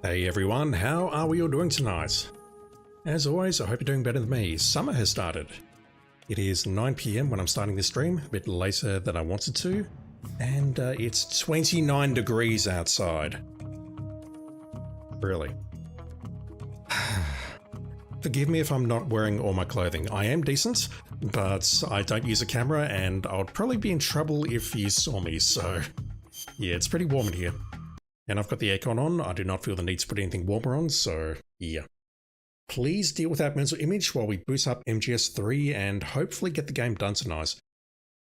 Hey everyone, how are we all doing tonight? As always, I hope you're doing better than me. Summer has started. It is 9 PM when I'm starting this stream, a bit later than I wanted to, and it's 29 degrees outside. Really. Forgive me if I'm not wearing all my clothing. I am decent, but I don't use a camera and I would probably be in trouble if you saw me, so yeah, it's pretty warm in here. And I've got the aircon on. I do not feel the need to put anything warmer on, so yeah. Please deal with that mental image while we boot up MGS3 and hopefully get the game done tonight.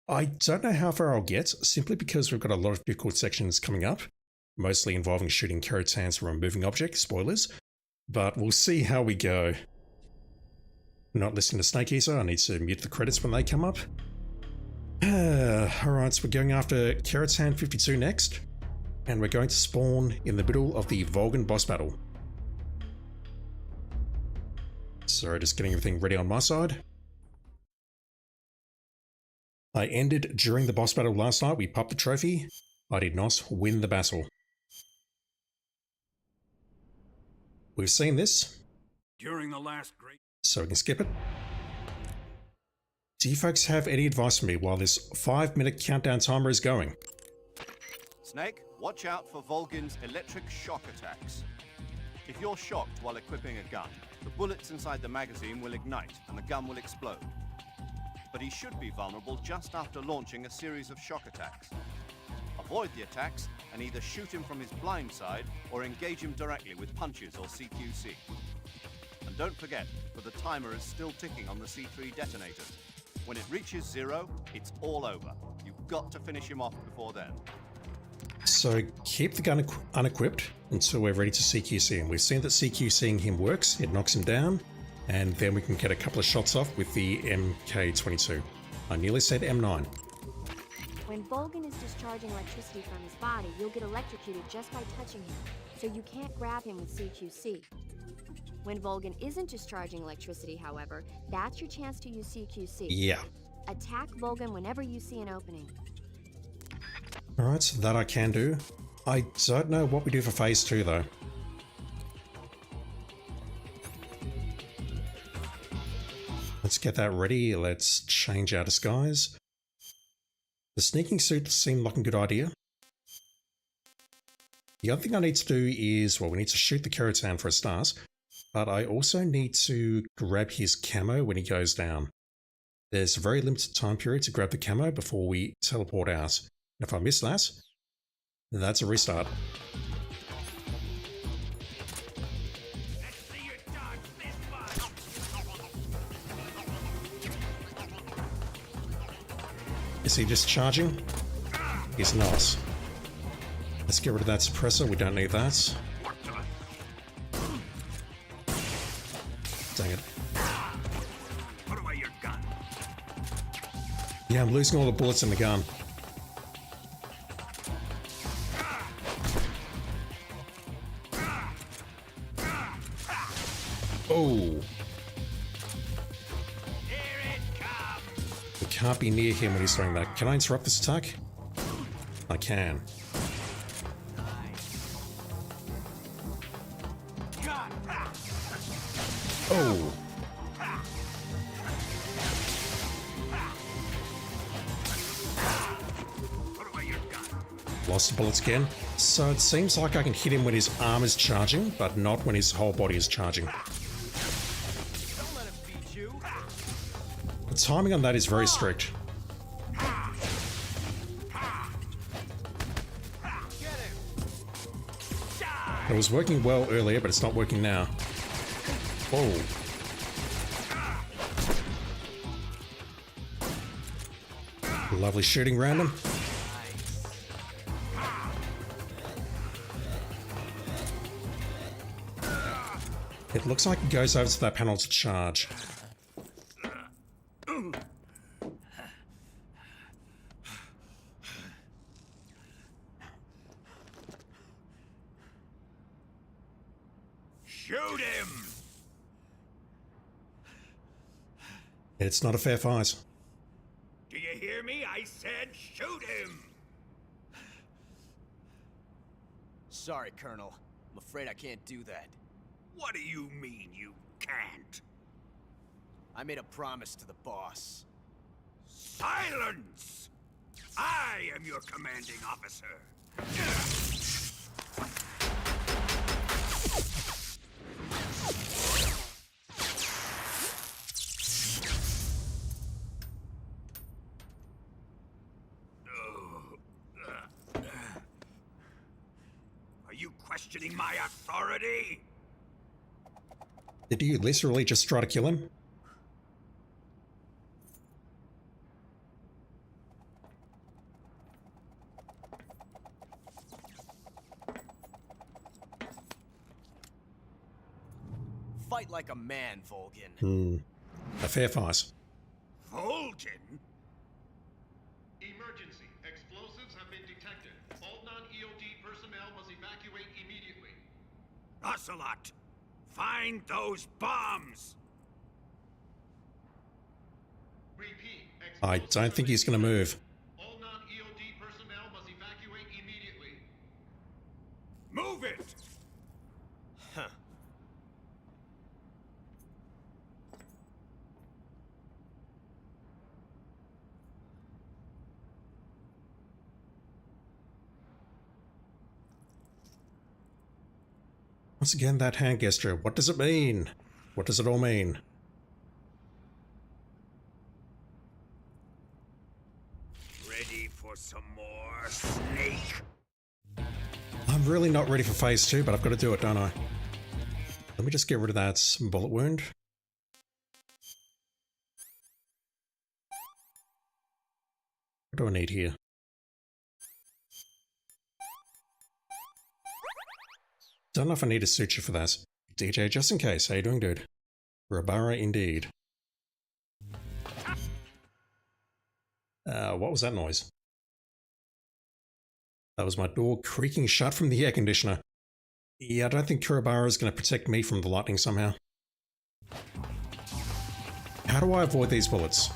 I don't know how far I'll get, simply because we've got a lot of difficult sections coming up, mostly involving shooting Keratans from a moving object, spoilers, but we'll see how we go. Not listening to Snake Eater, I need to mute the credits when they come up. Alright, so we're going after Keratan 52 next. And we're going to spawn in the middle of the Volgin boss battle. So just getting everything ready on my side. I ended during the boss battle last night. We popped the trophy. I did not win the battle. We've seen this. During the last great... So we can skip it. Do you folks have any advice for me while this 5-minute countdown timer is going? Snake, watch out for Volgin's electric shock attacks. If you're shocked while equipping a gun, the bullets inside the magazine will ignite and the gun will explode. But he should be vulnerable just after launching a series of shock attacks. Avoid the attacks and either shoot him from his blind side or engage him directly with punches or CQC. And don't forget that the timer is still ticking on the C3 detonators. When it reaches 0, it's all over. You've got to finish him off before then. So keep the gun unequipped until we're ready to CQC him. We've seen that CQCing him works, it knocks him down, and then we can get a couple of shots off with the MK22. I nearly said M9. When Volgin is discharging electricity from his body, you'll get electrocuted just by touching him, so you can't grab him with CQC. When Volgin isn't discharging electricity, however, that's your chance to use CQC. Yeah. Attack Volgin whenever you see an opening. Alright, so that I can do. I don't know what we do for phase 2 though. Let's get that ready. Let's change our disguise. The sneaking suit seemed like a good idea. The other thing I need to do is, well, we need to shoot the Keratan for a start, but I also need to grab his camo when he goes down. There's a very limited time period to grab the camo before we teleport out. If I miss that, that's a restart. Is he just charging? He's not. Let's get rid of that suppressor, we don't need that. Dang it. Put away your gun. Yeah, I'm losing all the bullets in the gun. Oh. We can't be near him when he's doing that. Can I interrupt this attack? I can. Oh. Lost the bullets again. So it seems like I can hit him when his arm is charging, but not when his whole body is charging. The timing on that is very strict. It was working well earlier, but it's not working now. Whoa. Lovely shooting random. It looks like it goes over to that panel to charge. Shoot him! It's not a fair fight. Do you hear me? I said shoot him! Sorry, Colonel. I'm afraid I can't do that. What do you mean you can't? I made a promise to the boss. Silence! I am your commanding officer. Are you questioning my authority? Did you literally just try to kill him? Fight like a man, Volgin. A fair fight. Volgin? Emergency. Explosives have been detected. All non-EOD personnel must evacuate immediately. Ocelot, find those bombs! Repeat. I don't think he's going to move. All non-EOD personnel must evacuate immediately. Move it! Huh. Once again, that hand gesture. What does it mean? What does it all mean? Ready for some more, Snake? I'm really not ready for phase 2, but I've got to do it, don't I? Let me just get rid of that bullet wound. What do I need here? Don't know if I need a suture for that. DJ, just in case. How you doing, dude? Rabara indeed. What was that noise? That was my door creaking shut from the air conditioner. Yeah, I don't think Kurabara is going to protect me from the lightning somehow. How do I avoid these bullets?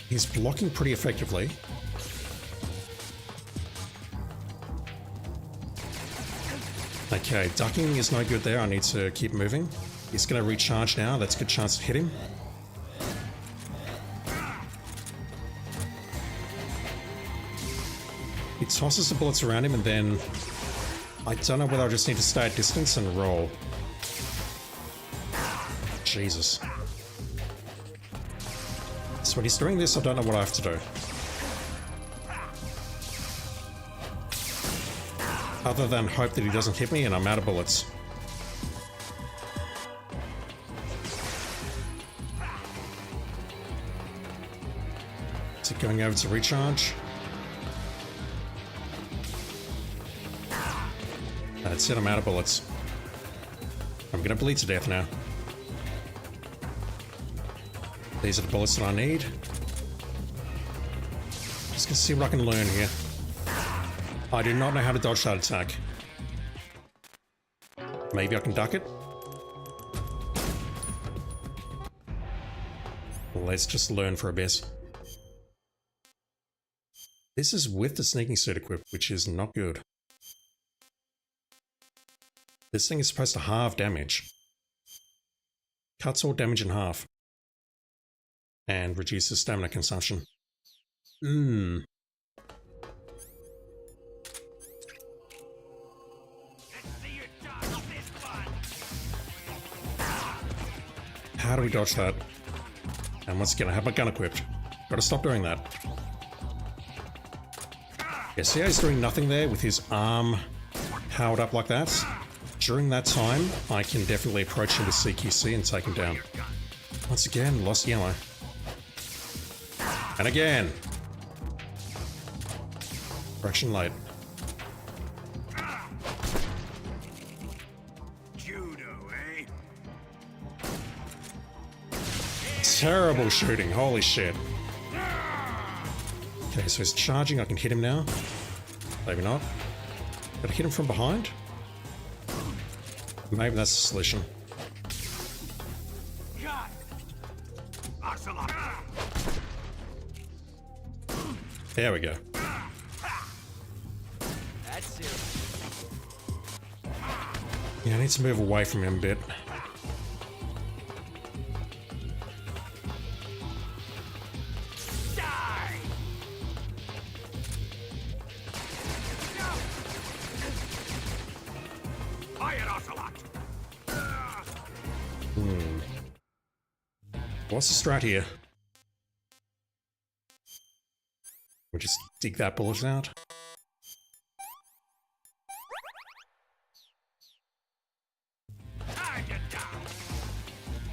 He's blocking pretty effectively. Okay, ducking is no good there. I need to keep moving. He's going to recharge now. That's a good chance to hit him. He tosses the bullets around him and then... I don't know whether I just need to stay at distance and roll. Jesus. So when he's doing this, I don't know what I have to do. Other than hope that he doesn't hit me and I'm out of bullets. Is it going over to recharge? That's it, I'm out of bullets. I'm gonna bleed to death now. These are the bullets that I need. Just gonna see what I can learn here. I do not know how to dodge that attack. Maybe I can duck it? Let's just learn for a bit. This is with the sneaking suit equipped, which is not good. This thing is supposed to halve damage. Cuts all damage in half. And reduces stamina consumption. Let's see you dodge this one! How do we dodge that? And once again, I have my gun equipped. Gotta stop doing that. Yeah, see how he's doing nothing there with his arm powered up like that? During that time, I can definitely approach him with CQC and take him down. Once again, lost yellow. And again. Correction late. Judo, eh? Terrible shooting, holy shit. Okay, so he's charging, I can hit him now. Maybe not. Gotta hit him from behind? Maybe that's the solution. There we go. That's it. Yeah, I need to move away from him a bit. Die! Quiet, Ocelot! What's the strat here? We just dig that bullet out.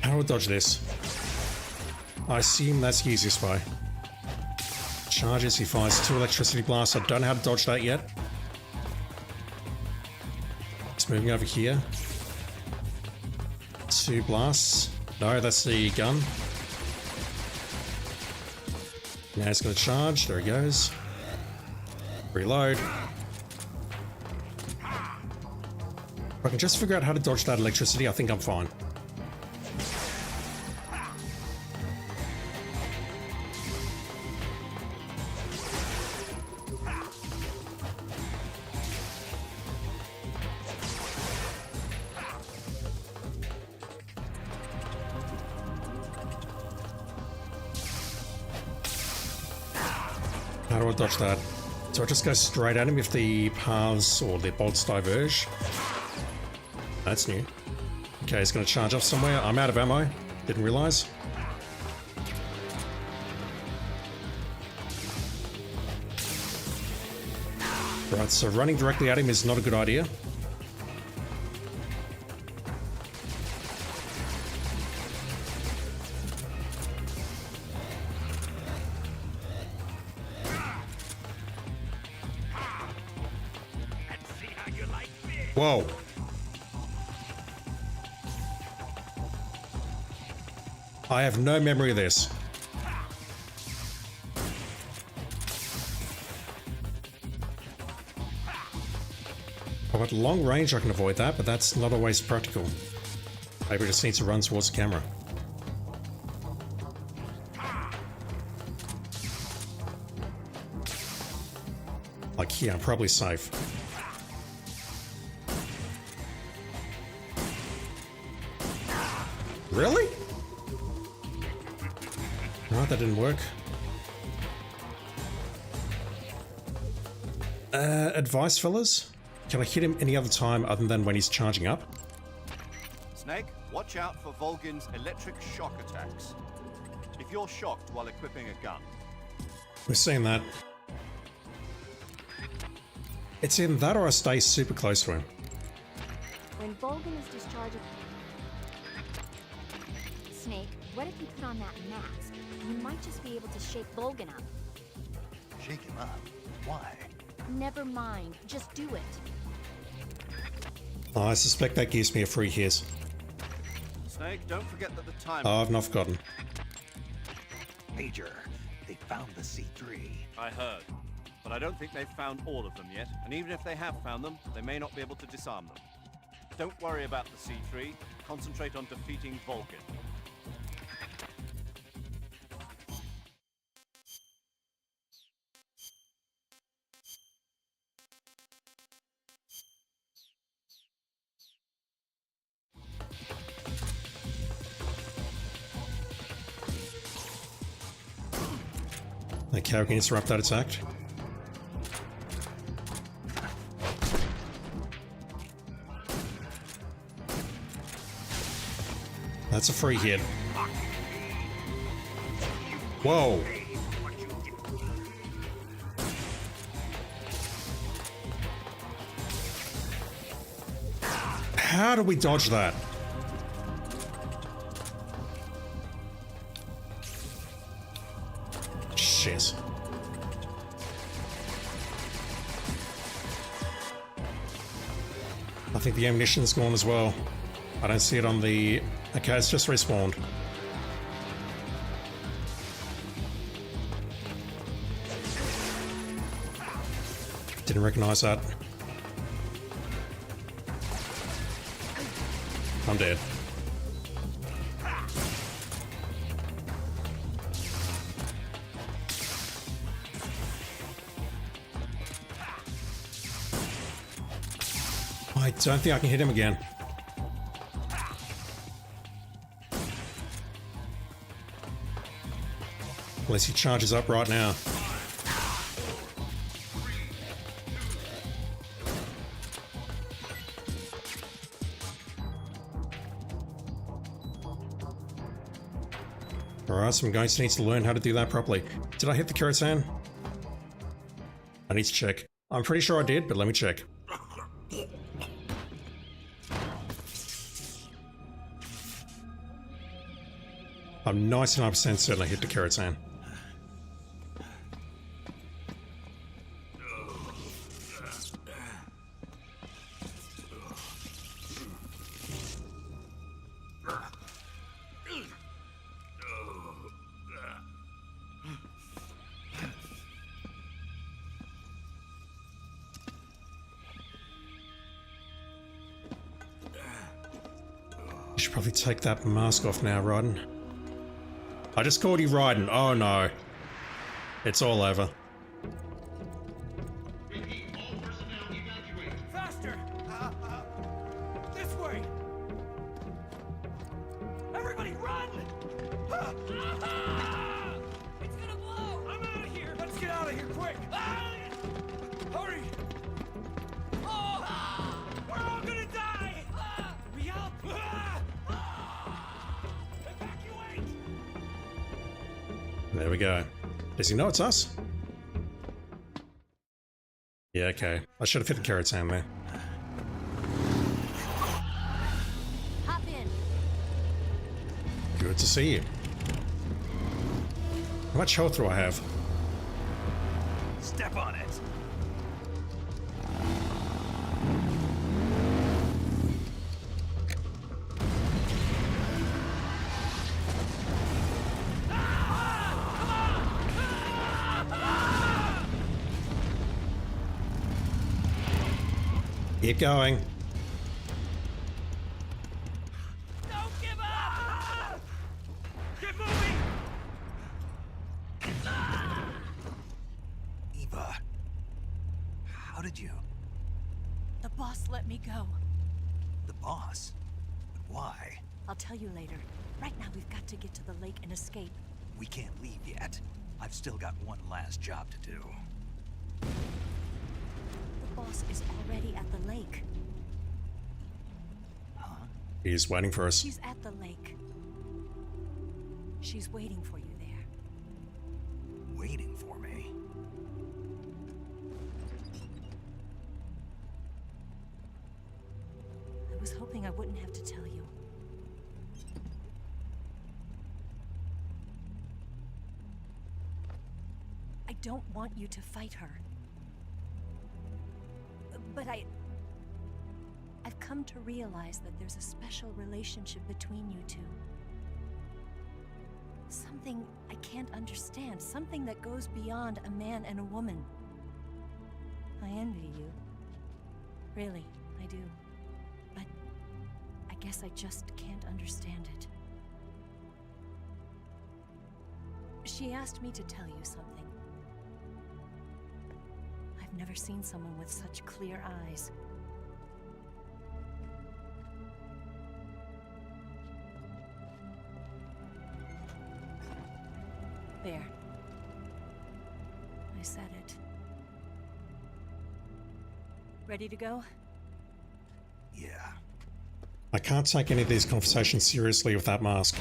How do I dodge this? I assume that's the easiest way. Charges, he fires 2 electricity blasts. I don't know how to dodge that yet. It's moving over here. 2 blasts. No, that's the gun. Now it's going to charge. There he goes. Reload. If I can just figure out how to dodge that electricity, I think I'm fine. How do I dodge that? So I just go straight at him if the paths or the bolts diverge. That's new. Okay, he's going to charge off somewhere. I'm out of ammo. Didn't realize. Right, so running directly at him is not a good idea. Whoa. I have no memory of this. Oh, at long range I can avoid that, but that's not always practical. Maybe I just need to run towards the camera. Like here, I'm probably safe. Really? No, that didn't work. Advice, fellas? Can I hit him any other time other than when he's charging up? Snake, watch out for Volgin's electric shock attacks. If you're shocked while equipping a gun, We're seeing that. It's in that or I stay super close to him. When Volgin is discharging... Snake, what if you put on that mask? You might just be able to shake Volgin up. Shake him up? Why? Never mind, just do it. I suspect that gives me a free hit. Snake, don't forget that the time. Oh, I've not forgotten. Major, they found the C3. I heard. But I don't think they've found all of them yet, and even if they have found them, they may not be able to disarm them. Don't worry about the C3. Concentrate on defeating Volgin. Okay, we can interrupt that attack. That's a free hit. Whoa. How do we dodge that? Shit. I think the ammunition's gone as well. I don't see it on the... Okay, it's just respawned. Didn't recognize that. I'm dead. I don't think I can hit him again. Unless he charges up right now. Alright, so I'm going to need to learn how to do that properly. Did I hit the Karasan? I need to check. I'm pretty sure I did, but let me check. I'm 99% certain I hit the Karasan. You should probably take that mask off now, Raiden. I just called you Raiden. Oh no. It's all over. Repeat, all personnel evacuate. Faster! This way! Everybody run! It's gonna blow! I'm out of here! Let's get out of here quick! Hurry! Oh, we're all gonna die! We help! Evacuate! There we go. Does he know it's us? Yeah, okay. I should have hit the Karasan there. Hop in. Good to see you. How much health do I have? Step on it. Keep going. Don't give up! Get moving! Eva. How did you? The boss let me go. The boss? But why? I'll tell you later. Right now we've got to get to the lake and escape. We can't leave yet. I've still got one last job to do. The boss is already at the lake. Huh? He's waiting for us. She's at the lake. She's waiting for you there. Waiting for me? I was hoping I wouldn't have to tell you. I don't want you to fight her. But I've come to realize that there's a special relationship between you two. Something I can't understand, something that goes beyond a man and a woman. I envy you. Really, I do. But I guess I just can't understand it. She asked me to tell you something. I've never seen someone with such clear eyes. There. I said it. Ready to go? Yeah. I can't take any of these conversations seriously with that mask.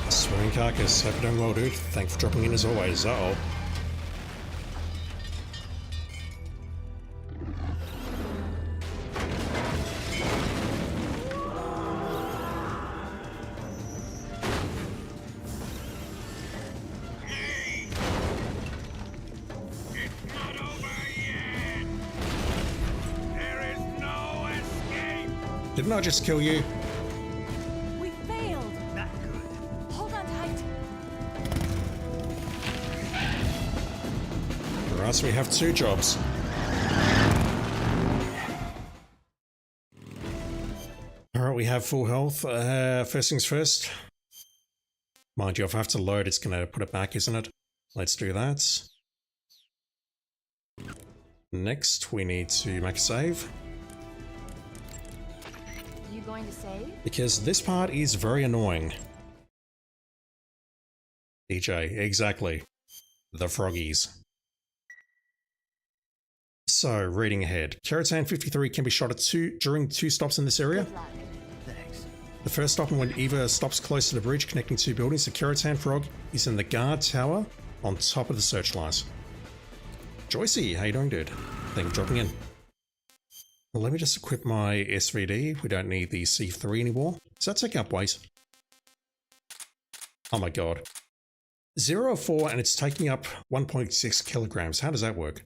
Swimming carcass, hope you're doing well, dude. Thanks for dropping in as always. Uh-oh. It's not over yet! There is no escape! Didn't I just kill you? We failed! Not good. Hold on tight! Alright, so we have two jobs. Alright, we have full health. First things first. Mind you, if I have to load, it's gonna put it back, isn't it? Let's do that. Next, we need to make a save. You going to save? Because this part is very annoying. DJ, exactly. The froggies. So, reading ahead. Keratan 53 can be shot at during 2 stops in this area. Good luck. Thanks. The first stop, and when Eva stops close to the bridge connecting 2 buildings, the Keratan frog is in the guard tower on top of the searchlight. Joycey, how you doing, dude? Thank you for dropping in. Well, let me just equip my SVD. We don't need the C3 anymore. Does that take up weight? Oh my god. 0.4 and it's taking up 1.6 kilograms. How does that work?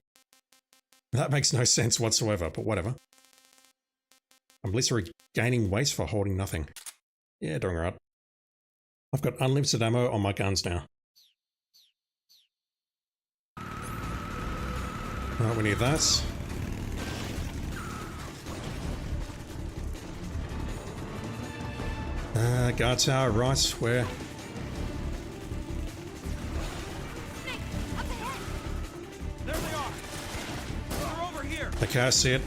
That makes no sense whatsoever, but whatever. I'm literally gaining weight for holding nothing. Yeah, doing right. I've got unlimited ammo on my guns now. Right, we need that. Guard tower, right, where? There they are. They're over here. Okay, I see it.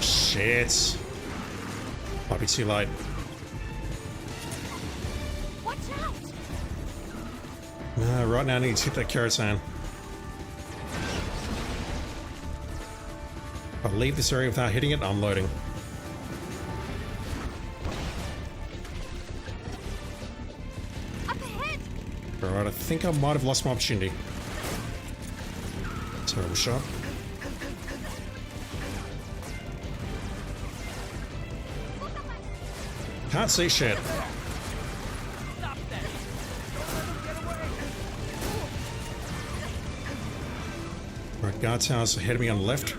Shit. Might be too late. Watch out! Right now I need to hit that Keratan. If I leave this area without hitting it, I'm loading. Up ahead! Alright, I think I might have lost my opportunity. Terrible shot. Can't see shit. Stop that. Don't let them get away. Right, guard tower's ahead of me on the left.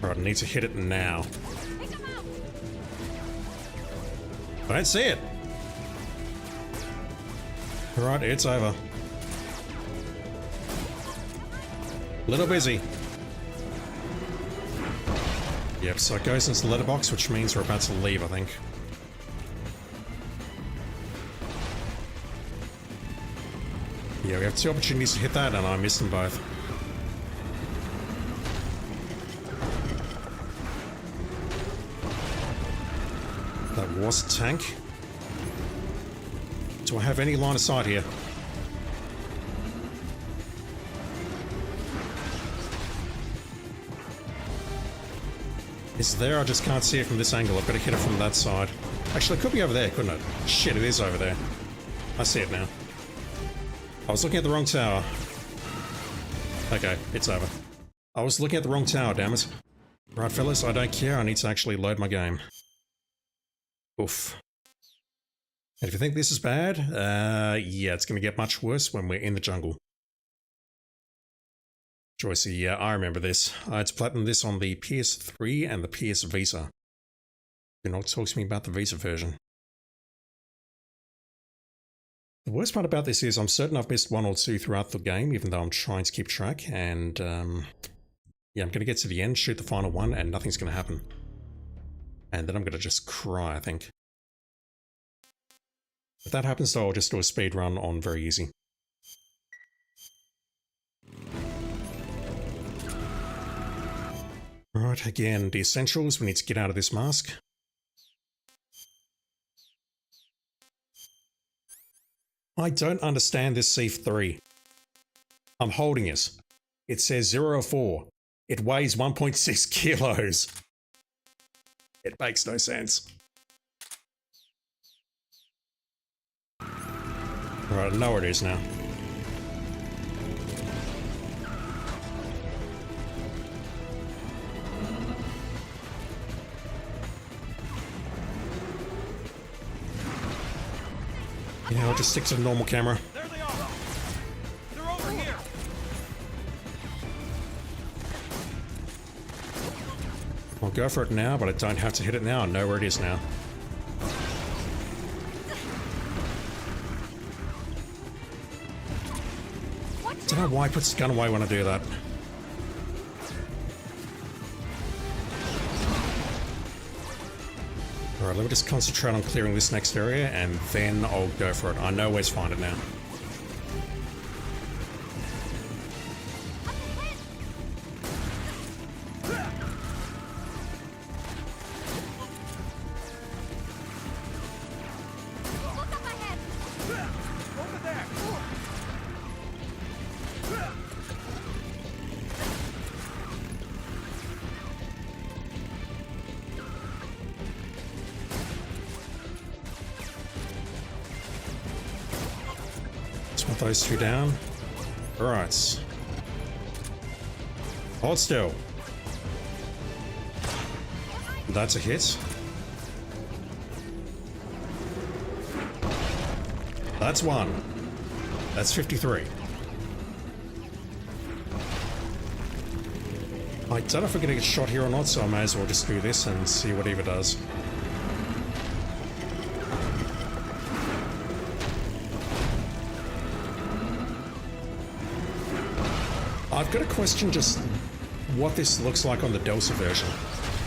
Right, I need to hit it now. Pick 'em out! I don't see it. Alright, it's over. Little busy. Yep, so it goes into the letterbox, which means we're about to leave, I think. Yeah, we have 2 opportunities to hit that, and I missed them both. That was a tank. Do I have any line of sight here? It's there, I just can't see it from this angle. I've got to hit it from that side. Actually, it could be over there, couldn't it? Shit, it is over there. I see it now. I was looking at the wrong tower. Okay, it's over. I was looking at the wrong tower, damn it. Right, fellas, I don't care. I need to actually load my game. Oof. And if you think this is bad, yeah, it's going to get much worse when we're in the jungle. Joycey, yeah, I remember this. I had to platinum this on the PS3 and the PS Vita. Do not talk to me about the Vita version. The worst part about this is I'm certain I've missed 1 or 2 throughout the game, even though I'm trying to keep track, and yeah, I'm going to get to the end, shoot the final one, and nothing's going to happen. And then I'm going to just cry, I think. If that happens, though, I'll just do a speed run on very easy. Right, again, the essentials. We need to get out of this mask. I don't understand this C3. I'm holding it. It says 0.4. It weighs 1.6 kilos. It makes no sense. Right, I know where it is now. Yeah, I'll just stick to the normal camera. There they are. They're over here. I'll go for it now, but I don't have to hit it now. I know where it is now. Don't know why he puts his gun away when I do that. Alright, let me just concentrate on clearing this next area and then I'll go for it. I know where to find it now. Look up ahead! Over there! Just put those two down. Alright. Hold still. That's a hit. That's one. That's 53. I don't know if we're gonna get shot here or not, so I may as well just do this and see what Eva does. I've got a question just what this looks like on the Delta version.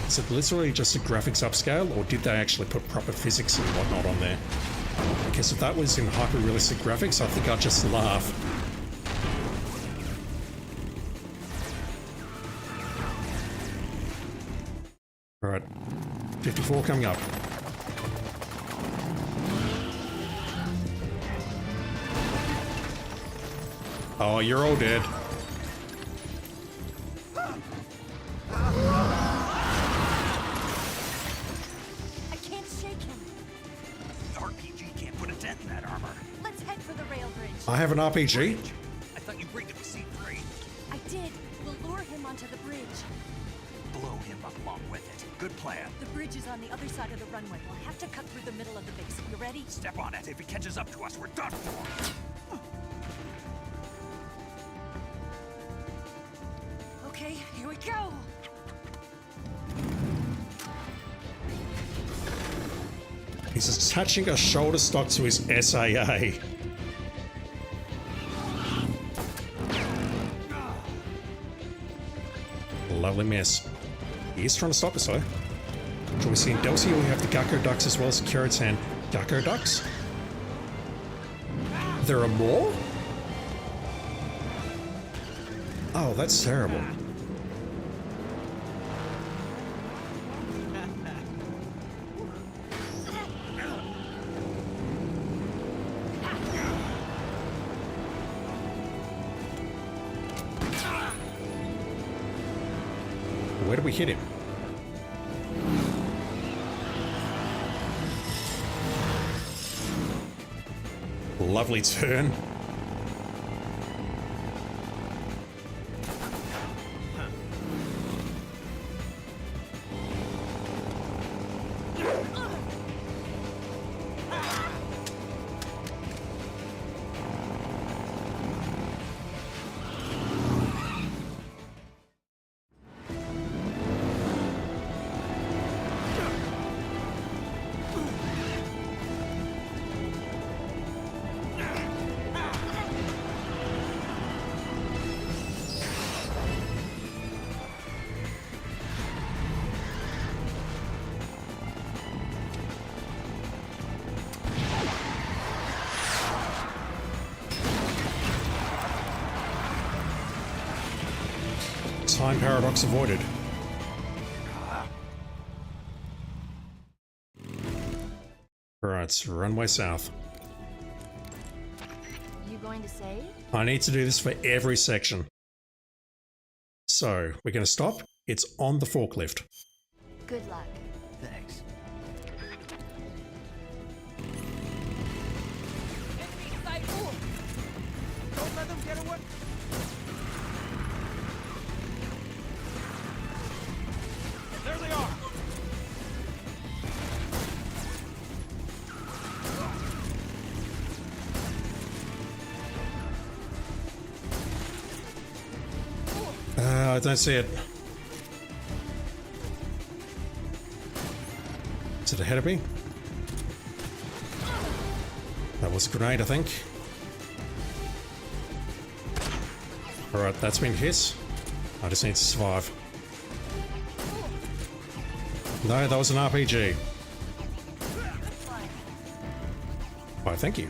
Is it literally just a graphics upscale, or did they actually put proper physics and whatnot on there? Because if that was in hyper-realistic graphics, I think I'd just laugh. Alright, 54 coming up. Oh, you're all dead. I can't shake him. The RPG can't put a dent in that armor. Let's head for the rail bridge. I have an RPG. I thought you rigged it with C3. I did. We'll lure him onto the bridge. Blow him up along with it. Good plan. The bridge is on the other side of the runway. We'll have to cut through the middle of the base. You ready? Step on it. If he catches up to us, we're done for. Okay, here we go. He's attaching a shoulder stock to his SAA. Lovely miss. He's trying to stop us though. Shall we see in Delcy we have the Gakko ducks as well as Kiritan Gakko ducks? There are more? Oh, that's terrible. Where do we hit him? Lovely turn. Time paradox avoided. Alright, runway south. You going to save? I need to do this for every section. So, we're going to stop. It's on the forklift. Good luck. Thanks. Don't let them get away! There they are! I don't see it. Is it ahead of me? That was a grenade, I think. Alright, that's been hit. I just need to survive. No, that was an RPG. Why, thank you.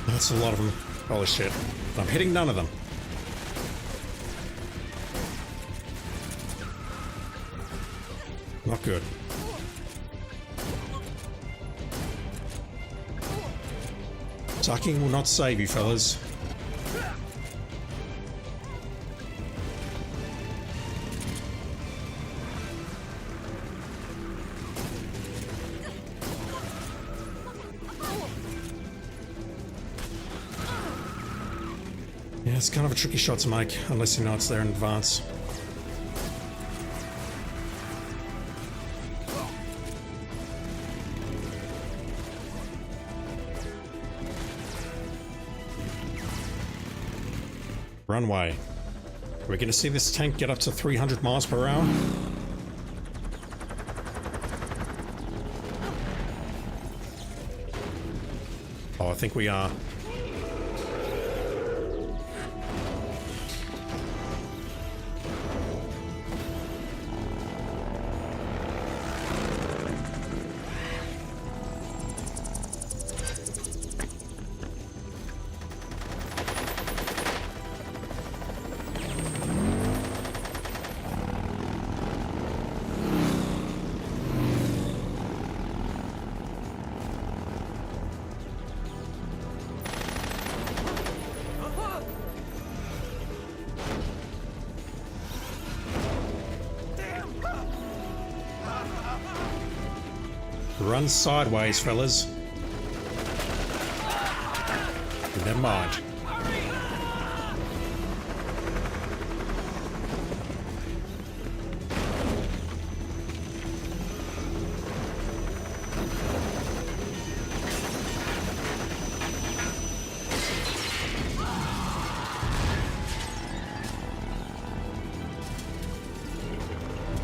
That's a lot of them. Holy shit. I'm hitting none of them. Not good. Ducking will not save you, fellas. Yeah, it's kind of a tricky shot to make, unless you know it's there in advance. Runway. We're going to see this tank get up to 300 miles per hour. Oh, I think we are. Run sideways, fellas. Never mind.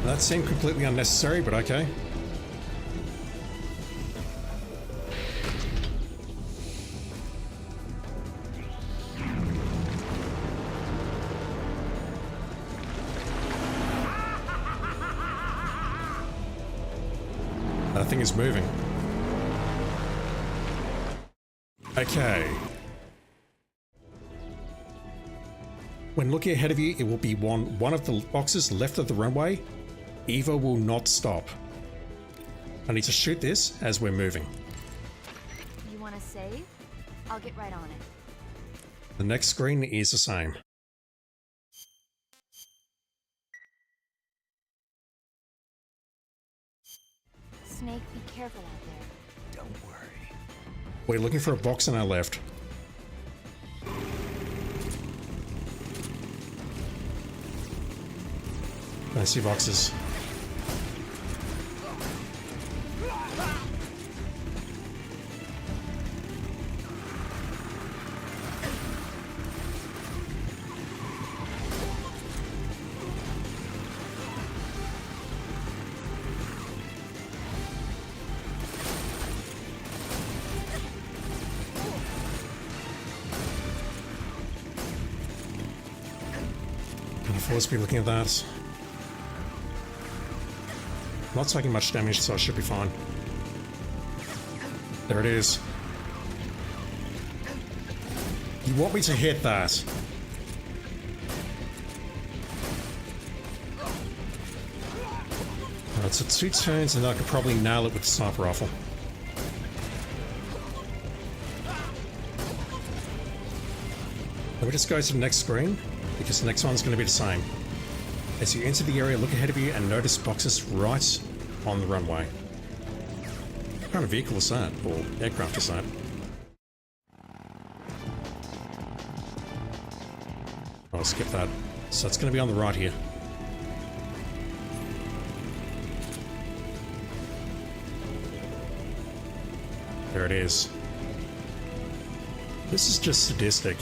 That seemed completely unnecessary, but okay. That thing is moving. Okay. When looking ahead of you, it will be one of the boxes left of the runway. Eva will not stop. I need to shoot this as we're moving. You want to save? I'll get right on it. The next screen is the same. Snake, be careful out there. Don't worry. We're looking for a box on our left. I see boxes. Can afford to be looking at that. Not taking much damage, so I should be fine. There it is. You want me to hit that? Alright, so 2 turns and I could probably nail it with the sniper rifle. Let me just go to the next screen, because the next one's going to be the same. As you enter the area, look ahead of you and notice boxes right on the runway. What kind of vehicle is that? Or aircraft is that? I'll skip that. So it's going to be on the right here. There it is. This is just sadistic.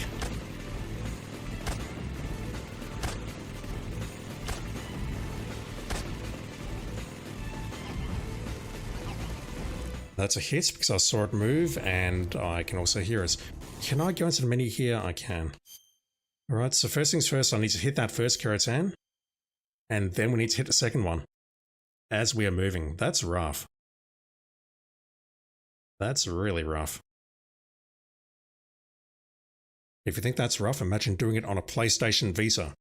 That's a hit because I saw it move and I can also hear it. Can I go into the menu here? I can. Alright, so first things first, I need to hit that first Keratan. And then we need to hit the second one as we are moving. That's rough. That's really rough. If you think that's rough, imagine doing it on a PlayStation Vita.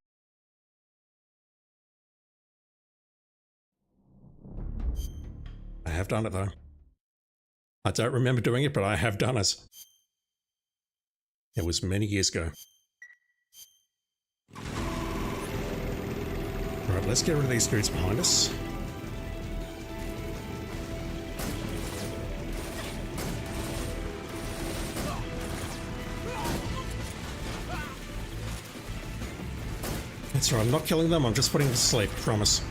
I have done it though. I don't remember doing it, but I have done it. It was many years ago. Alright, let's get rid of these dudes behind us. That's right, I'm not killing them, I'm just putting them to sleep, promise.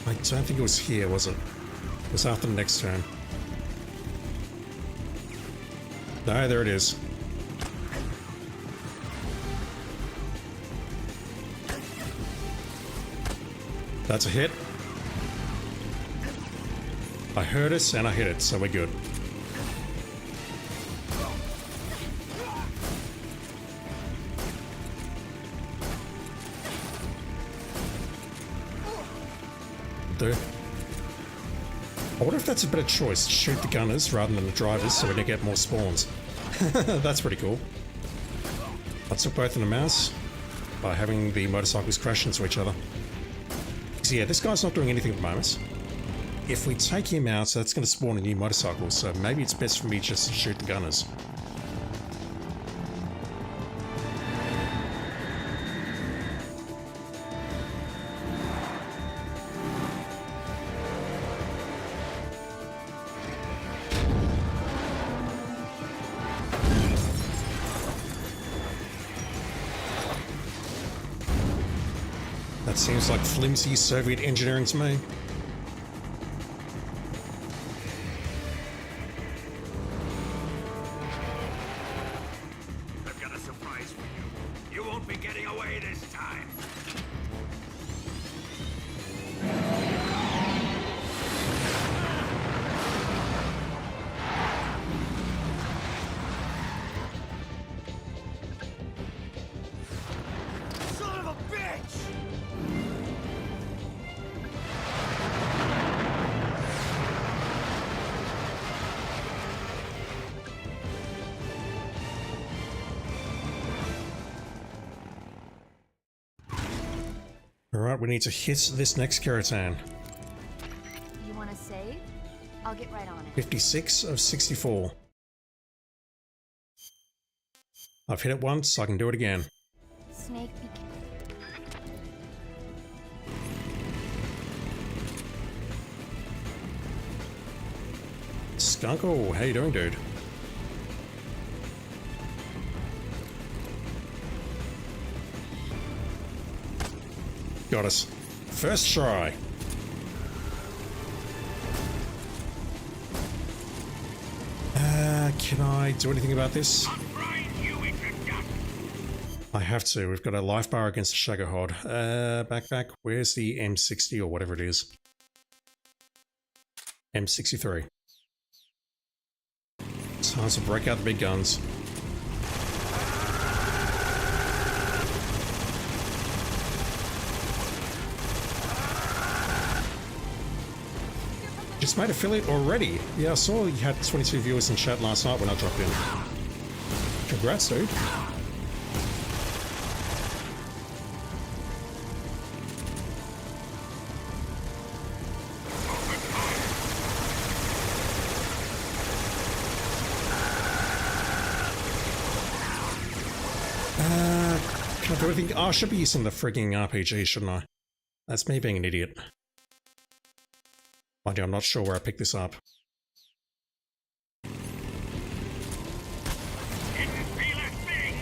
I don't think it was here, was it? It was after the next turn. No, there it is. That's a hit. I heard it and I hit it, so we're good. I wonder if that's a better choice, shoot the gunners rather than the drivers so we don't get more spawns. That's pretty cool. I took both of them out by having the motorcycles crash into each other. So yeah, this guy's not doing anything at the moment. If we take him out, that's going to spawn a new motorcycle, so maybe it's best for me just to shoot the gunners. That seems like flimsy Soviet engineering to me. I've got a surprise for you. You won't be getting away this time. Son of a bitch! Alright, we need to hit this next Keratin. You want to save? I'll get right on it. 56 of 64. I've hit it once, so I can do it again. Snake, be Skunkle, how you doing, dude? Got us. First try. Can I do anything about this? Grind you into dust. I have to. We've got a life bar against the Shaggerhod. Backpack. Where's the M60 or whatever it is? M63. Time to break out the big guns. Just made affiliate already. Yeah, I saw you had 22 viewers in chat last night when I dropped in. Congrats, dude. Can I do anything? Oh, I should be using the frigging RPG, shouldn't I? That's me being an idiot. Mind you, I'm not sure where I picked this up. Didn't feel a thing.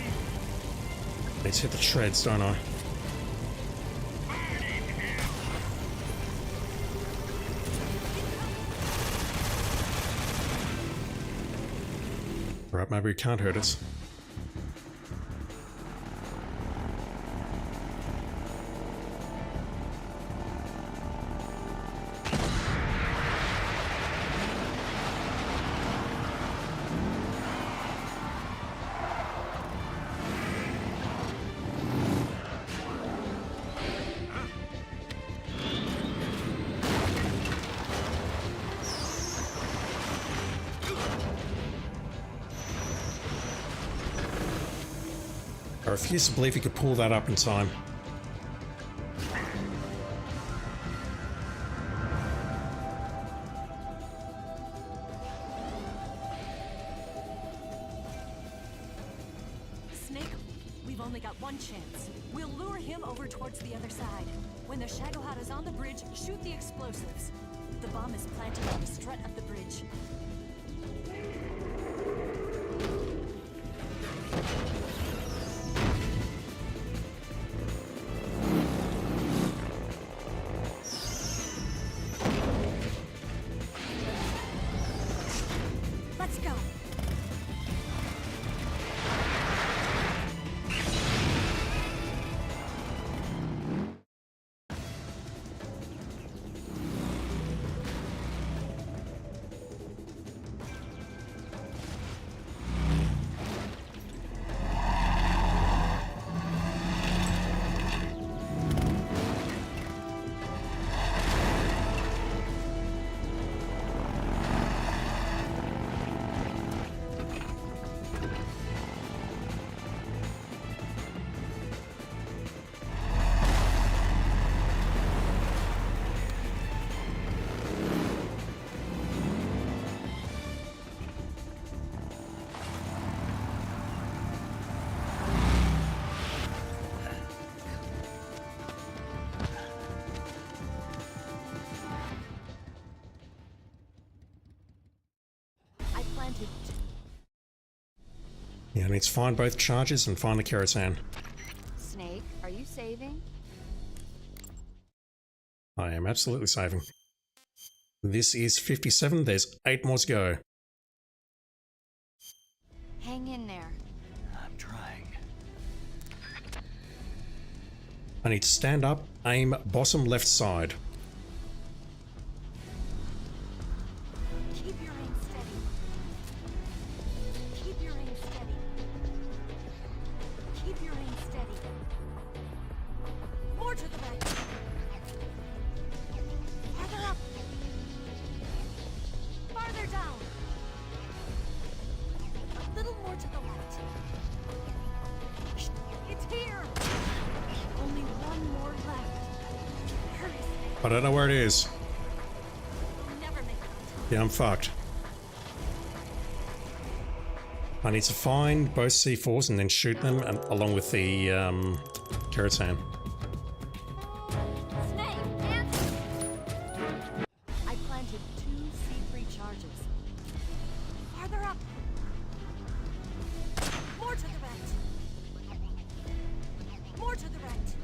Need to hit the treads, don't I? Burn in hell. Right, maybe we can't hurt us. I refuse to believe he could pull that up in time. Snake, we've only got one chance. We'll lure him over towards the other side. When the Shagohod is on the bridge, shoot the explosives. The bomb is planted on the strut of the bridge. Let's go. I planted. Yeah, I need to find both charges and find the Keratan. Snake, are you saving? I am absolutely saving. This is 57, there's 8 more to go. Hang in there. I'm trying. I need to stand up, aim bottom left side. Keep your aim steady. Keep your aim steady. Keep your aim steady. More to the right. Farther up. Farther down. A little more to the left. It's here. Only one more left. Hurry, Snake. I don't know where it is. You'll never make it on time. Yeah, I'm fucked. I need to find both C4s and then shoot them along with the Keratan. Snake, answer! I planted 2 C3 charges. Farther up. More to the right. More to the right.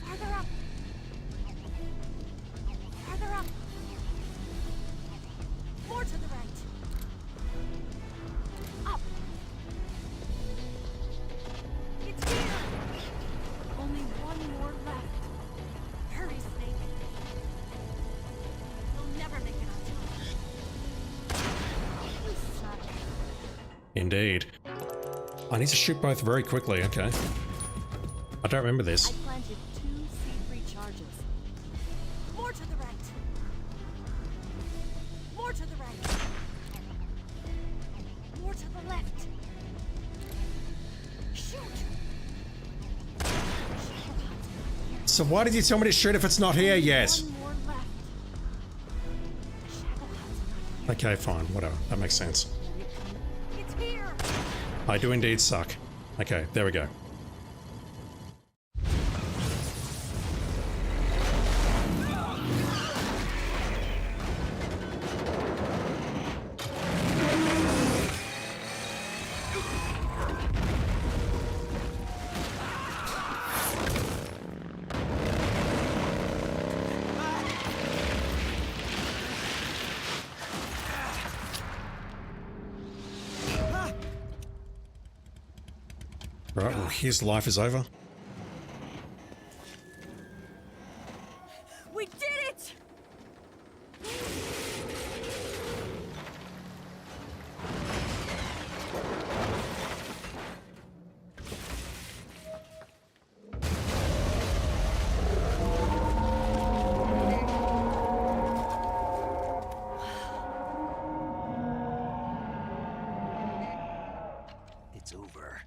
Farther up. Farther up. More to the right. Up. It's here. Only one more left. Hurry, Snake. You'll never make it on time. You suck. Indeed. I need to shoot both very quickly, okay. I don't remember I this. planted 2 C3 charges. More to the right. More to the right. More to the left. Shoot! So why did you tell me to shoot if it's not here yet? One more left. Shadowheart's not Okay, fine, whatever. That makes sense. here. It's here. I do indeed suck. Okay, there we go. Right, well, his life is over. We did it! it's over.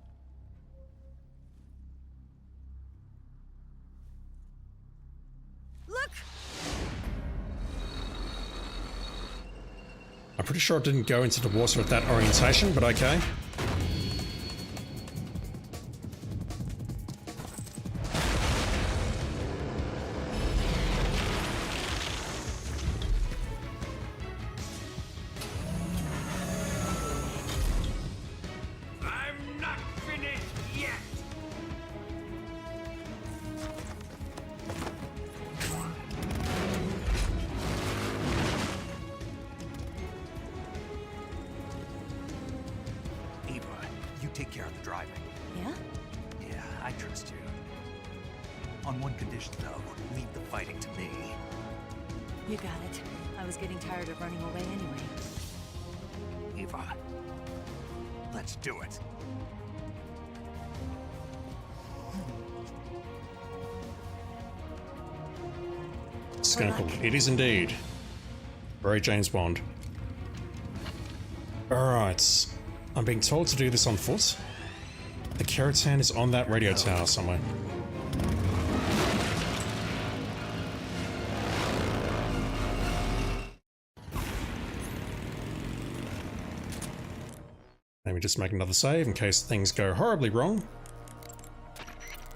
Look! I'm pretty sure it didn't go into the water at that orientation, but okay. I'm not finished yet! Eva, you take care of the driving. Yeah? Yeah, I trust you. On one condition, though, leave the fighting to me. You got it. I was getting tired of running away anyway. Eva, let's do it. Skunkle. It is indeed. Very James Bond. Alright. I'm being told to do this on foot. The Keratan is on that radio tower somewhere. Let me just make another save in case things go horribly wrong.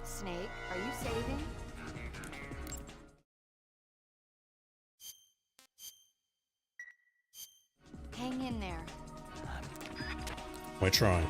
Snake, are you saving? Hang in there. We're trying.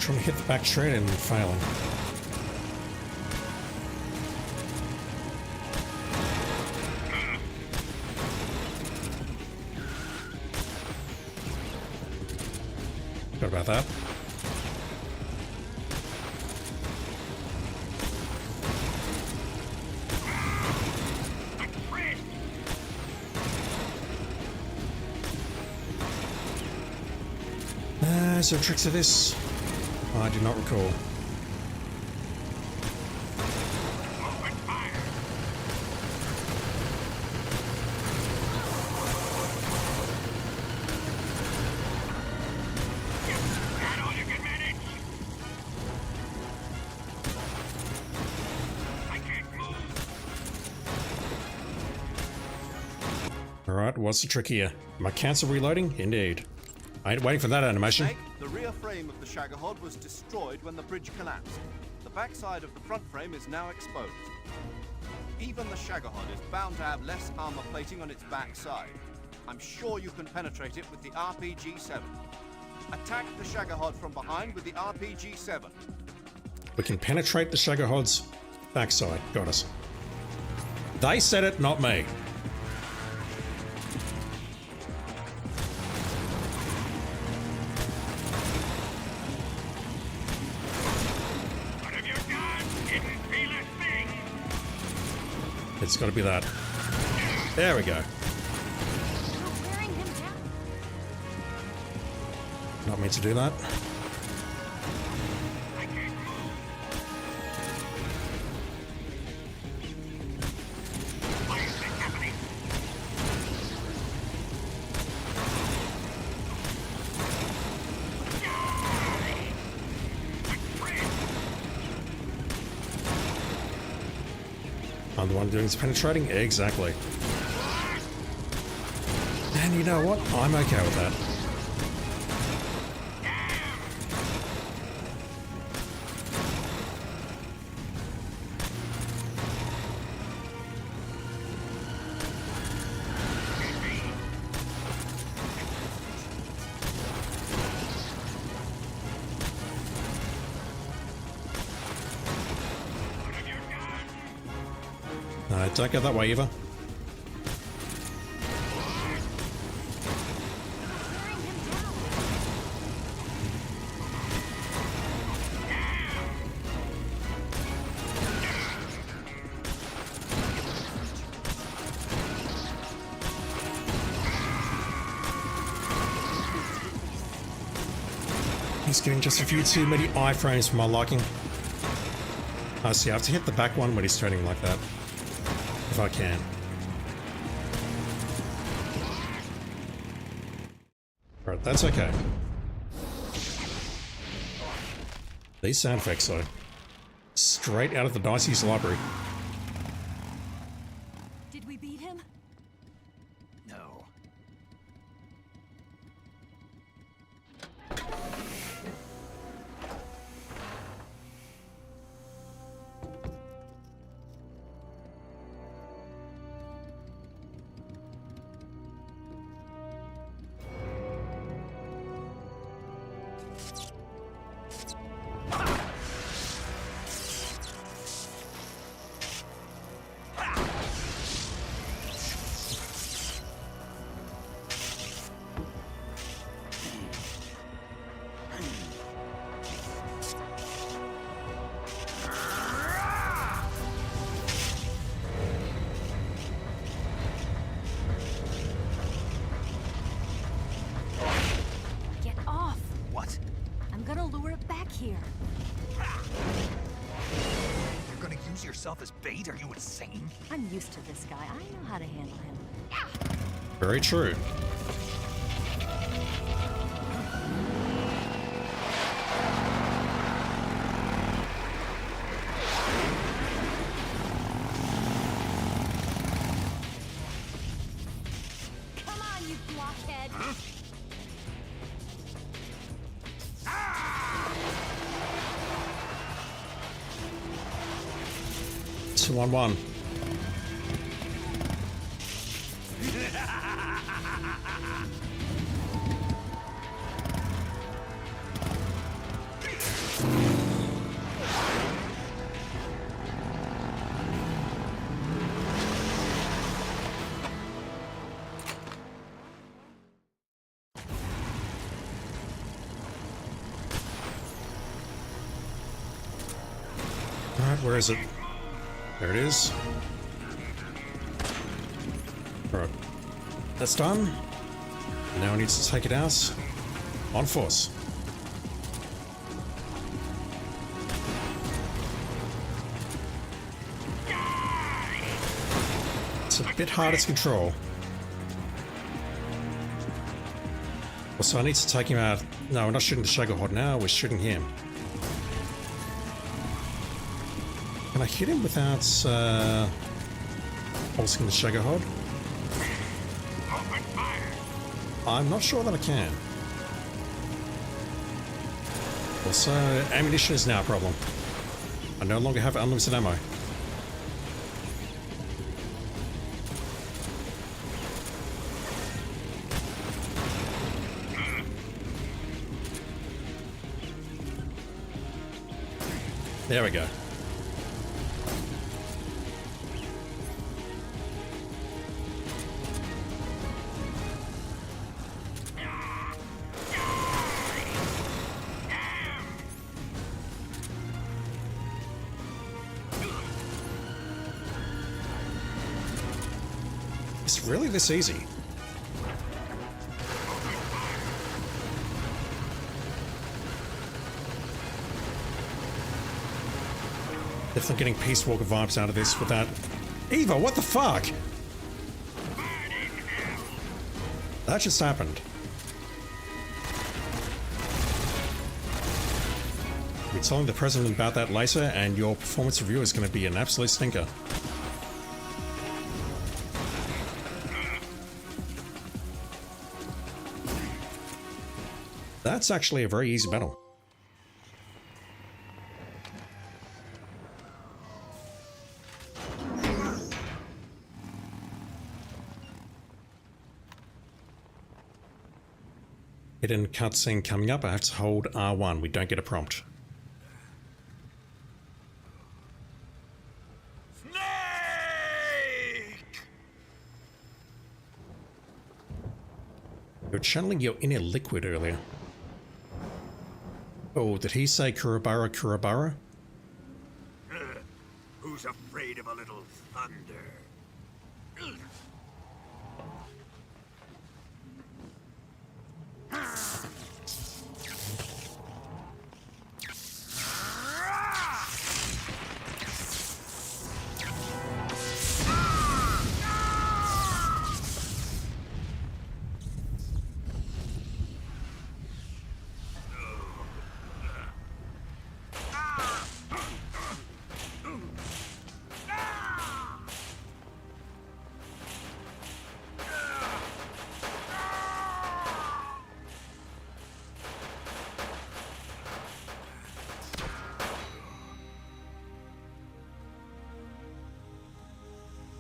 Trying to hit the back straight and failing. Forgot about that. Is there a trick to this? I do not recall. Alright, what's the trick here? Am I cancel reloading? Indeed. I ain't waiting for that animation. Snake, the rear frame of the Shagohod was destroyed when the bridge collapsed. The backside of the front frame is now exposed. Even the Shagohod is bound to have less armor plating on its backside. I'm sure you can penetrate it with the RPG-7. Attack the Shagohod from behind with the RPG-7. We can penetrate the Shagohod's backside. Got us. They said it, not me. What have you done? Didn't feel a thing! It's got to be that. There we go. You're wearing him down. Not meant to do that. I can't move! What is this happening? I'm the one doing this penetrating? Exactly. And you know what? I'm okay with that. Don't go that way, Eva. He's getting just a few too many iframes for my liking. I see, I have to hit the back one when he's turning like that. If I can. Alright, that's okay. These sound effects though. Straight out of the Dicey's library. Did we beat him? No. Get off! What? I'm gonna lure it back here. You're gonna use yourself as bait? Are you insane? I'm used to this guy. I know how to handle him. Very true. Come on, you blockhead! 2-on-1. Alright, where is it? There it is. Alright. That's done. Now I need to take it out on force. It's a bit harder to control. Also, I need to take him out. No, we're not shooting the Shagohod now, we're shooting him. Can I hit him without pulsing the Shagohod? Open fire! I'm not sure that I can. Also, ammunition is now a problem. I no longer have unlimited ammo. There we go. It's really this easy. Definitely getting Peace Walker vibes out of this with that. Eva, what the fuck? That just happened. You're telling the president about that later, and your performance review is going to be an absolute stinker. That's actually a very easy battle. Hidden cutscene coming up. I have to hold R1. We don't get a prompt. Snake! You were channeling your inner liquid earlier. Oh, did he say Kurabara Kurabara? Who's afraid of a little thunder?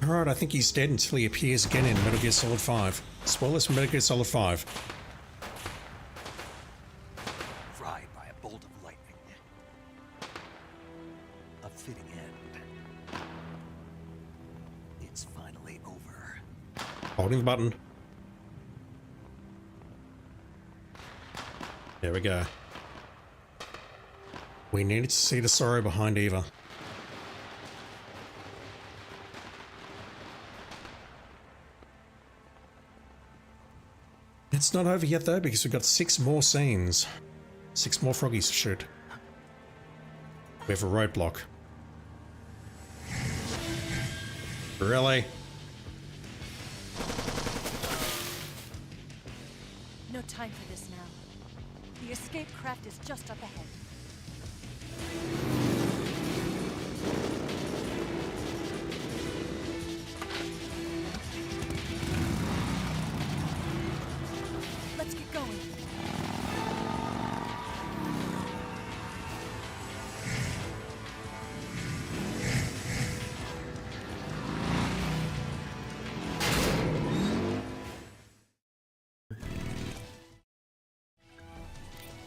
Alright, I think he's dead until he appears again in Metal Gear Solid 5. Spoilers for Metal Gear Solid 5. Fried by a bolt of lightning. A fitting end. It's finally over. Holding the button. There we go. We needed to see the sorrow behind Eva. It's not over yet though, because we've got 6 more scenes. 6 more froggies to shoot. We have a roadblock. Really? No time for this now. The escape craft is just up ahead. Let's get going.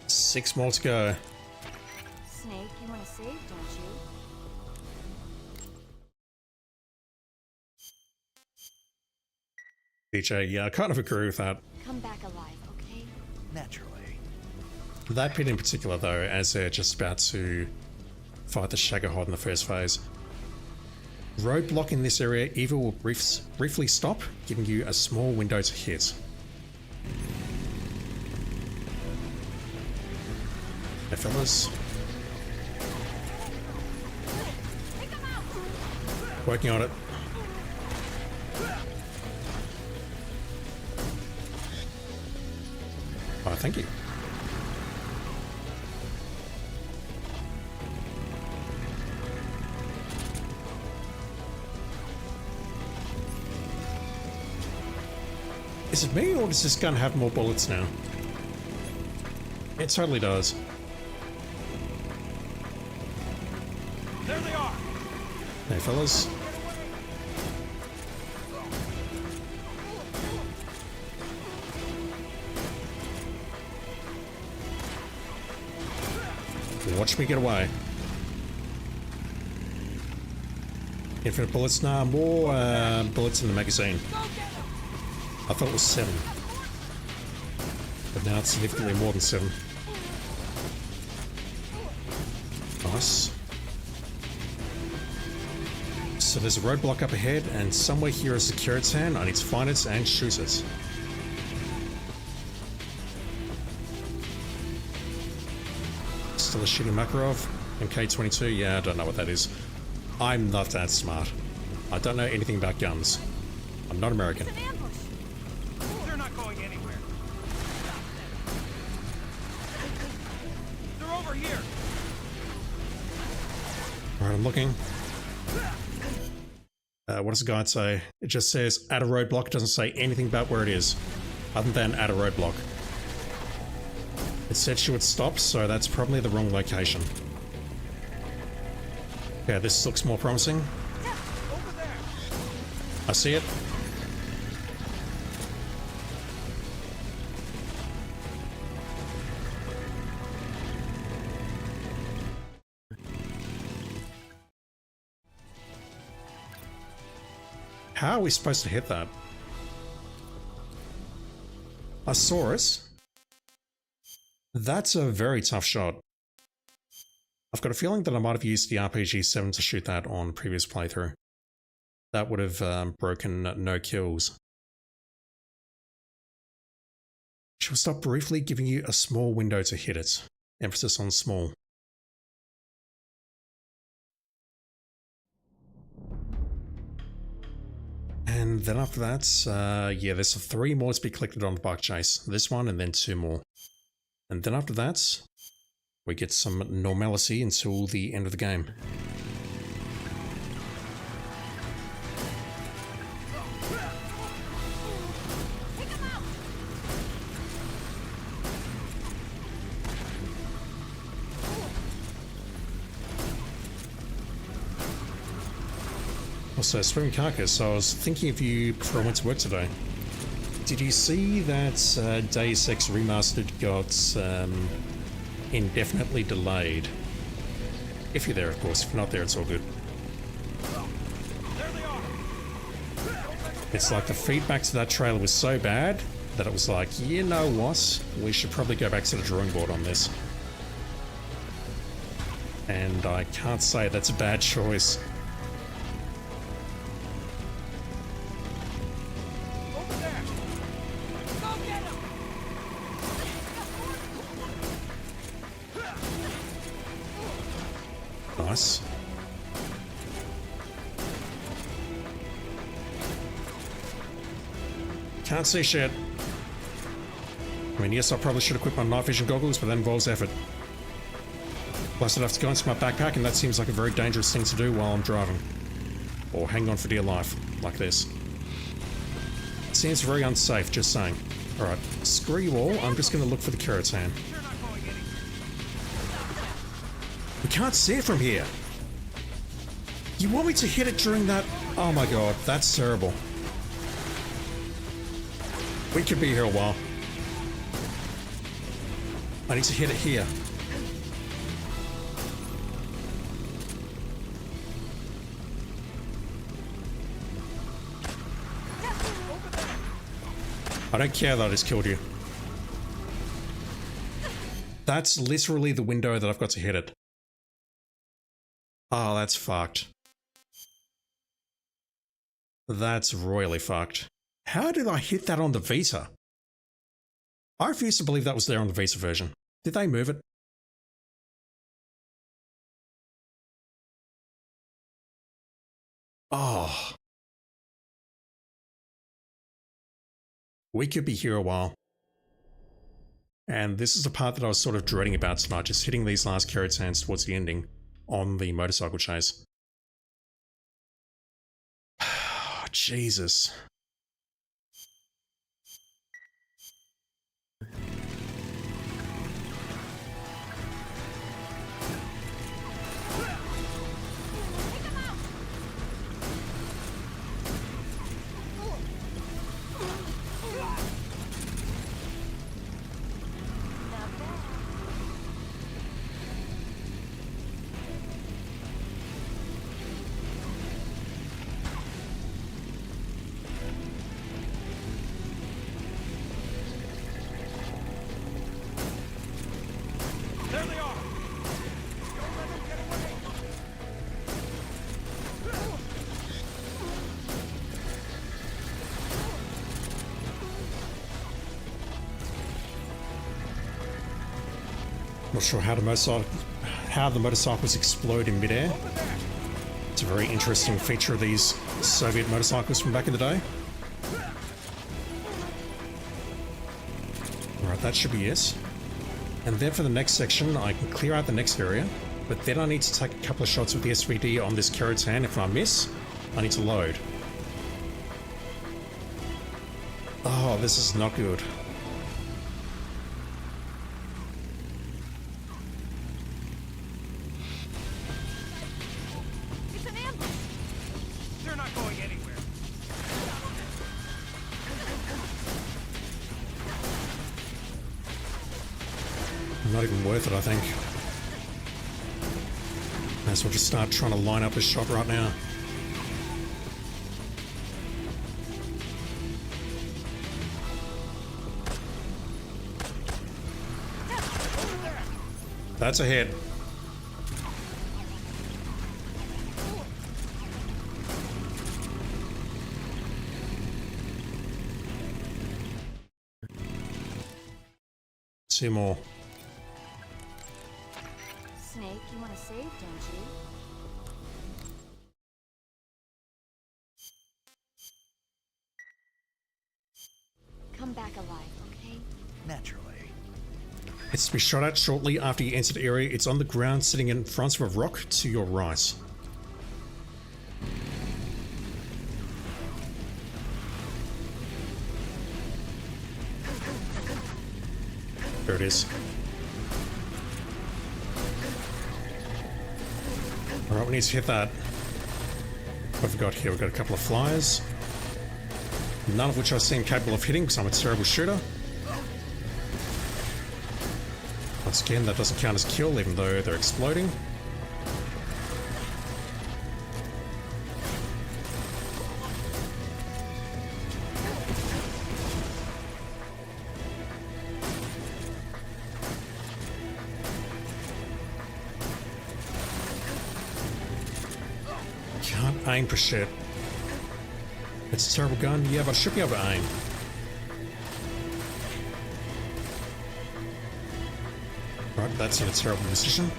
Six more to go. Snake, you want to save, don't you? DJ, yeah, I kind of agree with that. Come back alive, okay? Naturally. That bit in particular, though, as they're just about to fight the Shagohod in the first phase. Roadblock in this area, Eva will briefly stop, giving you a small window to hit. Hey, fellas. Working on it. Oh, thank you. Is it me, or does this gun have more bullets now? It totally does. There they are! Hey, fellas. Watch me get away. Infinite bullets? Nah, more bullets in the magazine. I thought it was 7. But now it's significantly more than 7. Nice. So there's a roadblock up ahead, and somewhere here is a Securitan. I need to find it and shoot it. Still a shooting Makarov. MK22, yeah, I don't know what that is. I'm not that smart. I don't know anything about guns. I'm not American. It's an ambush! They're not going anywhere. They're over here! Alright, I'm looking. What does the guide say? It just says at a roadblock. It doesn't say anything about where it is, other than at a roadblock. It said she would stop, so that's probably the wrong location. Okay, this looks more promising. Over there! I see it. How are we supposed to hit that? I saw it. That's a very tough shot. I've got a feeling that I might have used the RPG-7 to shoot that on previous playthrough. That would have broken no kills. She'll stop briefly, giving you a small window to hit it. Emphasis on small. And then after that, yeah, there's 3 more to be collected on the bike chase. This one and then 2 more. And then after that, we get some normality until the end of the game. Also, Swimming Carcass, I was thinking of you before I went to work today. Did you see that Deus Ex Remastered got indefinitely delayed? If you're there, of course. If you're not there, it's all good. It's like the feedback to that trailer was so bad that it was like, you know what? We should probably go back to the drawing board on this. And I can't say that's a bad choice. Nice. Can't see shit. I mean, yes, I probably should equip my night vision goggles, but that involves effort. Plus, I'd have to go into my backpack, and that seems like a very dangerous thing to do while I'm driving. Or hang on for dear life, like this. It seems very unsafe, just saying. Alright, screw you all, I'm just gonna look for the Kiritan. We can't see it from here! You want me to hit it during that? Oh my god, that's terrible. We could be here a while. I need to hit it here. I don't care that I just killed you. That's literally the window that I've got to hit it. Oh, that's fucked. That's royally fucked. How did I hit that on the Vita? I refuse to believe that was there on the Vita version. Did they move it? Oh. We could be here a while. And this is the part that I was sort of dreading about tonight, just hitting these last Kiritans towards the ending on the motorcycle chase. Jesus. There they are! Not sure how the motorcycles explode in midair. It's a very interesting feature of these Soviet motorcycles from back in the day. Alright, that should be it. And then for the next section, I can clear out the next area, but then I need to take a couple of shots with the SVD on this Kiritan. If I miss, I need to load. Oh, this is not good. It's an ambush! They're not going anywhere. Not even worth it, I think. Might as well just start trying to line up a shot right now. That's a hit. Two more. Snake, you want to save, don't you? Come back alive, okay? Naturally. It's to be shot at shortly after you enter the area. It's on the ground, sitting in front of a rock to your right. There it is. Alright, we need to hit that. What have we got here? We've got a couple of flyers. None of which I seem capable of hitting because I'm a terrible shooter. Once again, that doesn't count as kill even though they're exploding. Can't aim for shit. It's a terrible gun, yeah, but I should be able to aim. Right, that's in a terrible position.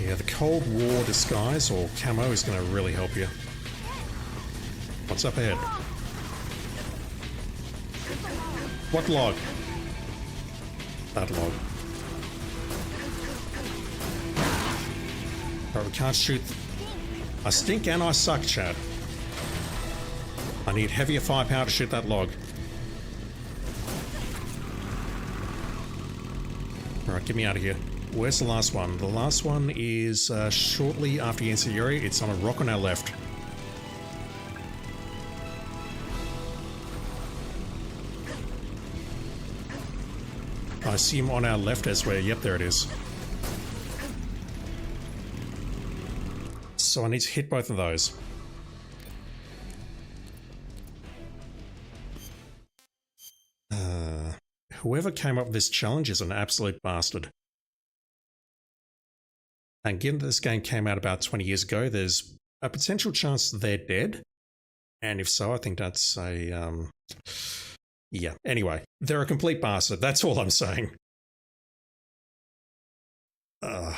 Yeah, the Cold War disguise or camo is going to really help you. What's up ahead? What log? That log. Right, we can't shoot. I stink and I suck, Chad. I need heavier firepower to shoot that log. Alright, get me out of here. Where's the last one? The last one is shortly after you enter the area. It's on a rock on our left. I see him on our left as well. Yep, there it is. So I need to hit both of those. Whoever came up with this challenge is an absolute bastard. And given that this game came out about 20 years ago, there's a potential chance they're dead. And if so, I think that's a... yeah, anyway, they're a complete bastard. That's all I'm saying. I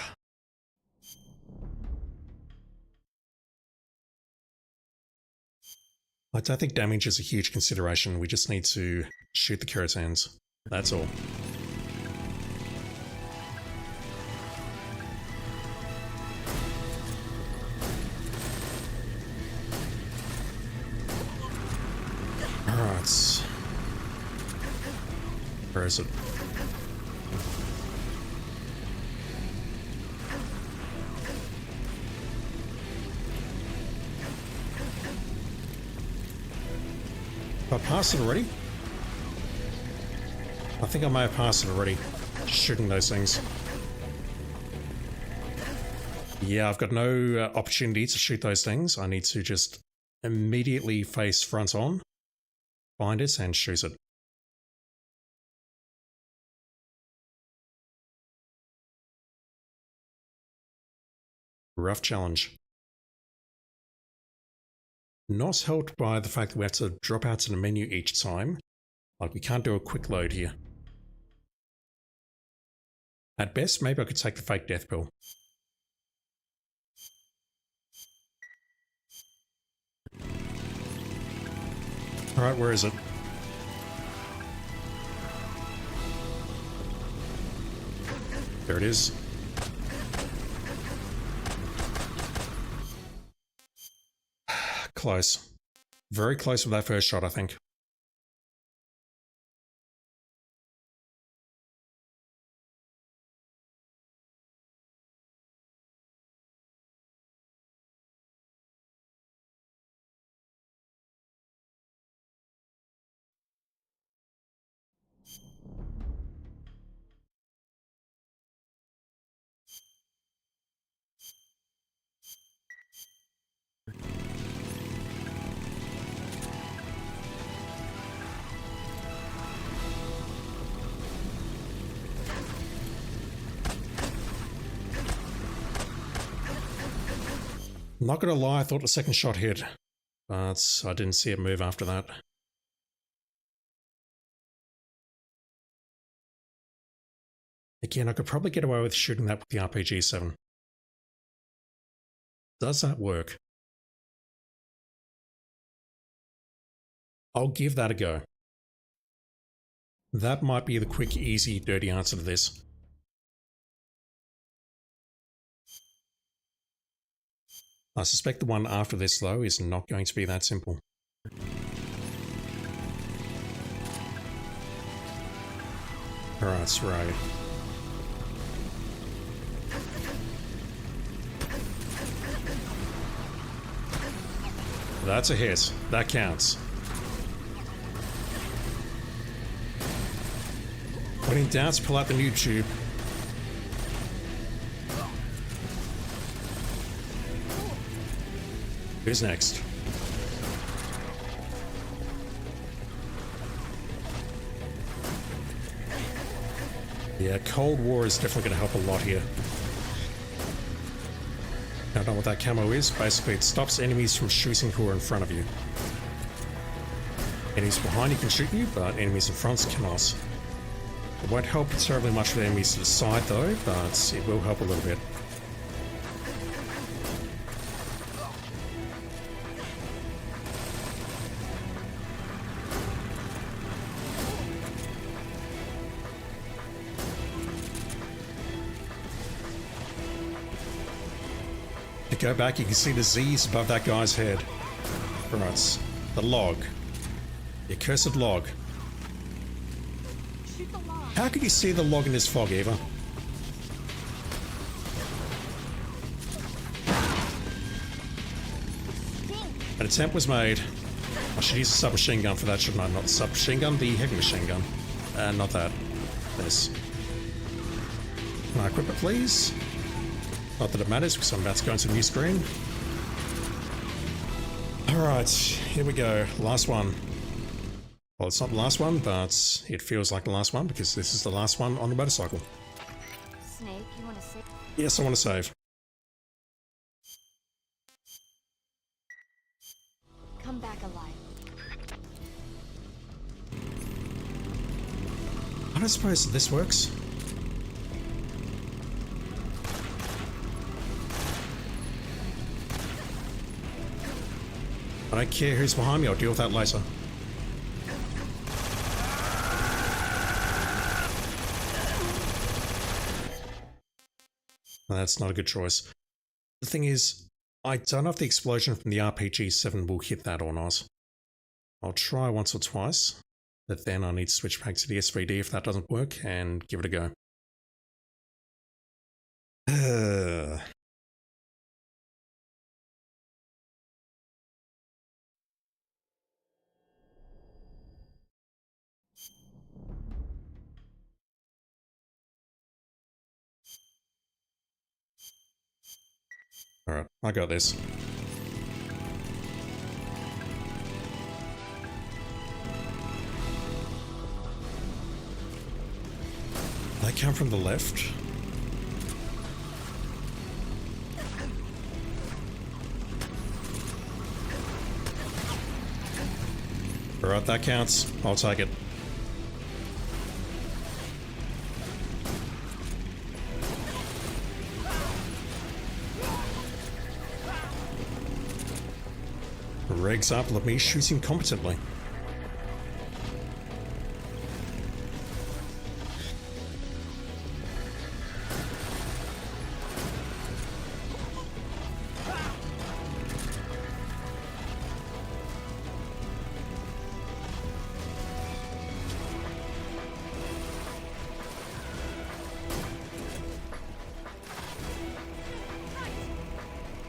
don't think damage is a huge consideration. We just need to shoot the Kuratans. That's all. Alright. Where is it? Have I passed it already? I think I may have passed it already. Shooting those things. Yeah, I've got no opportunity to shoot those things. I need to just immediately face front on, find it, and shoot it. Rough challenge. Not helped by the fact that we have to drop out to the menu each time. Like, we can't do a quick load here. At best, maybe I could take the fake death pill. Alright, where is it? There it is. Close. Very close with that first shot, I think. Not gonna lie, I thought the second shot hit, but I didn't see it move after that. Again, I could probably get away with shooting that with the RPG-7. Does that work? I'll give that a go. That might be the quick, easy, dirty answer to this. I suspect the one after this, though, is not going to be that simple. Alright, that's right. That's a hit. That counts. When in doubt, pull out the noob tube. Who's next? Yeah, Cold War is definitely going to help a lot here. I don't know what that camo is. Basically, it stops enemies from shooting who are in front of you. Enemies behind you can shoot you, but enemies in front cannot. It won't help terribly much with enemies to the side though, but it will help a little bit. To go back, you can see the Z's above that guy's head. Right, the log. The accursed log. Shoot the log. How could you see the log in this fog, Eva? An attempt was made. I should use a submachine gun for that, shouldn't I? Not the submachine gun, the heavy machine gun. Not that. This. Can I equip it, please? Not that it matters, because I'm about to go into the new screen. Alright, here we go. Last one. Well, it's not the last one, but it feels like the last one, because this is the last one on the motorcycle. Snake, you want to save? Yes, I want to save. Come back alive. I don't suppose this works. I don't care who's behind me, I'll deal with that later. That's not a good choice. The thing is, I don't know if the explosion from the RPG-7 will hit that or not. I'll try once or twice, but then I need to switch back to the SVD if that doesn't work and give it a go. Alright, I got this. They come from the left. Alright, that counts. I'll take it. A rare example of me shooting competently.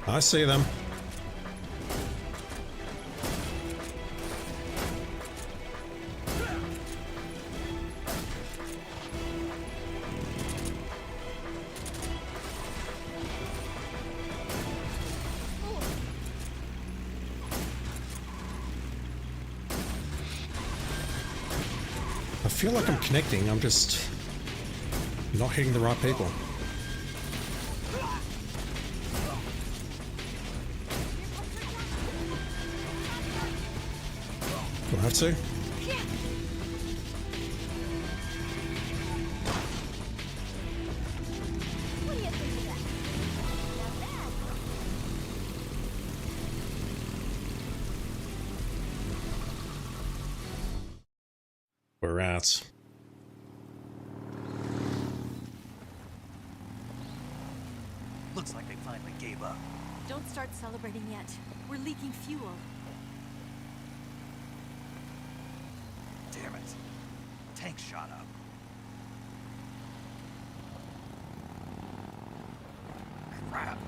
I see them. I feel like I'm connecting, I'm just not hitting the right people. Do I have to? What do you think of that? Not bad. We're out. Looks like they finally gave up. Don't start celebrating yet. We're leaking fuel. Damn it. Tank shot up. crap.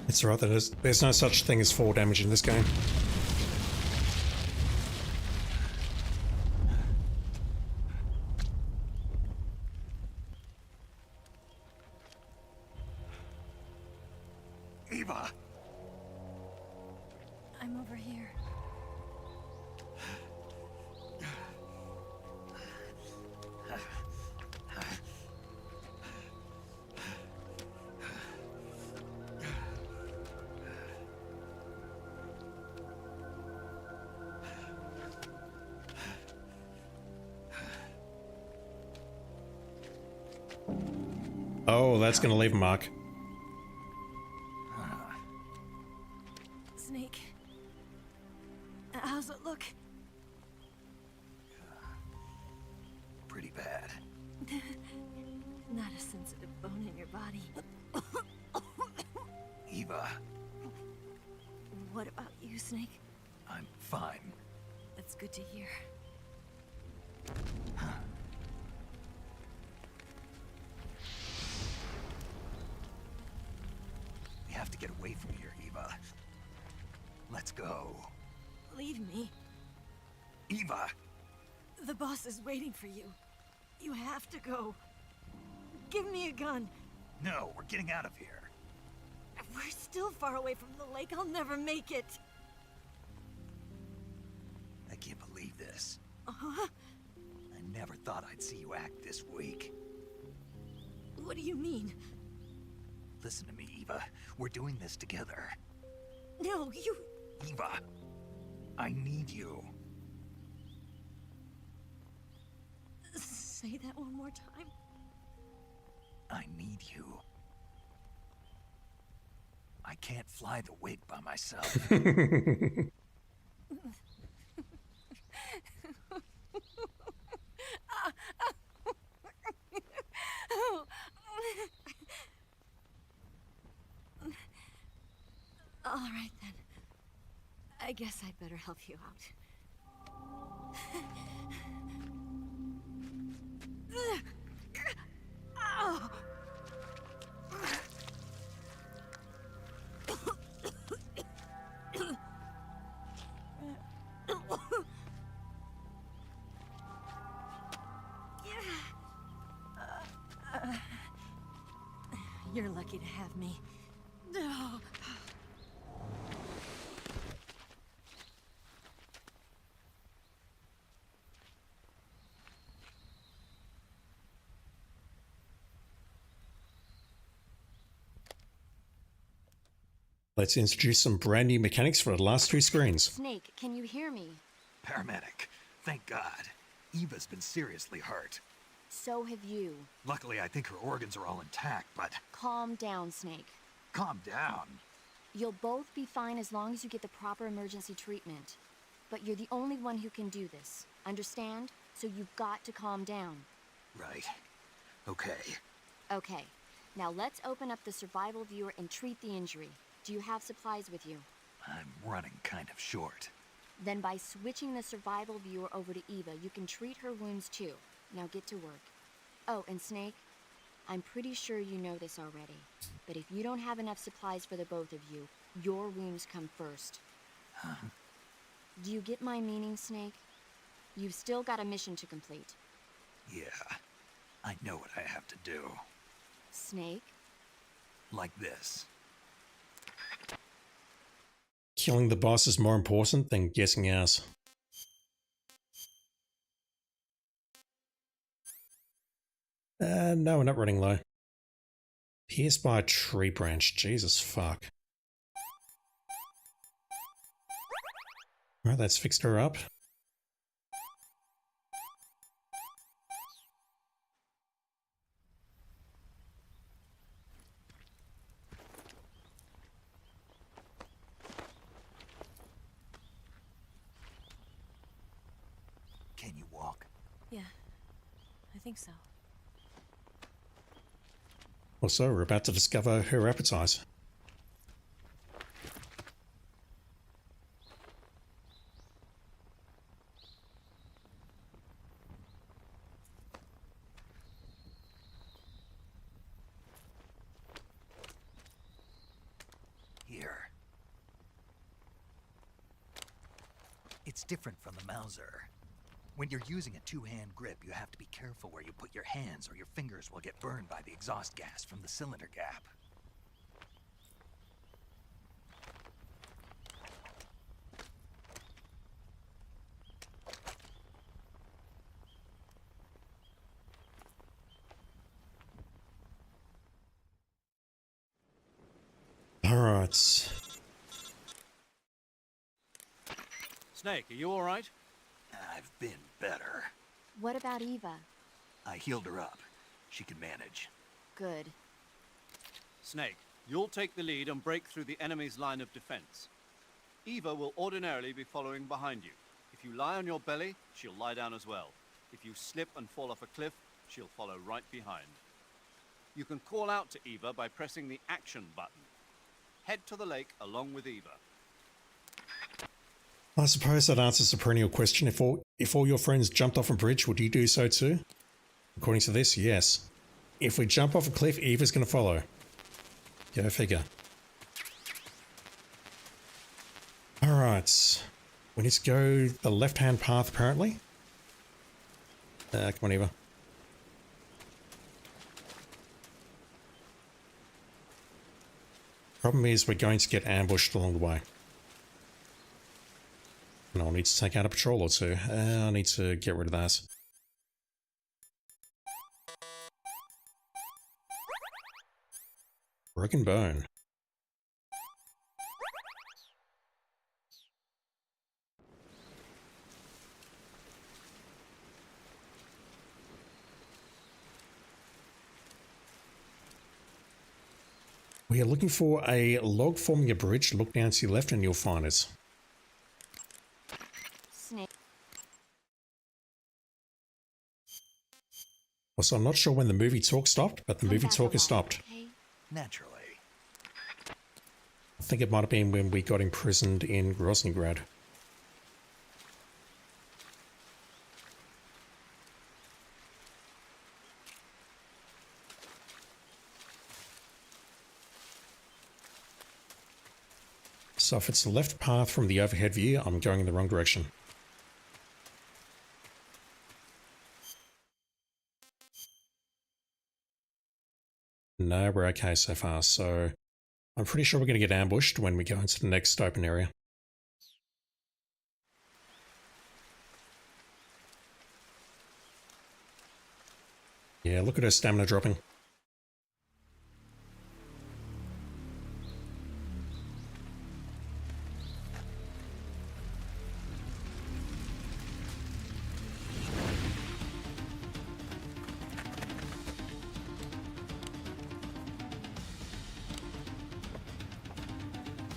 It's right, there's no such thing as fall damage in this game. Eva! I'm over here. Oh, that's gonna leave a mark. Snake. How's it look? Pretty bad. Not a sensitive bone in your body. Eva, What about you, Snake? I'm fine. That's good to hear. We have to get away from here, Eva. Let's go. Leave me. Eva! The boss is waiting for you. You have to go. Give me a gun. No, we're getting out of here. We're still far away from the lake. I'll never make it. I can't believe this. Uh-huh. I never thought I'd see you act this weak. What do you mean? Listen to me, Eva. We're doing this together. No, you... Eva, I need you. Say that one more time. I need you. I can't fly the wig by myself. All right, then. I guess I'd better help you out. You're lucky to have me. Let's introduce some brand new mechanics for the last 2 screens. Snake, can you hear me? Paramedic. Thank God. Eva's been seriously hurt. So have you. Luckily, I think her organs are all intact, but Calm down, Snake. calm down. You'll both be fine as long as you get the proper emergency treatment. But you're the only one who can do this. Understand? So you've got to calm down. Right. Okay. Okay. Now let's open up the survival viewer and treat the injury. Do you have supplies with you? I'm running kind of short. Then by switching the survival viewer over to Eva, you can treat her wounds too. Now get to work. Oh, and Snake, I'm pretty sure you know this already, but if you don't have enough supplies for the both of you, your wounds come first. Huh? Do you get my meaning, Snake? You've still got a mission to complete. Yeah. I know what I have to do. Snake? Like this. Killing the boss is more important than getting out. No, we're not running low. Pierced by a tree branch. Jesus fuck. Alright, that's fixed her up. Can you walk? Yeah, I think so. Also, we're about to discover her appetite. It's different from the Mauser. When you're using a two-hand grip, you have to be careful where you put your hands or your fingers will get burned by the exhaust gas from the cylinder gap. Alright. Snake, are you all right? I've been better. What about Eva? I healed her up. She can manage. Good. Snake, you'll take the lead and break through the enemy's line of defense. Eva will ordinarily be following behind you. If you lie on your belly, she'll lie down as well. If you slip and fall off a cliff, she'll follow right behind. You can call out to Eva by pressing the action button. Head to the lake along with Eva. I suppose that answers the perennial question. If all your friends jumped off a bridge, would you do so too? According to this, yes. If we jump off a cliff, Eva's going to follow. Go figure. Alright. We need to go the left-hand path, apparently. Come on, Eva. Problem is, we're going to get ambushed along the way. And I'll need to take out a patrol or two. I need to get rid of that. Broken bone. We are looking for a log forming a bridge. Look down to your left and you'll find it. Snake. Also, I'm not sure when the movie talk stopped, but the movie talk has stopped. Okay? Naturally. I think it might have been when we got imprisoned in Groznygrad. So if it's the left path from the overhead view, I'm going in the wrong direction. No, we're okay so far, so I'm pretty sure we're going to get ambushed when we go into the next open area. Yeah, look at her stamina dropping.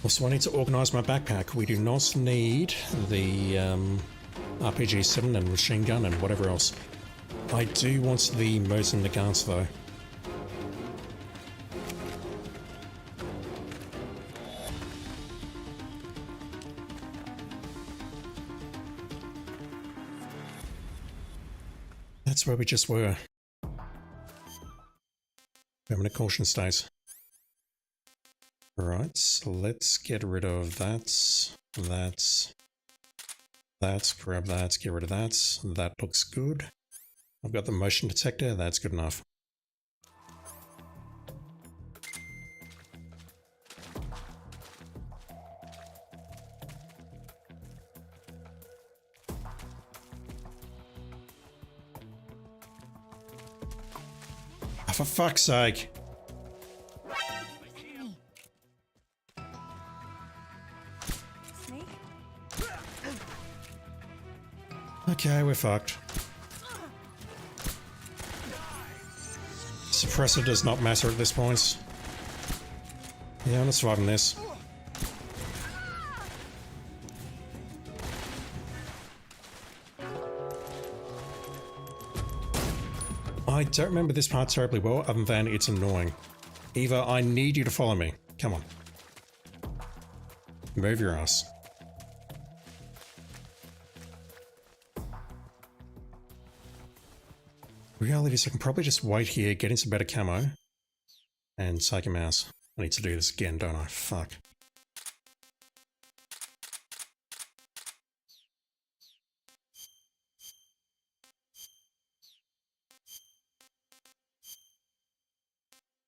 Also, I need to organise my backpack. We do not need the RPG-7 and machine gun and whatever else. I do want the Mosin Nagant though. That's where we just were. Permanent caution stays. Right, so let's get rid of that, grab that, get rid of that. That looks good. I've got the motion detector, that's good enough. Oh, for fuck's sake! Snake? Okay, we're fucked. Suppressor does not matter at this point. Yeah, I'm not surviving this. I don't remember this part terribly well, other than it's annoying. Eva, I need you to follow me. Come on. Move your ass. Reality is I can probably just wait here, get into better camo, and take him out. I need to do this again, don't I? Fuck.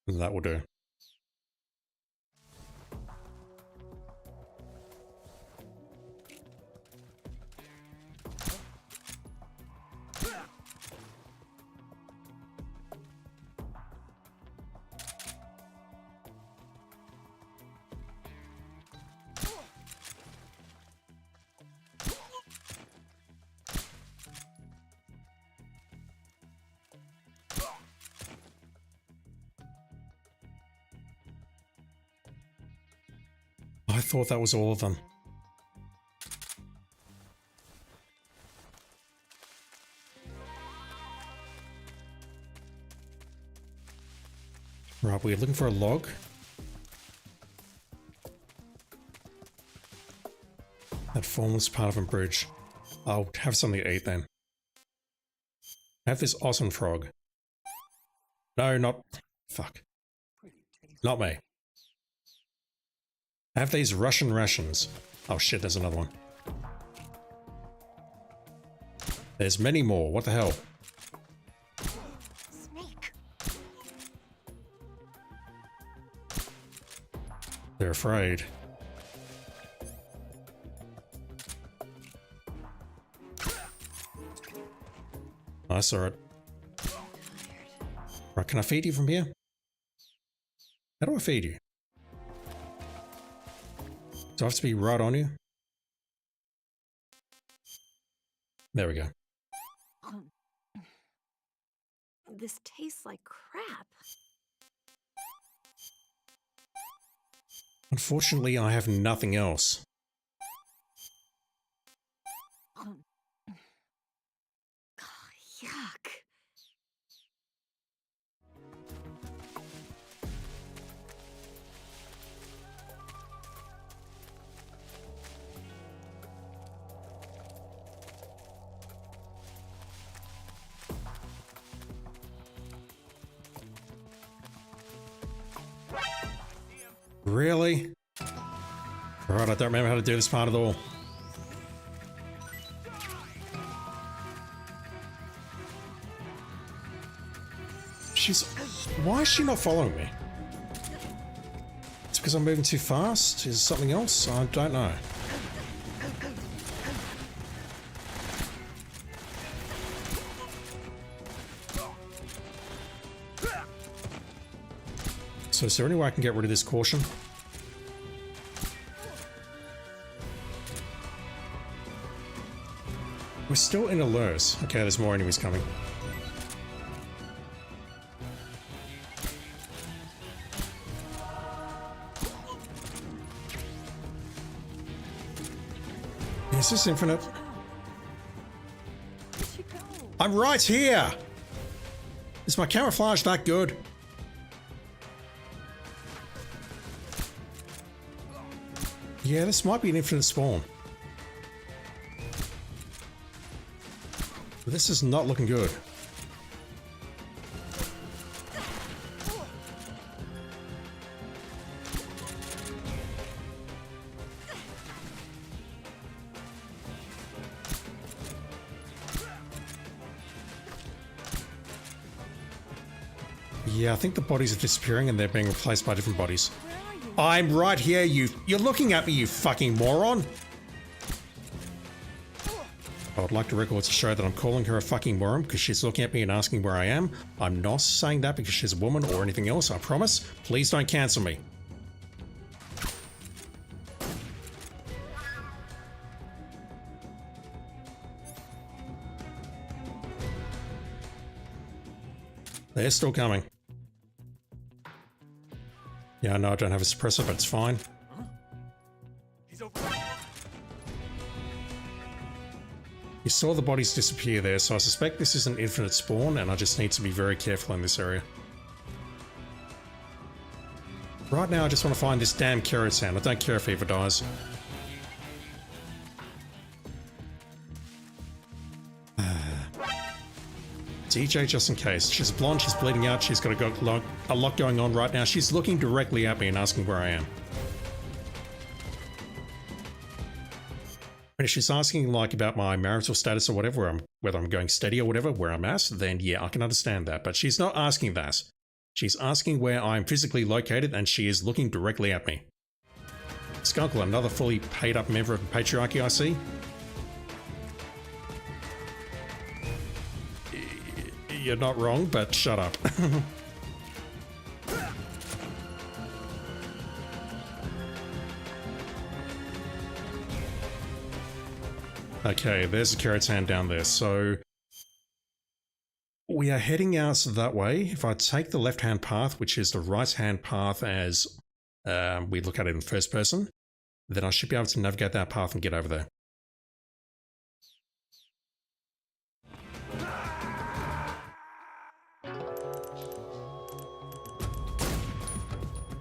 That will do. I thought that was all of them. Right, we're looking for a log. That formless part of a bridge. I'll have something to eat then. Have this awesome frog. No, not... Fuck. Not me. Have these Russian rations. Oh shit, there's another one. There's many more. What the hell? Snake. They're afraid. I saw it. Right, can I feed you from here? How do I feed you? Do I have to be right on you? There we go. This tastes like crap. Unfortunately, I have nothing else. Yuck. Really? Right, I don't remember how to do this part at all. Why is she not following me? It's because I'm moving too fast? Is it something else? I don't know. So is there any way I can get rid of this caution? We're still in a lurse. Okay, there's more enemies coming. Is this infinite? I'm right here! Is my camouflage that good? Yeah, this might be an infinite spawn. But this is not looking good. Yeah, I think the bodies are disappearing and they're being replaced by different bodies. I'm right here, you're looking at me, you fucking moron! I would like to record to show that I'm calling her a fucking moron because she's looking at me and asking where I am. I'm not saying that because she's a woman or anything else, I promise. Please don't cancel me. They're still coming. Yeah, I know I don't have a suppressor, but it's fine. You saw the bodies disappear there, so I suspect this is an infinite spawn, and I just need to be very careful in this area. Right now, I just want to find this damn Kero-san. I don't care if Eva dies. DJ, just in case. She's blonde, she's bleeding out, she's got a lot going on right now. She's looking directly at me and asking where I am. And if she's asking like about my marital status or whatever, whether I'm going steady or whatever, where I'm at, then yeah, I can understand that. But she's not asking that. She's asking where I'm physically located and she is looking directly at me. Skunkle, another fully paid up member of the patriarchy, I see. You're not wrong, but shut up. Okay, there's a Keratin down there, so we are heading out that way. If I take the left-hand path, which is the right-hand path as we look at it in first person, then I should be able to navigate that path and get over there.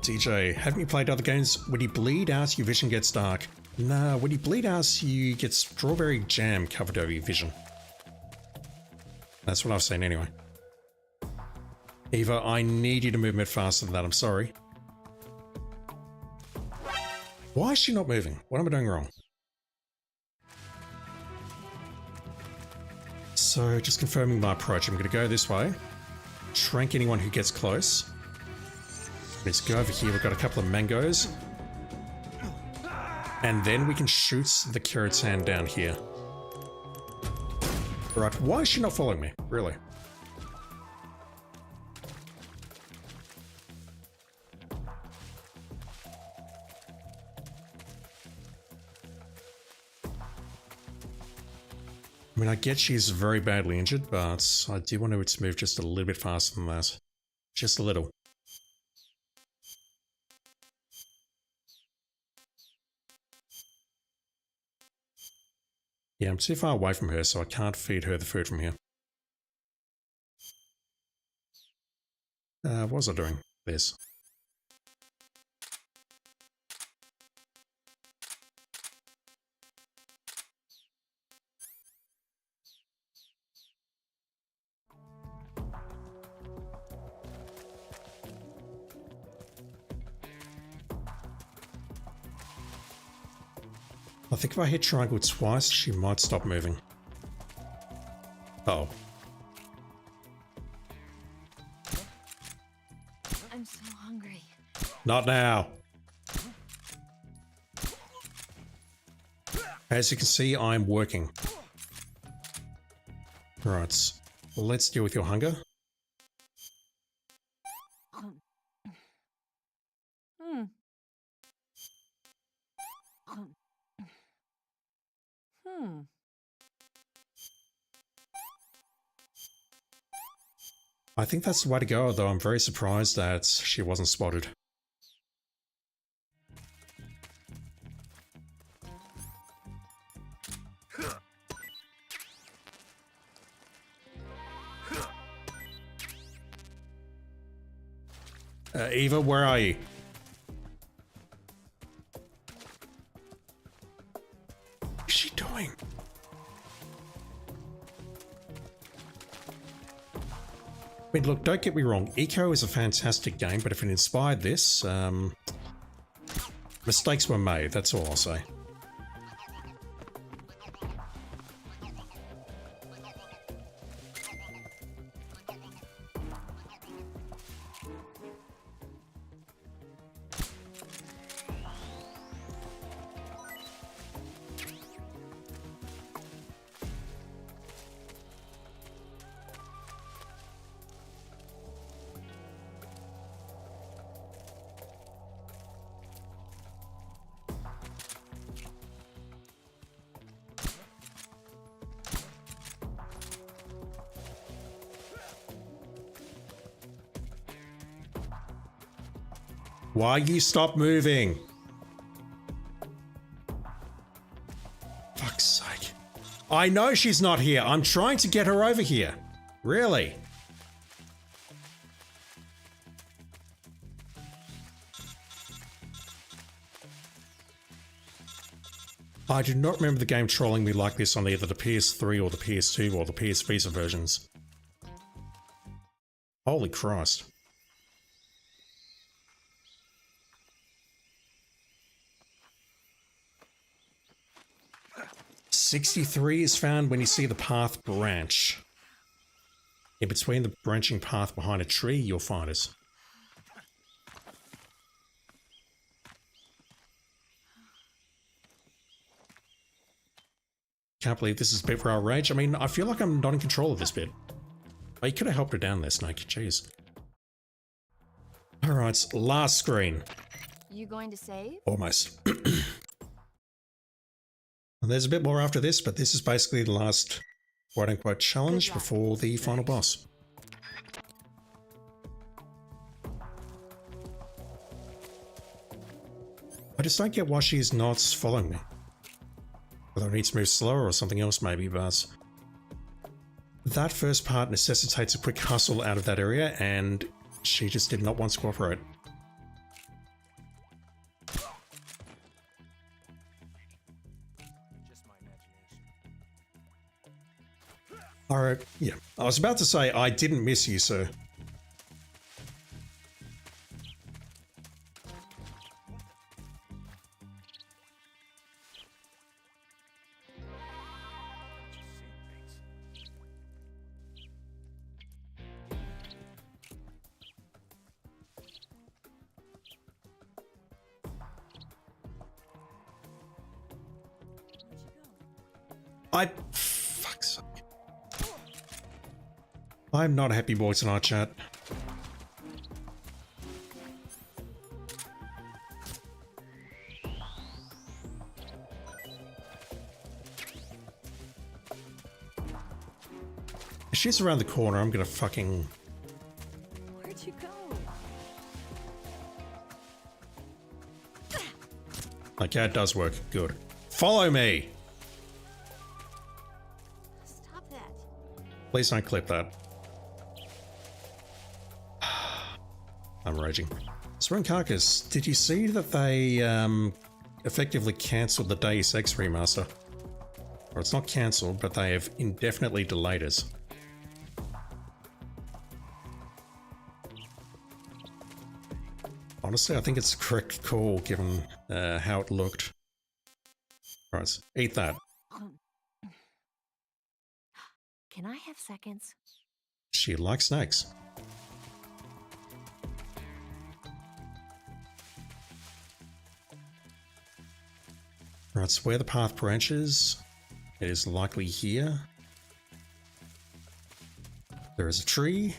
DJ, haven't you played other games? When you bleed out, your vision gets dark. Nah, when you bleed out, you get strawberry jam covered over your vision. That's what I've seen anyway. Eva, I need you to move a bit faster than that, I'm sorry. Why is she not moving? What am I doing wrong? So, just confirming my approach. I'm going to go this way. Trank anyone who gets close. Let's go over here. We've got a couple of mangoes. And then we can shoot the Keratin down here. Right, why is she not following me? Really? I mean, I get she's very badly injured, but I do want her to move just a little bit faster than that. Just a little. Yeah, I'm too far away from her, so I can't feed her the food from here. What was I doing? This. I think if I hit triangle twice, she might stop moving. Oh. I'm so hungry. Not now. As you can see, I'm working. Right. Let's deal with your hunger. I think that's the way to go, though I'm very surprised that she wasn't spotted. Eva, where are you? What is she doing? I mean, look, don't get me wrong, Eco is a fantastic game, but if it inspired this, mistakes were made, that's all I'll say. Why you stop moving? Fuck's sake. I know she's not here. I'm trying to get her over here. Really? I do not remember the game trolling me like this on either the PS3 or the PS2 or the PS Vita versions. Holy Christ. "63 is found when you see the path branch. In between the branching path behind a tree, you'll find it." Can't believe this is a bit for our rage. I mean, I feel like I'm not in control of this bit. Oh, you could have helped her down there, Snake. Jeez. Alright, last screen. You going to save? Almost. And there's a bit more after this, but this is basically the last quote-unquote challenge before the final boss. I just don't get why she's not following me. Whether I need to move slower or something else maybe, but that first part necessitates a quick hustle out of that area, and she just did not want to cooperate. Alright, yeah. I was about to say I didn't miss you, sir. Fuck's sake. I'm not a happy boy tonight, chat. If she's around the corner, I'm gonna fucking... Where'd you go? Okay, it does work. Good. Follow me! Stop that. Please don't clip that. I'm raging. Spring Carcass, did you see that they effectively cancelled the Deus Ex remaster? Or it's not cancelled, but they have indefinitely delayed it. Honestly, I think it's a correct call given how it looked. Right, eat that. Can I have seconds? She likes snakes. Right, so where the path branches, it is likely here. There is a tree.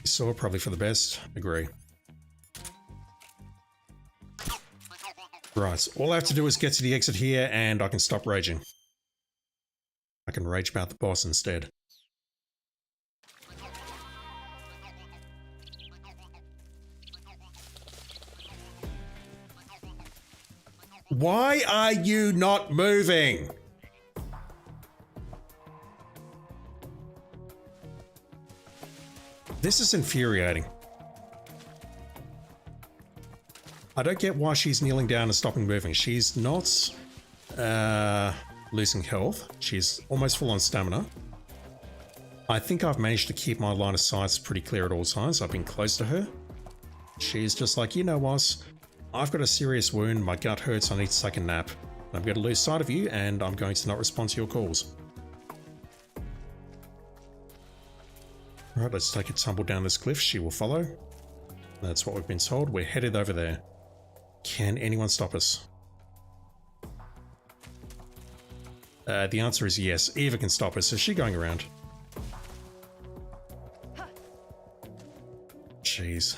So probably for the best. Agree. Right, all I have to do is get to the exit here and I can stop raging. I can rage about the boss instead. Why are you not moving? This is infuriating. I don't get why she's kneeling down and stopping moving. She's not losing health. She's almost full on stamina. I think I've managed to keep my line of sight pretty clear at all times. I've been close to her. She's just like, you know what? I've got a serious wound, my gut hurts, I need to take a nap. I'm going to lose sight of you and I'm going to not respond to your calls. Alright, let's take a tumble down this cliff. She will follow. That's what we've been told. We're headed over there. Can anyone stop us? The answer is yes. Eva can stop us. Is she going around? Jeez.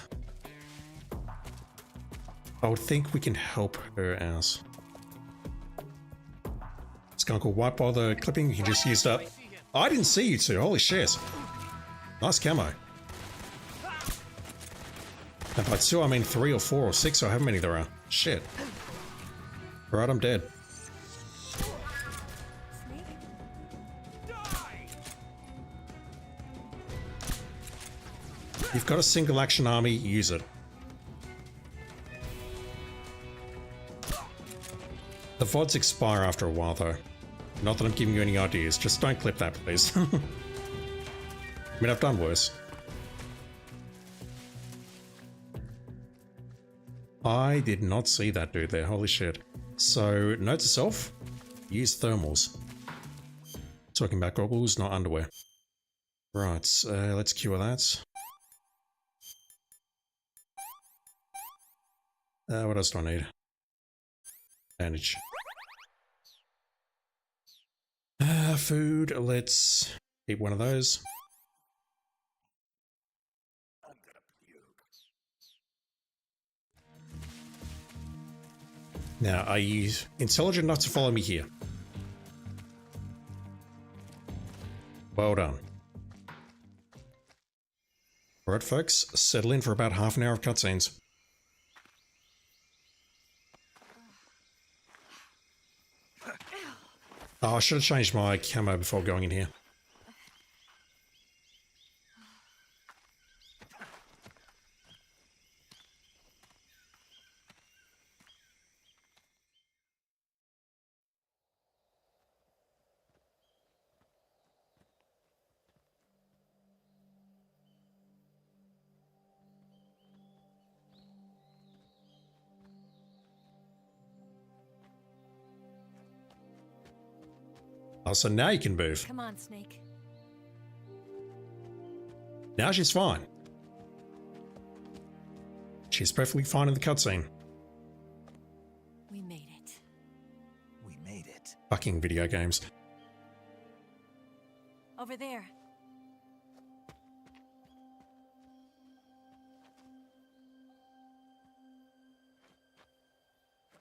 I would think we can help her out. Skunk will wipe while the clipping he just used up. I didn't see you two. Holy shit. Nice camo. And by two, I mean 3 or 4 or 6 or however many there are. Shit. Right, I'm dead. You've got a single action army, use it. The VODs expire after a while though. Not that I'm giving you any ideas, just don't clip that please. I mean, I've done worse. I did not see that dude there, holy shit. So, note to self, use thermals. Talking about goggles, not underwear. Right, let's cure that. What else do I need? Bandage. Food, let's eat one of those. Now, are you intelligent enough to follow me here? Well done. Alright folks, settle in for about half an hour of cutscenes. Oh, I should have changed my camo before going in here. Oh, so now you can move. Come on, Snake. Now she's fine. She's perfectly fine in the cutscene. We made it. We made it. Fucking video games. Over there.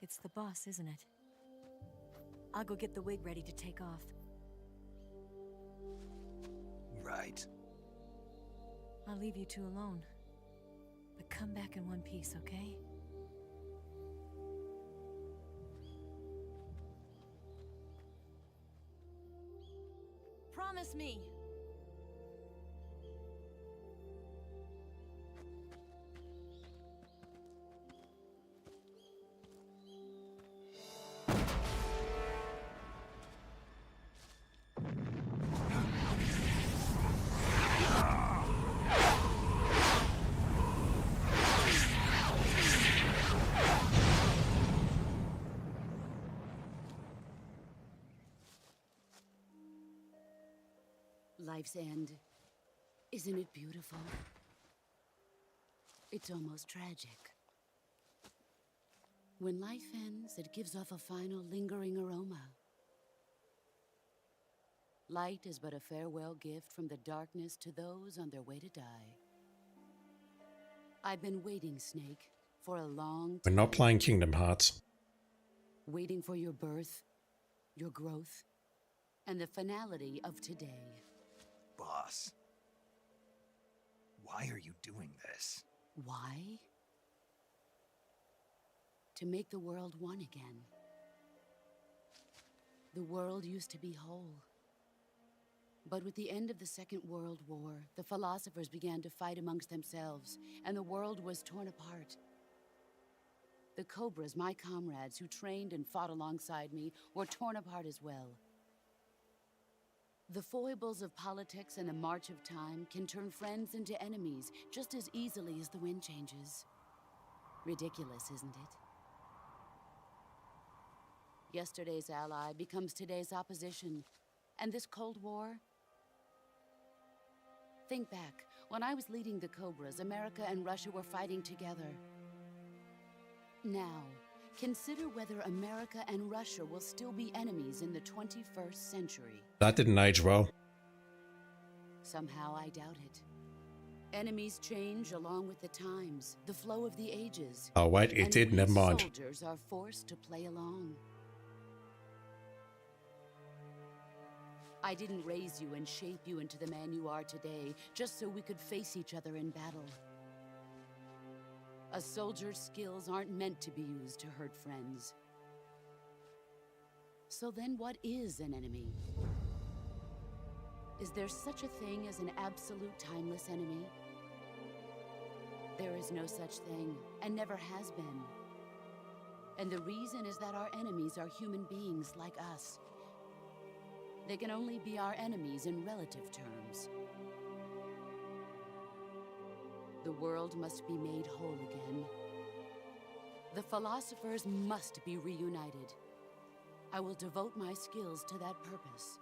It's the boss, isn't it? I'll go get the wig ready to take off. Right. I'll leave you two alone. But come back in one piece, okay? Promise me! Life's end. Isn't it beautiful? It's almost tragic. When life ends, it gives off a final lingering aroma. Light is but a farewell gift from the darkness to those on their way to die. I've been waiting, Snake, for a long We're time. not playing Kingdom Hearts. Waiting for your birth, your growth, and the finality of today. Boss. Why are you doing this? Why? To make the world one again. The world used to be whole. But with the end of the Second World War, the philosophers began to fight amongst themselves, and the world was torn apart. The Cobras, my comrades who trained and fought alongside me, were torn apart as well. The foibles of politics and the march of time can turn friends into enemies just as easily as the wind changes. Ridiculous, isn't it? Yesterday's ally becomes today's opposition. And this Cold War? Think back. When I was leading the Cobras, America and Russia were fighting together. Now, consider whether America and Russia will still be enemies in the 21st century. That didn't age well. Somehow I doubt it. Enemies change along with the times, the flow of the ages. Oh wait, it and did, we never mind. Soldiers are forced to play along. I didn't raise you and shape you into the man you are today just so we could face each other in battle. A soldier's skills aren't meant to be used to hurt friends. So then what is an enemy? Is there such a thing as an absolute timeless enemy? There is no such thing, and never has been. And the reason is that our enemies are human beings like us. They can only be our enemies in relative terms. The world must be made whole again. The philosophers must be reunited. I will devote my skills to that purpose.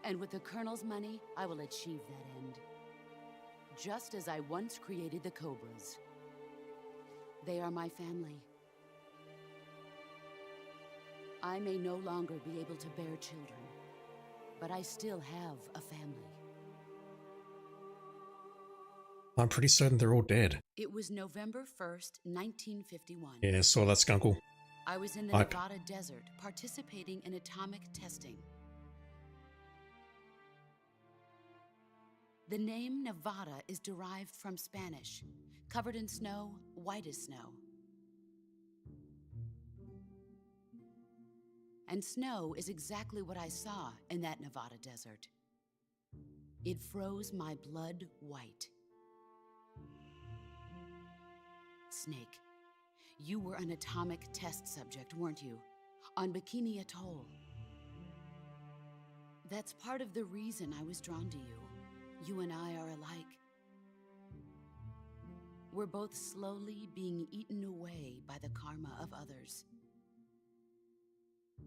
And with the Colonel's money, I will achieve that end. Just as I once created the Cobras. They are my family. I may no longer be able to bear children, but I still have a family. I'm pretty certain they're all dead. It was November 1st, 1951. Yeah, saw that skunkle. I was in the Hype. Nevada desert participating in atomic testing. The name Nevada is derived from Spanish, covered in snow, white as snow. And snow is exactly what I saw in that Nevada desert. It froze my blood white. Snake, you were an atomic test subject, weren't you? On Bikini Atoll. That's part of the reason I was drawn to you. You and I are alike. We're both slowly being eaten away by the karma of others.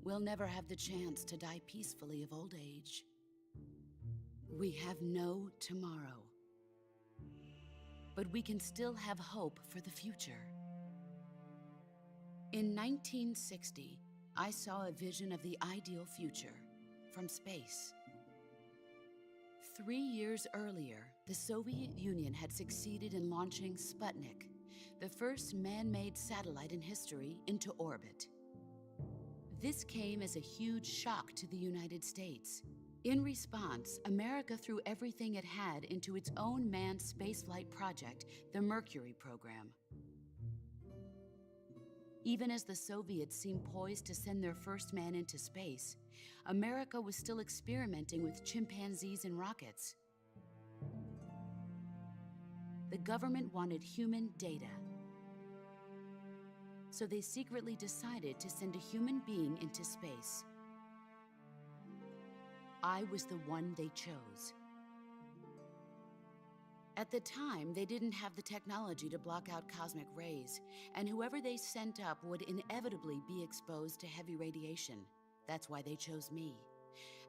We'll never have the chance to die peacefully of old age. We have no tomorrow. But we can still have hope for the future. In 1960, I saw a vision of the ideal future from space. 3 years earlier, the Soviet Union had succeeded in launching Sputnik, the first man-made satellite in history, into orbit. This came as a huge shock to the United States. In response, America threw everything it had into its own manned spaceflight project, the Mercury program. Even as the Soviets seemed poised to send their first man into space, America was still experimenting with chimpanzees and rockets. The government wanted human data. So they secretly decided to send a human being into space. I was the one they chose. At the time, they didn't have the technology to block out cosmic rays, and whoever they sent up would inevitably be exposed to heavy radiation. That's why they chose me.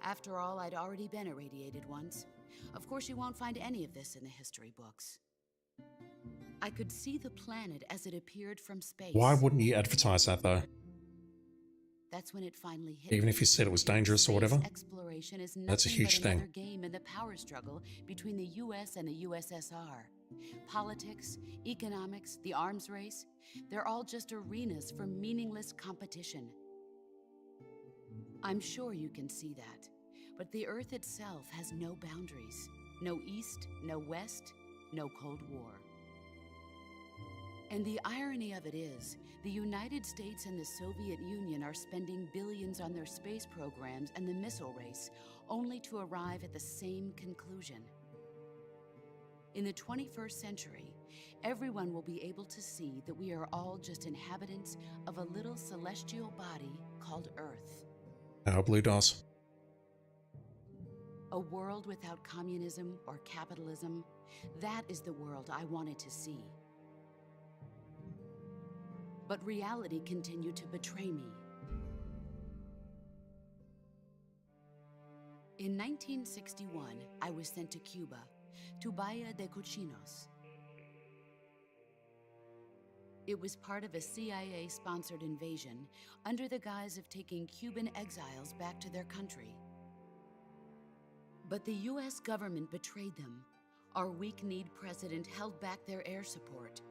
After all, I'd already been irradiated once. Of course, you won't find any of this in the history books. I could see the planet as it appeared from space. Why wouldn't you advertise that, though? That's when it finally hit Even me. if you said it was dangerous or whatever? Space exploration is That's a nothing huge but another thing. game in the power struggle between the US and the USSR. Politics, economics, the arms race, they're all just arenas for meaningless competition. I'm sure you can see that, but the Earth itself has no boundaries. No East, no West, no Cold War. And the irony of it is, the United States and the Soviet Union are spending billions on their space programs and the missile race, only to arrive at the same conclusion. In the 21st century, everyone will be able to see that we are all just inhabitants of a little celestial body called Earth. Our blue does. A world without communism or capitalism, that is the world I wanted to see. But reality continued to betray me. In 1961, I was sent to Cuba, to Bahia de Cochinos. It was part of a CIA-sponsored invasion under the guise of taking Cuban exiles back to their country. But the US government betrayed them. Our weak-kneed president held back their air support.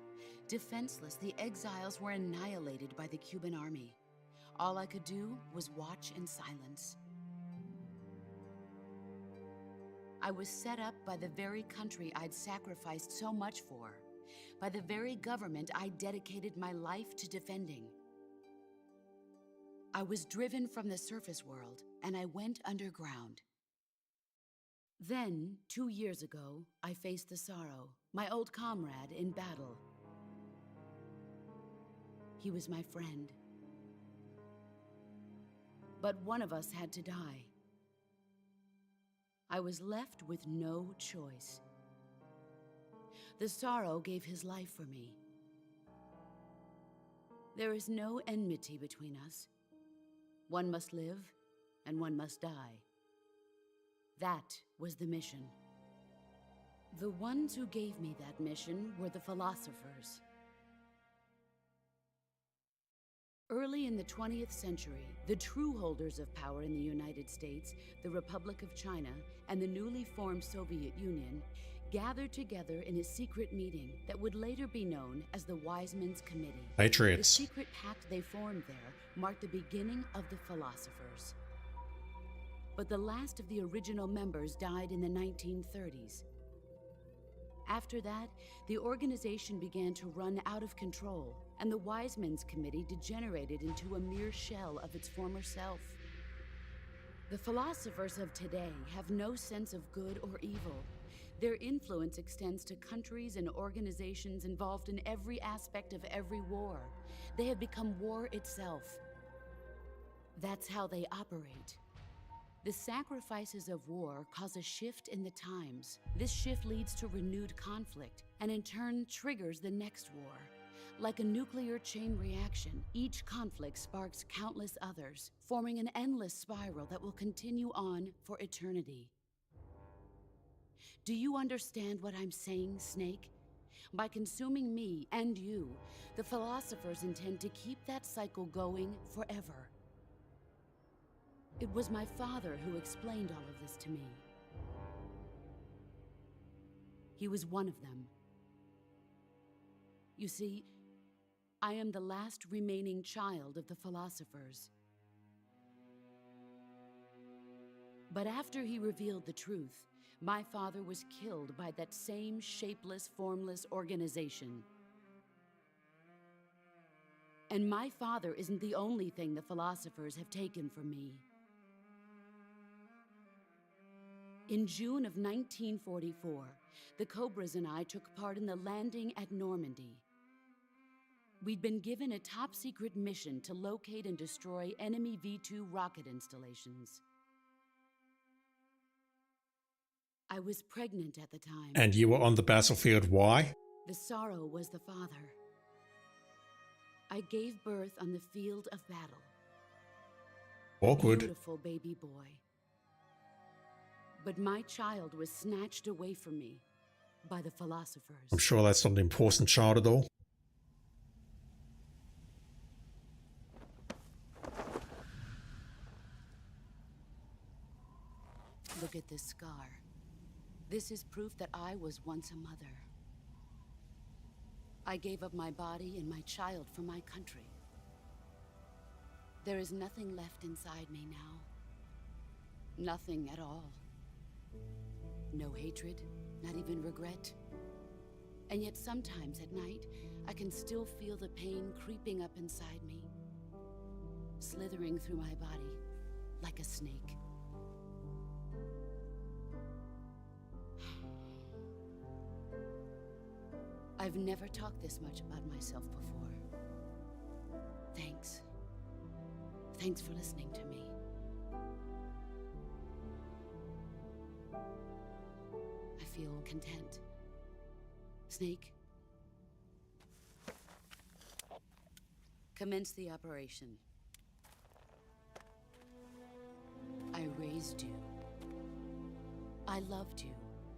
Defenseless, the exiles were annihilated by the Cuban army. All I could do was watch in silence. I was set up by the very country I'd sacrificed so much for, by the very government I dedicated my life to defending. I was driven from the surface world, and I went underground. Then, 2 years ago, I faced the Sorrow, my old comrade in battle. He was my friend. But one of us had to die. I was left with no choice. The Sorrow gave his life for me. There is no enmity between us. One must live, and one must die. That was the mission. The ones who gave me that mission were the philosophers. Early in the 20th century, the true holders of power in the United States, the Republic of China, and the newly formed Soviet Union gathered together in a secret meeting that would later be known as the Wiseman's Committee. Patriots. The secret pact they formed there marked the beginning of the philosophers. But the last of the original members died in the 1930s. After that, the organization began to run out of control, and the Wiseman's Committee degenerated into a mere shell of its former self. The philosophers of today have no sense of good or evil. Their influence extends to countries and organizations involved in every aspect of every war. They have become war itself. That's how they operate. The sacrifices of war cause a shift in the times. This shift leads to renewed conflict, and in turn triggers the next war. Like a nuclear chain reaction, each conflict sparks countless others, forming an endless spiral that will continue on for eternity. Do you understand what I'm saying, Snake? By consuming me and you, the philosophers intend to keep that cycle going forever. It was my father who explained all of this to me. He was one of them. You see, I am the last remaining child of the philosophers. But after he revealed the truth, my father was killed by that same shapeless, formless organization. And my father isn't the only thing the philosophers have taken from me. In June of 1944, the Cobras and I took part in the landing at Normandy. We'd been given a top-secret mission to locate and destroy enemy V-2 rocket installations. I was pregnant at the time. And you were on the battlefield. Why? The sorrow was the father. I gave birth on the field of battle. Awkward. Beautiful baby boy. But my child was snatched away from me by the philosophers. I'm sure that's not an important child at all. Look at this scar. This is proof that I was once a mother. I gave up my body and my child for my country. There is nothing left inside me now. Nothing at all. No hatred, not even regret. And yet sometimes at night, I can still feel the pain creeping up inside me, slithering through my body like a snake. I've never talked this much about myself before. Thanks. Thanks for listening to me. I feel content. Snake, commence the operation. I raised you. I loved you.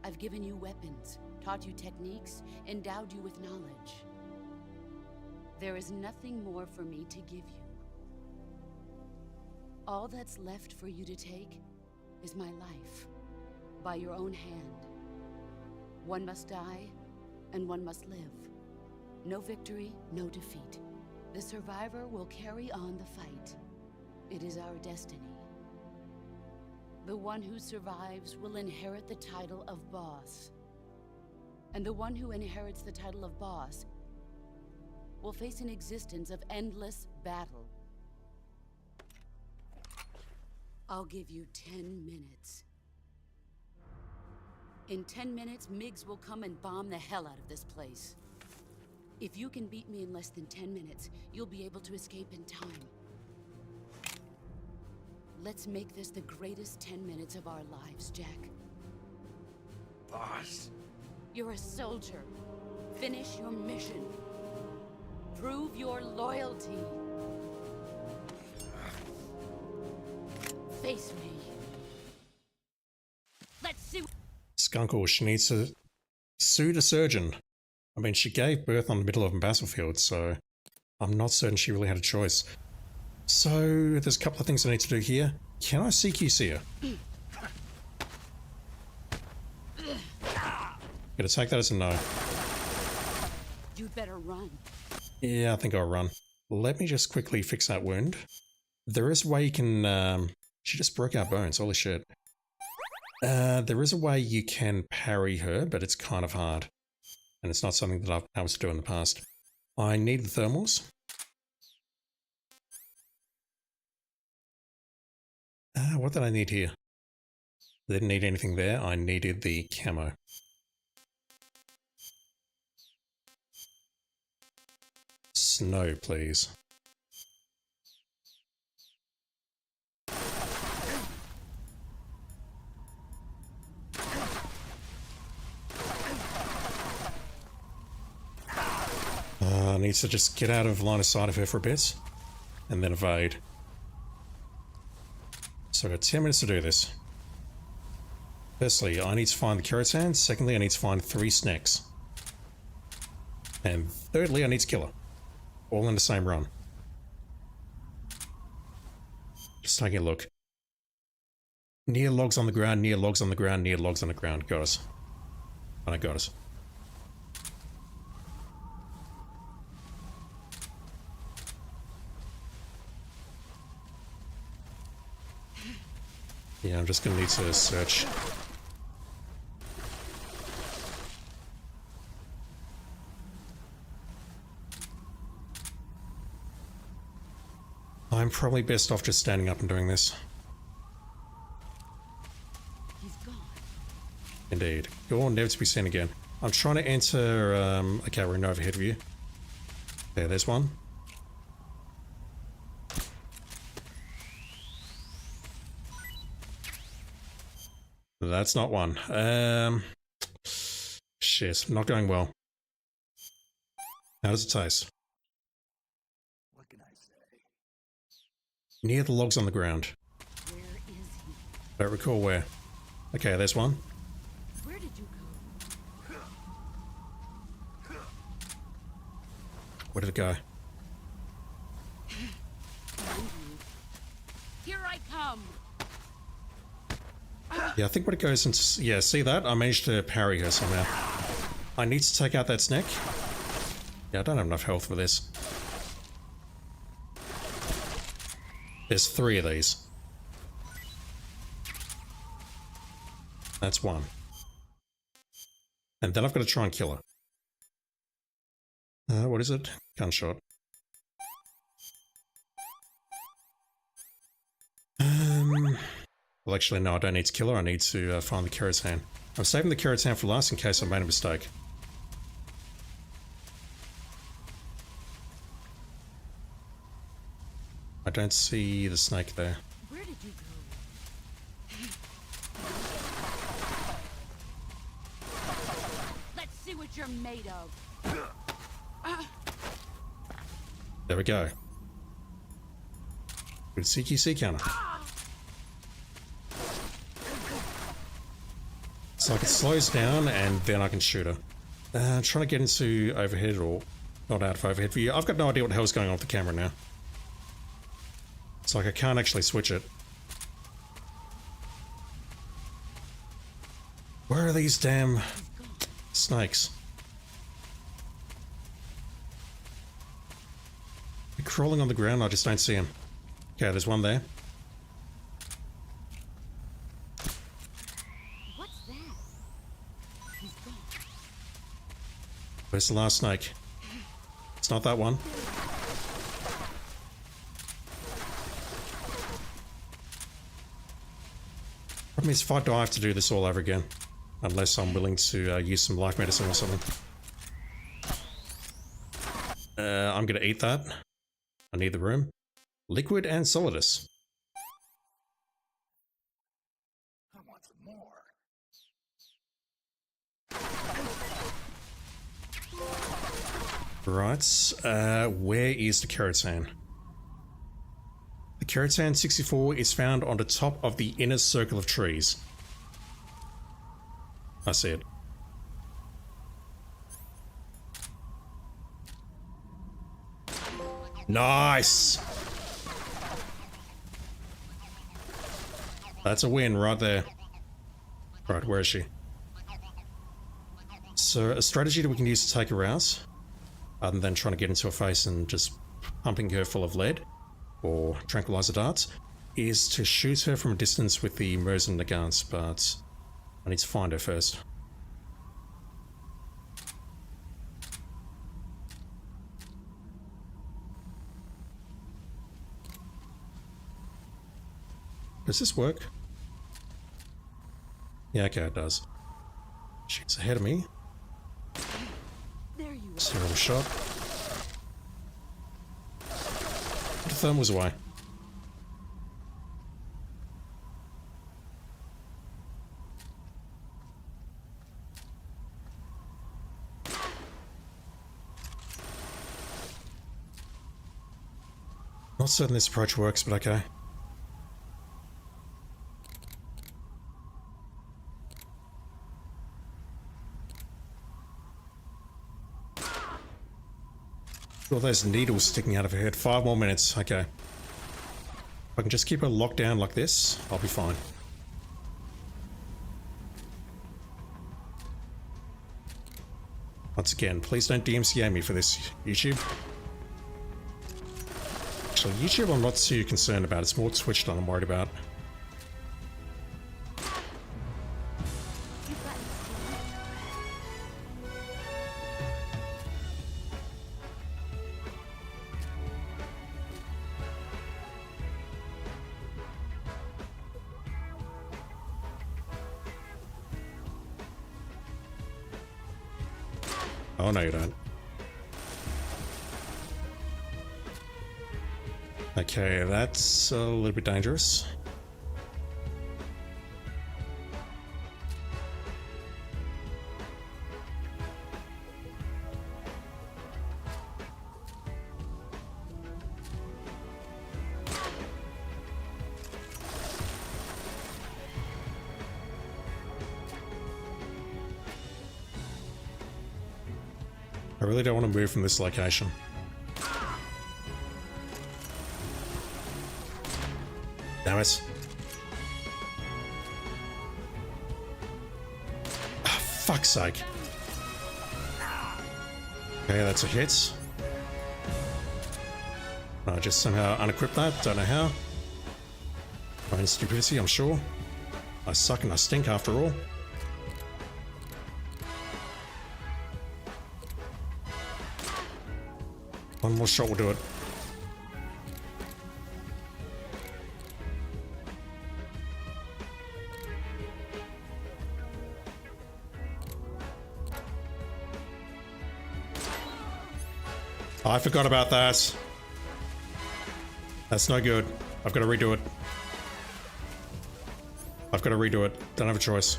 I've given you weapons, taught you techniques, endowed you with knowledge. There is nothing more for me to give you. All that's left for you to take is my life, by your own hand. One must die, and one must live. No victory, no defeat. The survivor will carry on the fight. It is our destiny. The one who survives will inherit the title of boss. And the one who inherits the title of boss will face an existence of endless battle. I'll give you 10 minutes. In 10 minutes, MiGs will come and bomb the hell out of this place. If you can beat me in less than 10 minutes, you'll be able to escape in time. Let's make this the greatest 10 minutes of our lives, Jack. Boss. You're a soldier. Finish your mission. Prove your loyalty. Face me. Let's see. Skunkle, she needs to sue the surgeon. I mean, she gave birth on the middle of a battlefield, so I'm not certain she really had a choice. So, there's a couple of things I need to do here. Can I CQC her? Gonna take that as a no. You'd better run. Yeah, I think I'll run. Let me just quickly fix that wound. There is a way you can, she just broke our bones, holy shit. There is a way you can parry her, but it's kind of hard. And it's not something that I've been able to do in the past. I need the thermals. What did I need here? I didn't need anything there, I needed the camo. Snow, please. Needs to just get out of line of sight of her for a bit, and then evade. So I've got 10 minutes to do this. Firstly, I need to find the Keratin. Secondly, I need to find 3 snakes. And thirdly, I need to kill her. All in the same run. Just taking a look. Near logs on the ground, near logs on the ground, near logs on the ground. Got us. I got us. Yeah, I'm just gonna need to search. I'm probably best off just standing up and doing this. He's gone. Indeed. You're never to be seen again. I'm trying to enter, okay, we're in overhead view. There, there's one. That's not one. Shit, not going well. How does it taste? What can I say? Near the logs on the ground. Where is he? Don't recall where. Okay, there's one. Where did you go? Where did it go? Here I come. Yeah, I think what it goes into... Yeah, see that? I managed to parry her somehow. I need to take out that snake. Yeah, I don't have enough health for this. There's 3 of these. That's 1. And then I've got to try and kill her. What is it? Gunshot. Well, actually, no, I don't need to kill her. I need to find the Keratin. I'm saving the Keratin for last in case I made a mistake. I don't see the snake there. Where did you go? Let's see what you're made of. There we go. Good CQC counter. It's like it slows down and then I can shoot her. I'm trying to get into overhead or not out of overhead view. I've got no idea what the hell's going on with the camera now. It's like I can't actually switch it. Where are these damn snakes? They're crawling on the ground, I just don't see them. Okay, there's one there. What's that? He's gone. Where's the last snake? It's not that one. Problem is, if I die, I have to do this all over again. Unless I'm willing to use some life medicine or something. I'm gonna eat that. I need the room. Liquid and Solidus. I want some more. Right, where is the Keratin? The Keratin 64 is found on the top of the inner circle of trees. I see it. Nice! That's a win right there. Right, where is she? So a strategy that we can use to take her out, other than trying to get into her face and just pumping her full of lead, or tranquilizer darts, is to shoot her from a distance with the Mosin Nagants, but I need to find her first. Does this work? Yeah, okay, it does. She's ahead of me. There you are. Serial shot. The thermal's away. Not certain this approach works, but okay. All those needles sticking out of her head. 5 more minutes. Okay. If I can just keep her locked down like this, I'll be fine. Once again, please don't DMCA me for this, YouTube. Actually, YouTube I'm not too concerned about. It's more Twitch that I'm worried about. Oh, no, you don't. Okay, that's a little bit dangerous. I really don't want to move from this location. Damn it. Oh, fuck's sake. Okay, that's a hit. I just somehow unequip that, don't know how. My own stupidity, I'm sure. I suck and I stink after all. One more shot will do it. I forgot about that. That's no good. I've got to redo it. I've got to redo it. Don't have a choice.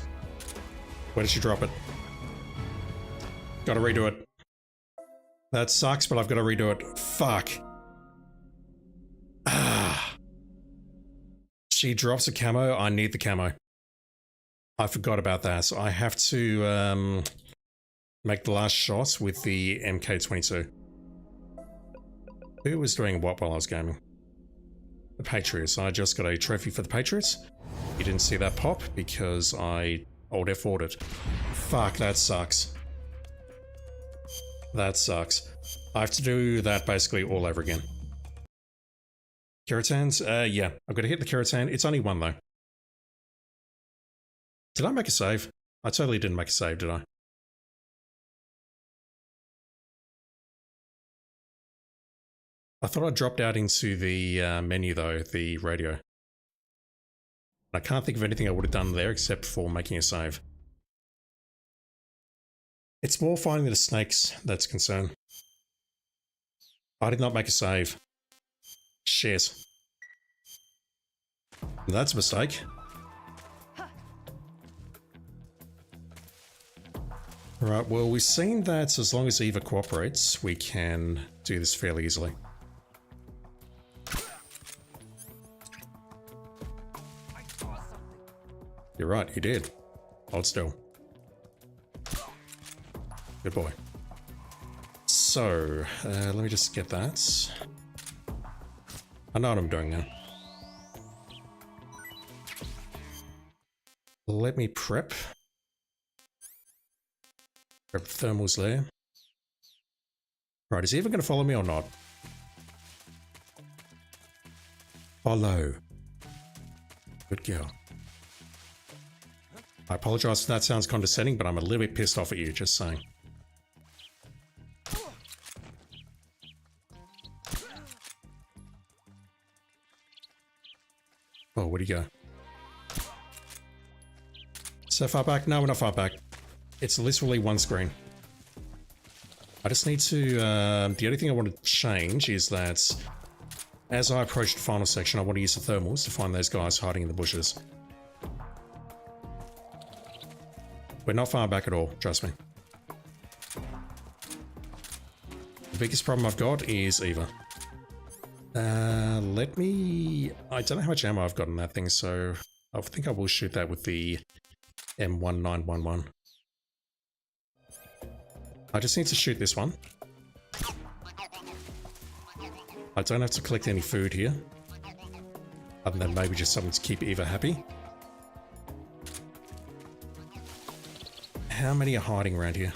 Where did she drop it? Got to redo it. That sucks, but I've got to redo it. Fuck. Ah. She drops a camo. I need the camo. I forgot about that. So I have to make the last shot with the MK22. Who was doing what while I was gaming? The Patriots. I just got a trophy for the Patriots. You didn't see that pop because I Alt F4'd it. Fuck, that sucks. That sucks. I have to do that basically all over again. Keratans? Yeah. I've got to hit the Keratan. It's only one though. Did I make a save? I totally didn't make a save, did I? I thought I dropped out into the menu though, the radio. I can't think of anything I would have done there except for making a save. It's more finding the snakes that's concerned. I did not make a save. Shit. That's a mistake. Right, well, we've seen that as long as Eva cooperates, we can do this fairly easily. You're right, you did. Hold still. Good boy. So, let me just get that. I know what I'm doing now. Let me prep. Prep thermals there. Right, is he even going to follow me or not? Follow. Good girl. I apologize if that sounds condescending, but I'm a little bit pissed off at you, just saying. Oh, where'd he go? So far back? No, we're not far back. It's literally one screen. I just need to... the only thing I want to change is that as I approach the final section, I want to use the thermals to find those guys hiding in the bushes. We're not far back at all, trust me. The biggest problem I've got is Eva. Let me... I don't know how much ammo I've got in that thing, so I think I will shoot that with the M1911. I just need to shoot this one. I don't have to collect any food here. Other than maybe just something to keep Eva happy. How many are hiding around here?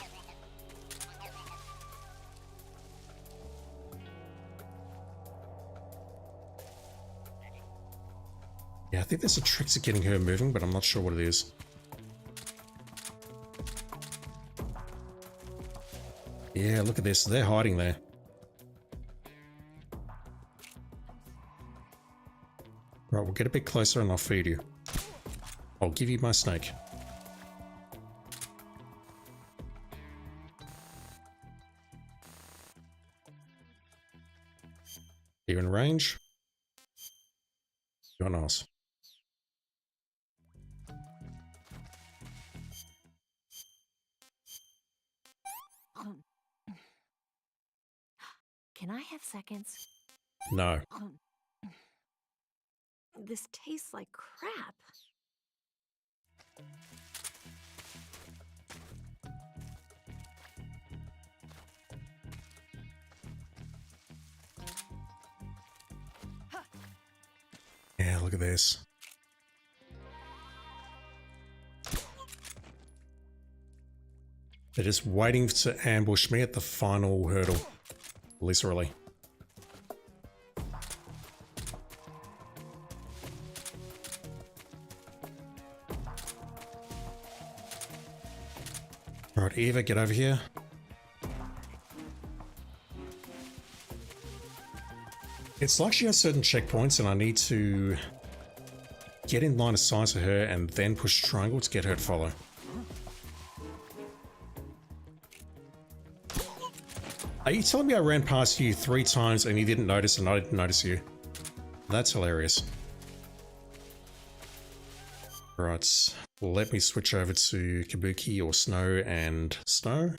Yeah, I think there's a trick to getting her moving, but I'm not sure what it is. Yeah, look at this. They're hiding there. Right, we'll get a bit closer and I'll feed you. I'll give you my snake. You're in range. You're nice. Can I have seconds? No. This tastes like crap. Yeah, look at this. They're just waiting to ambush me at the final hurdle. Literally. Right, Eva, get over here. It's like she has certain checkpoints and I need to get in line of sight of her and then push triangle to get her to follow. Are you telling me I ran past you 3 times and you didn't notice and I didn't notice you? That's hilarious. Right, let me switch over to Kabuki or Snow and Snow.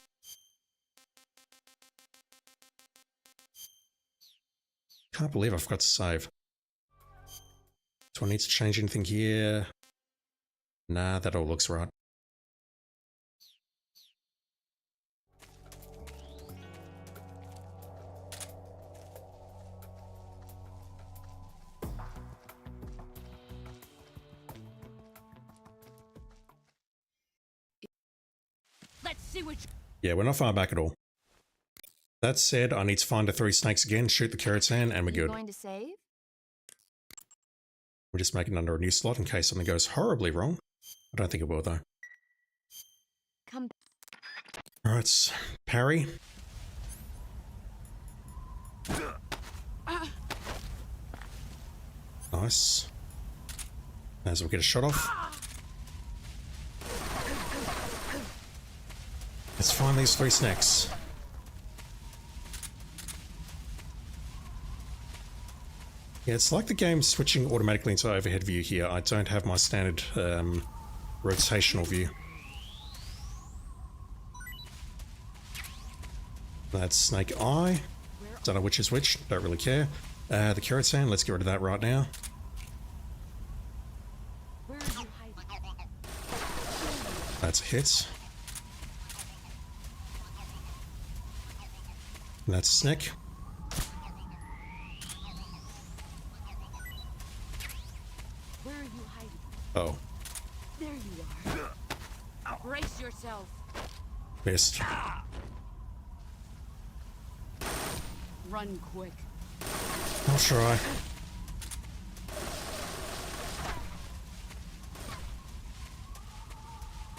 Can't believe I forgot to save. Do I need to change anything here? Nah, that all looks right. Let's see what Yeah, we're not far back at all. That said, I need to find the 3 snakes again, shoot the Keratin, and we're You good. going to save? We're just making under a new slot in case something goes horribly wrong. I don't think it will, though. Come. Alright, parry. Nice. As we'll get a shot off. Let's find these 3 snakes. Yeah, it's like the game's switching automatically into overhead view here. I don't have my standard rotational view. That's Snake Eye. Don't know which is which, don't really care. The Keratin, let's get rid of that right now. Where are you hiding? That's a hit. That's a Snake. Oh, There you are. Brace yourself. missed. Run quick. I'll try.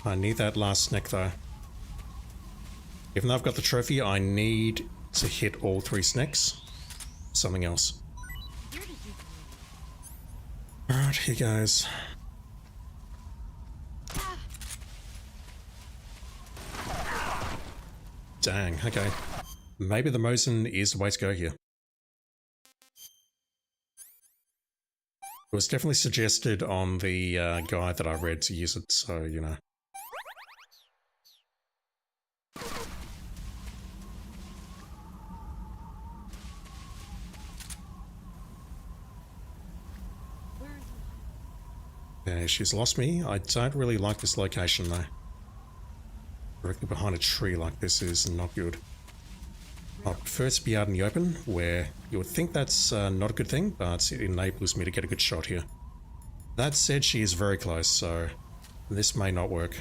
I need that last snack though. Even though I've got the trophy, I need to hit all 3 snacks. Something else. Where did you go? Alright, here goes. Dang, okay. Maybe the Mosin is the way to go here. It was definitely suggested on the guide that I read to use it, so, you know. Okay, she's lost me. I don't really like this location though. Directly behind a tree like this is not good. I prefer to be out in the open, where you would think that's not a good thing, but it enables me to get a good shot here. That said, she is very close, so this may not work.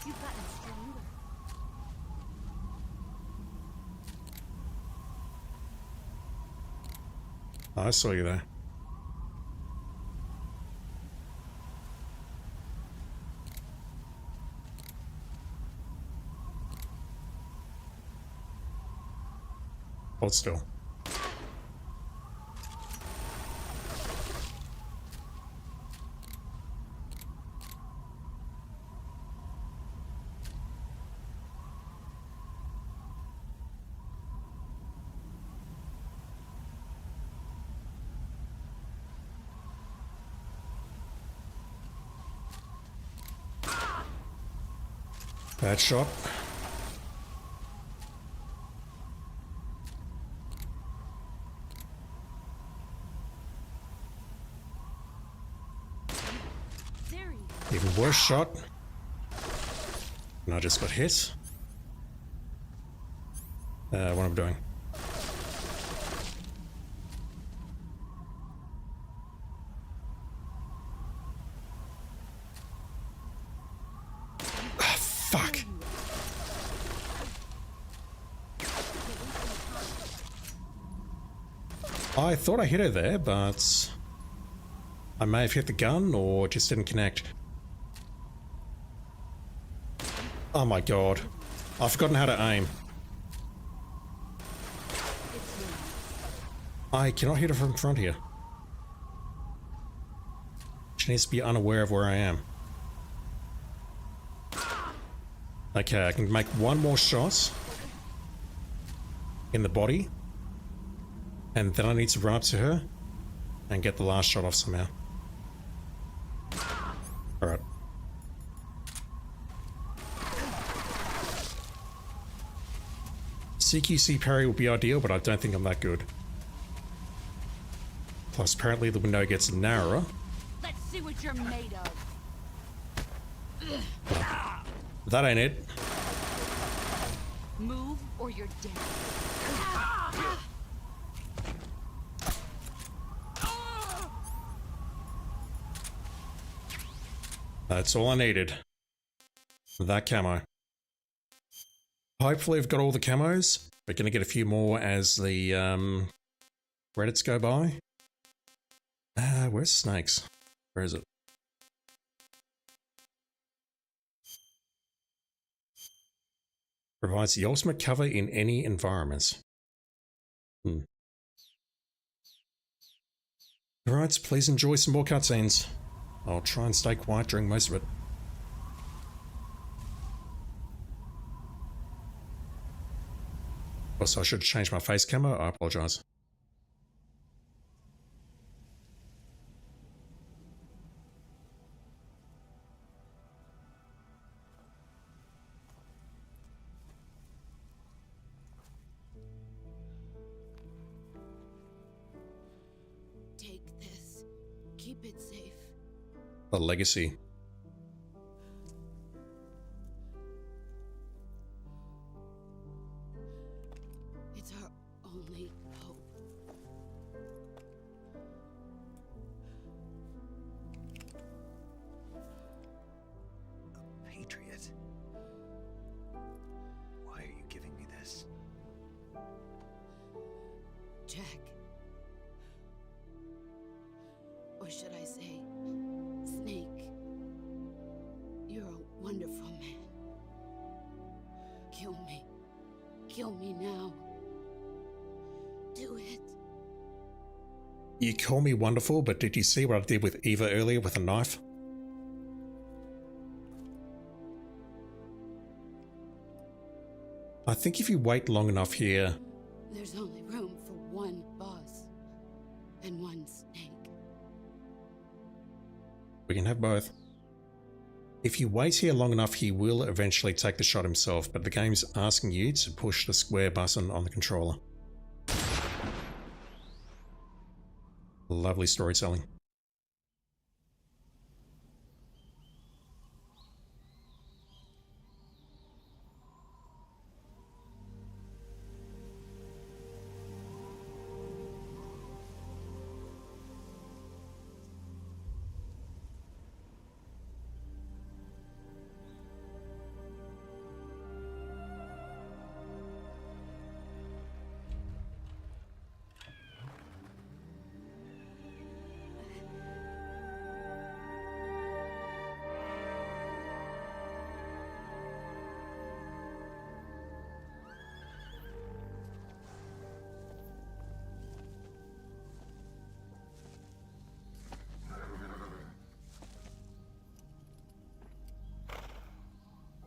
You've gotten stronger. I saw you there. Hold still. Bad shot. There you go. Even worse shot. And I just got hit. What am I doing? Ah, fuck. I thought I hit her there, but I may have hit the gun or just didn't connect. Oh my god. I've forgotten how to aim. I cannot hit her from front here. She needs to be unaware of where I am. Okay, I can make one more shot in the body. And then I need to run up to her and get the last shot off somehow. Alright. CQC parry would be ideal, but I don't think I'm that good. Plus, apparently the window gets narrower. Let's see what you're made of. That ain't it. Move or you're dead. That's all I needed. That camo. Hopefully I've got all the camos. We're going to get a few more as the credits go by. Where's Snakes? Where is it? Provides the ultimate cover in any environment. Alright, please enjoy some more cutscenes. I'll try and stay quiet during most of it. Also, I should change my face camera. I apologize. keep it safe. The legacy. It's our only hope. A patriot? Why are you giving me this? Jack. Or should I say, Snake. You're a wonderful man. Kill me. Kill me now. Do it. You call me wonderful, but did you see what I did with Eva earlier with a knife? I think if you wait long enough here, There's only room for one boss and one Snake. we can have both. If you wait here long enough, he will eventually take the shot himself, but the game's asking you to push the square button on the controller. Lovely storytelling.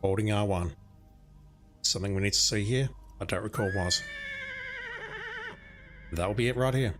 Holding R1. Something we need to see here? I don't recall what was. That'll be it right here.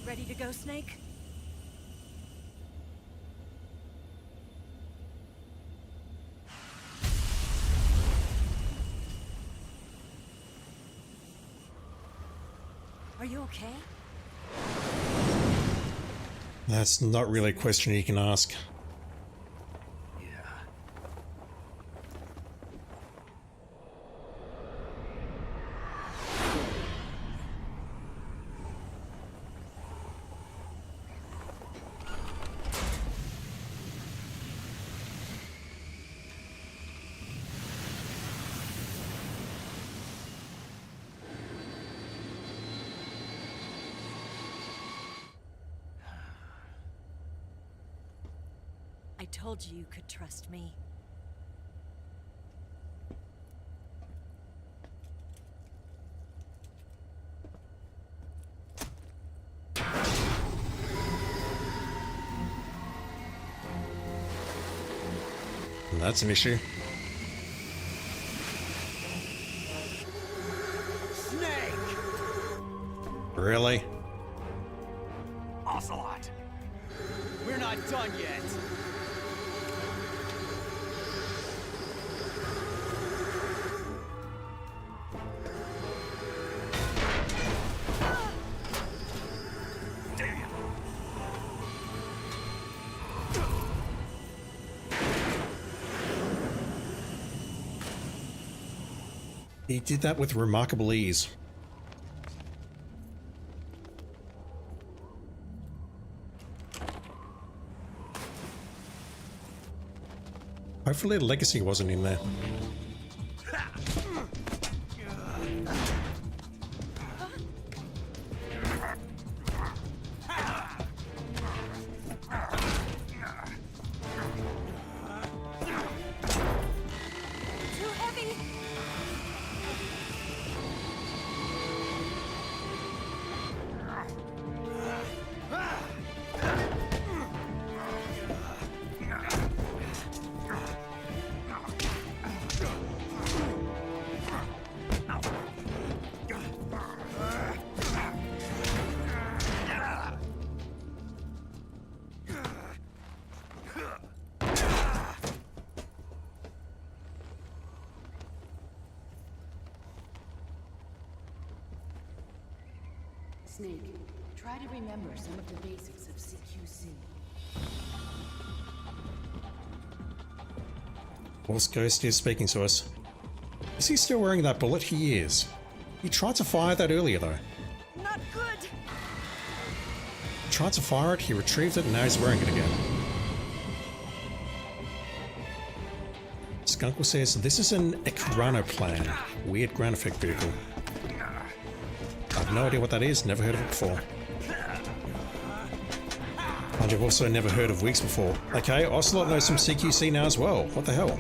Ready to go, Snake? Are you okay? That's not really a question you can ask. Yeah. I told you you could trust me. That's an issue. Snake! Really? Ocelot! We're not done yet! He did that with remarkable ease. Hopefully the legacy wasn't in there. Too heavy! Snake, try to remember some of the basics of CQC. Whilst Ghost is speaking to us. Is he still wearing that bullet? He is. He tried to fire that earlier though. Not good! Tried to fire it, he retrieved it, and now he's wearing it again. Skunkle says, this is an Ekranoplan. Weird ground effect vehicle. I have no idea what that is, never heard of it before. And I've also never heard of Weeks before. Okay, Ocelot knows some CQC now as well. What the hell?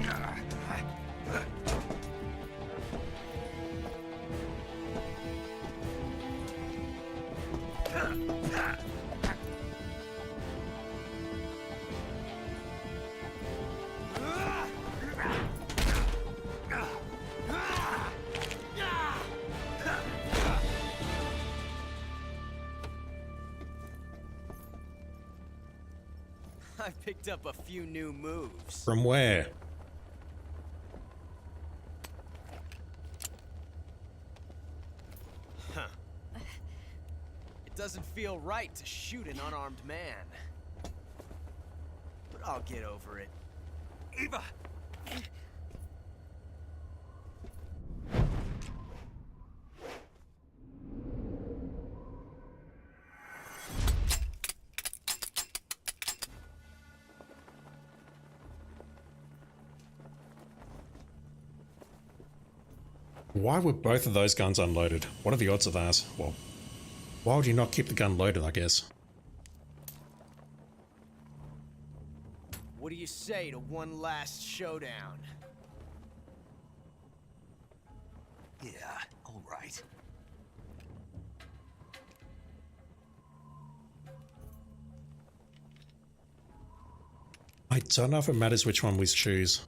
I picked up a few new moves. From where? Huh. It doesn't feel right to shoot an unarmed man. But I'll get over it. Eva! Why were both of those guns unloaded? What are the odds of that? Well, why would you not keep the gun loaded, I guess? What do you say to one last showdown? Yeah, all right. I don't know if it matters which one we choose.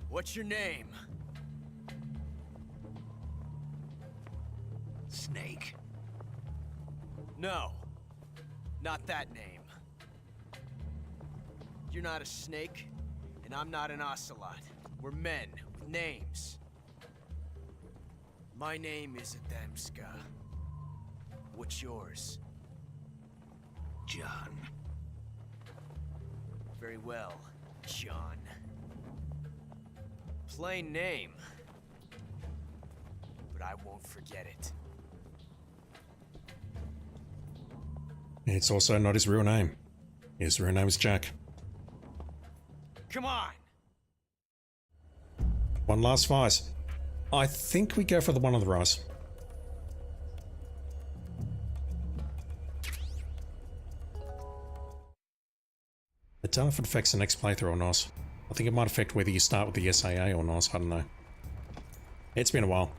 What's your name? Snake. No. Not that name. You're not a snake, and I'm not an ocelot. We're men with names. My name is Adamska. What's yours? John. Very well, John. Plain name. But I won't forget it. It's also not his real name. His real name is Jack. Come on! One last fight. I think we go for the one on the rise. I don't know if it affects the next playthrough or not. I think it might affect whether you start with the SAA or not, I don't know. It's been a while.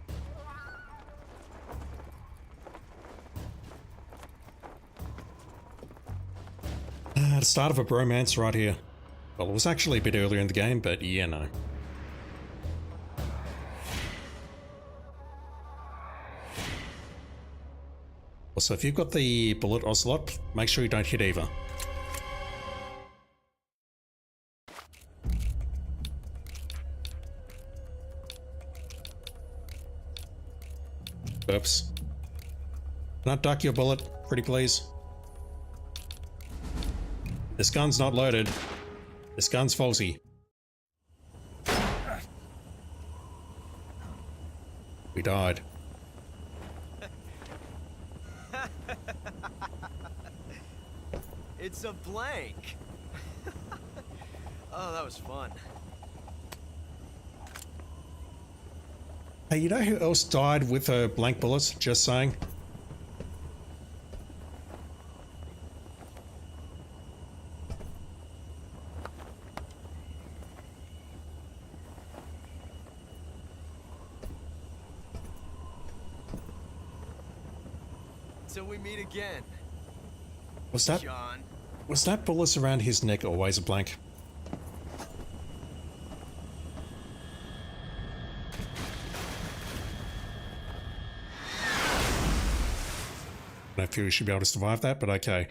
The start of a bromance right here. Well, it was actually a bit earlier in the game, but yeah, no. Also, if you've got the bullet ocelot, make sure you don't hit Eva. Oops. Not duck your bullet, pretty please. This gun's not loaded. This gun's faulty. We died. It's a blank. Oh, that was fun. Hey, you know who else died with a blank bullet? Just saying. Till we meet again, Was that John. bullet around his neck always a blank? I don't feel you should be able to survive that, but okay.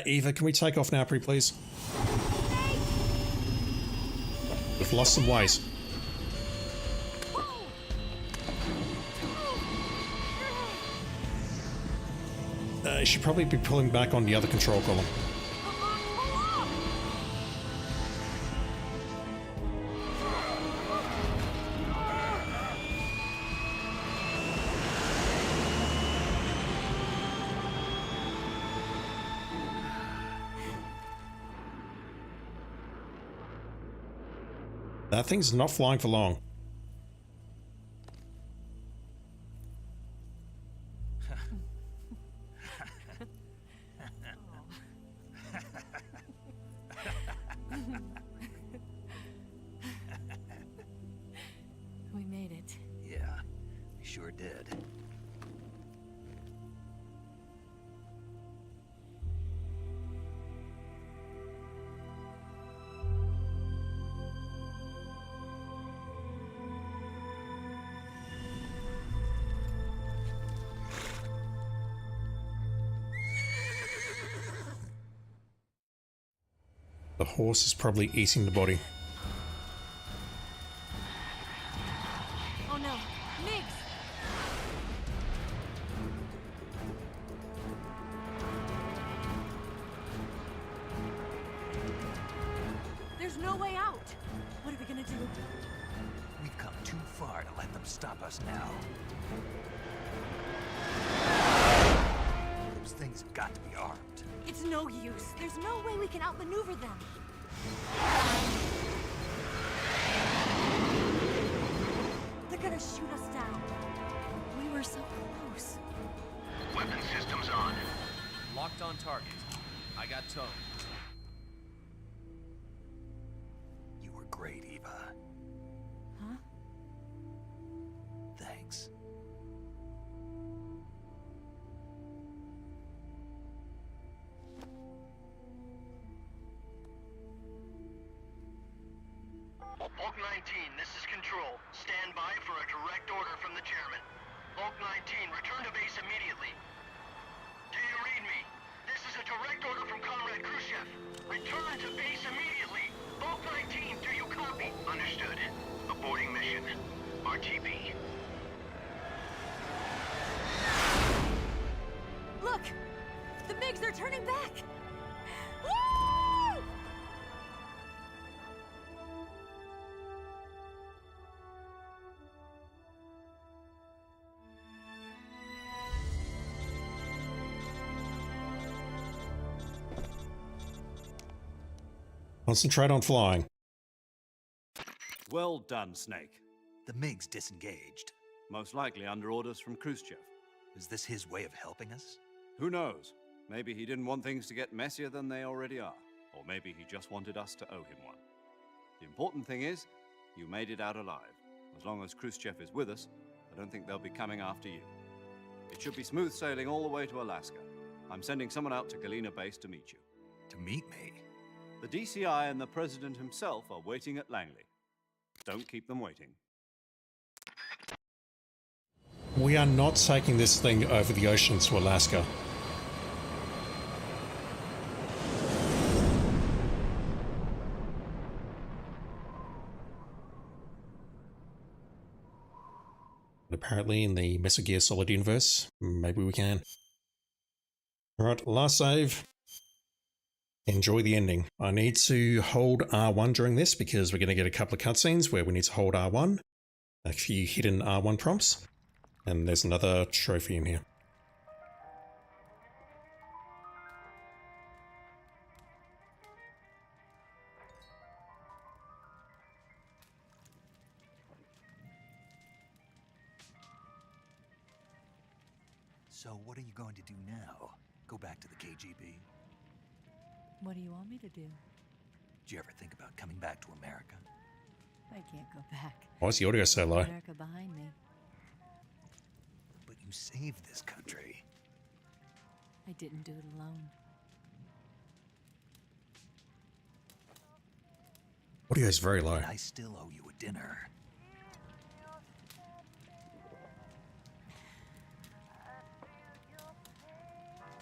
Eva, can we take off now, pretty please? We've lost some ways. You should probably be pulling back on the other control column. That thing's not flying for long. We made it. Yeah, we sure did. The horse is probably eating the body. Oh no, Miggs! There's no way out. What are we gonna do? We've come too far to let them stop us now. Those things have got to be armed. It's no use. There's no way we can outmaneuver them. They're gonna shoot us down. We were so close. Weapon systems on. Locked on target. I got towed. You were great, Eva. Huh? Thanks. Bulk 19, this is Control. Stand by for a direct order from the chairman. Bulk 19, return to base immediately. Do you read me? This is a direct order from Comrade Khrushchev. Return to base immediately. Bulk 19, do you copy? Understood. Aborting mission. RTB. Look! The MiGs are turning back! Woo! Concentrate on flying. Well done, Snake. The MiGs disengaged. Most likely under orders from Khrushchev. Is this his way of helping us? Who knows? Maybe he didn't want things to get messier than they already are. Or maybe he just wanted us to owe him one. The important thing is, you made it out alive. As long as Khrushchev is with us, I don't think they'll be coming after you. It should be smooth sailing all the way to Alaska. I'm sending someone out to Galena Base to meet you. To meet me? The DCI and the President himself are waiting at Langley. Don't keep them waiting. We are not taking this thing over the ocean to Alaska. But apparently in the Metal Gear Solid universe, maybe we can. Alright, last save. Enjoy the ending. I need to hold R1 during this because we're going to get a couple of cutscenes where we need to hold R1. A few hidden R1 prompts. And there's another trophy in here. So what are you going to do now? Go back to the KGB? What do you want me to do? Did you ever think about coming back to America? I can't go back. Why is the audio so low? America behind me. But you saved this country. I didn't do it alone. Audio is very low. And I still owe you a dinner.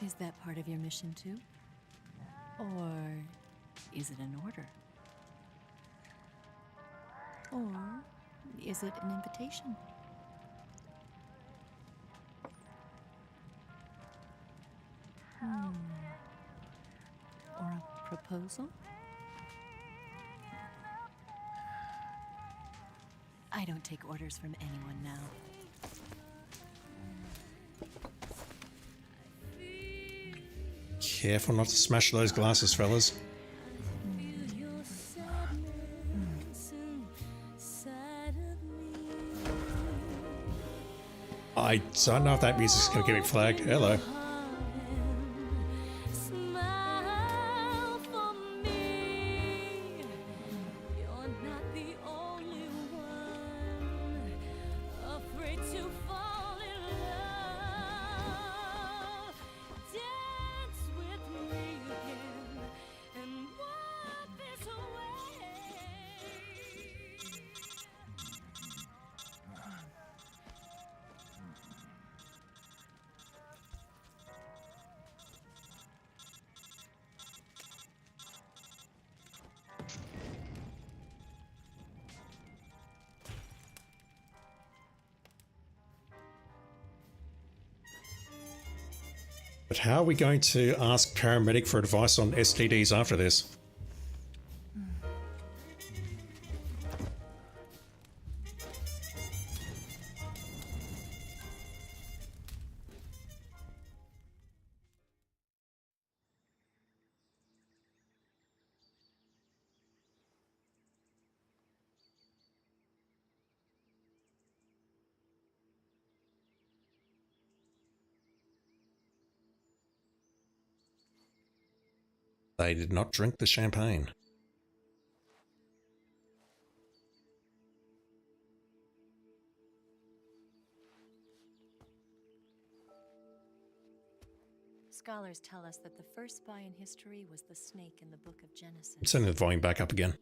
Is that part of your mission too? Or is it an order? Or is it an invitation? Or a proposal? I don't take orders from anyone now. Careful not to smash those glasses, fellas. I don't know if that music's going to get me flagged. Hello. But how are we going to ask paramedic for advice on STDs after this? They did not drink the champagne. Scholars tell us that the first spy in history was the snake in the book of Genesis. I'm sending the volume back up again.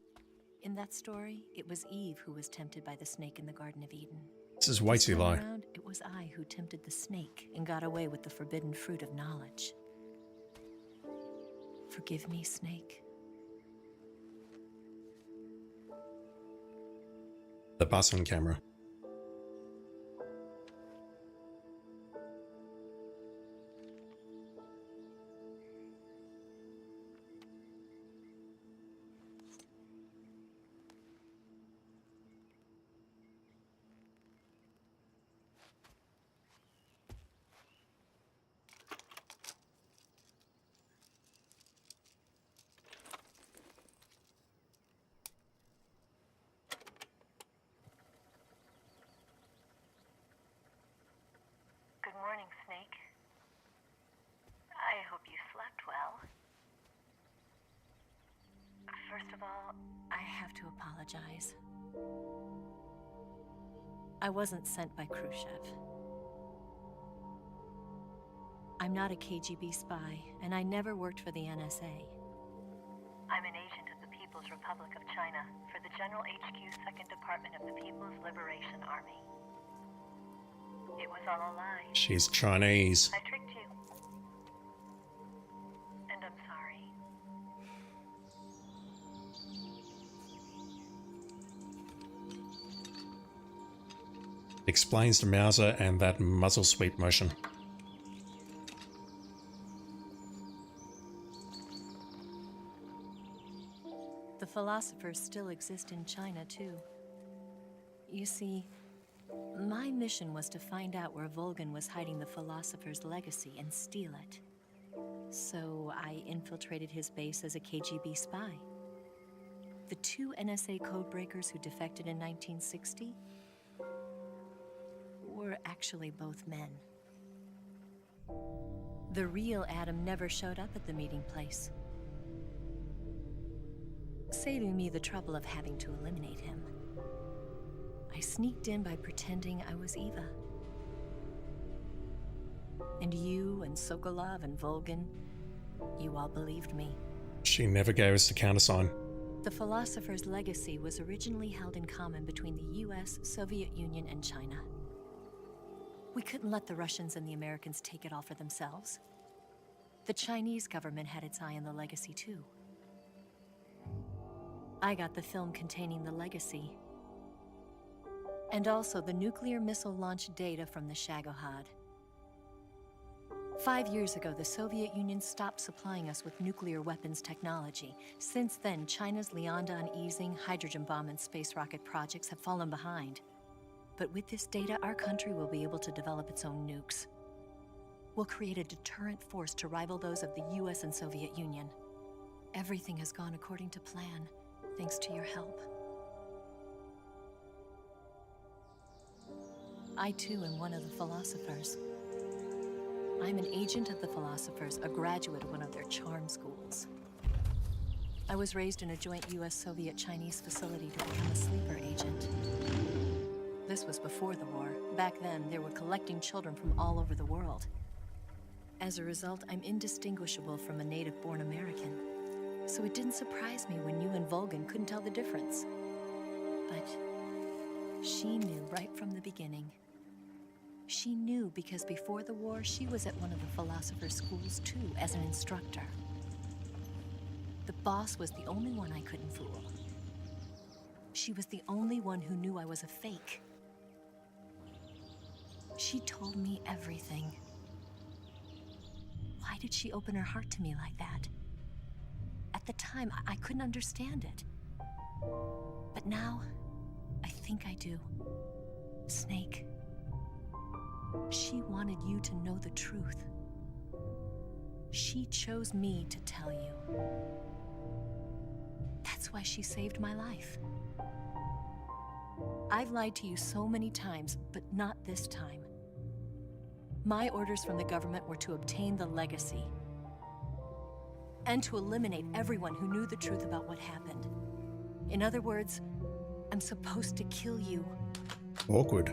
In that story, it was Eve who was tempted by the snake in the Garden of Eden. This is way too low. Around, it was I who tempted the snake and got away with the forbidden fruit of knowledge. Forgive me, Snake. The button camera. Good morning, Snake. I hope you slept well. First of all, I have to apologize. I wasn't sent by Khrushchev. I'm not a KGB spy, and I never worked for the NSA. I'm an agent Republic of China for the General HQ 2nd Department of the People's Liberation Army. It was all a lie. She's Chinese. I tricked you. And I'm sorry. Explains to Mauser and that muzzle sweep motion. The philosophers still exist in China, too. You see, my mission was to find out where Volgin was hiding the philosopher's legacy and steal it. So I infiltrated his base as a KGB spy. The 2 NSA codebreakers who defected in 1960 were actually both men. The real Adam never showed up at the meeting place, saving me the trouble of having to eliminate him. I sneaked in by pretending I was Eva. And you and Sokolov and Volgin, you all believed me. She never gave us the countersign. The philosopher's legacy was originally held in common between the US, Soviet Union, and China. We couldn't let the Russians and the Americans take it all for themselves. The Chinese government had its eye on the legacy too. I got the film containing the legacy, and also the nuclear missile launch data from the Shagohod. 5 years ago, the Soviet Union stopped supplying us with nuclear weapons technology. Since then, China's Liaodong easing, hydrogen bomb, and space rocket projects have fallen behind. But with this data, our country will be able to develop its own nukes. We'll create a deterrent force to rival those of the US and Soviet Union. Everything has gone according to plan, thanks to your help. I too am one of the philosophers. I'm an agent of the philosophers, a graduate of one of their charm schools. I was raised in a joint US-Soviet-Chinese facility to become a sleeper agent. This was before the war. Back then, they were collecting children from all over the world. As a result, I'm indistinguishable from a native-born American. So it didn't surprise me when you and Volgin couldn't tell the difference. But she knew right from the beginning. She knew because before the war, she was at one of the philosopher's schools too, as an instructor. The boss was the only one I couldn't fool. She was the only one who knew I was a fake. She told me everything. Why did she open her heart to me like that? At the time, I couldn't understand it. But now, I think I do. Snake. She wanted you to know the truth. She chose me to tell you. That's why she saved my life. I've lied to you so many times, but not this time. My orders from the government were to obtain the legacy and to eliminate everyone who knew the truth about what happened. In other words, I'm supposed to kill you. Awkward.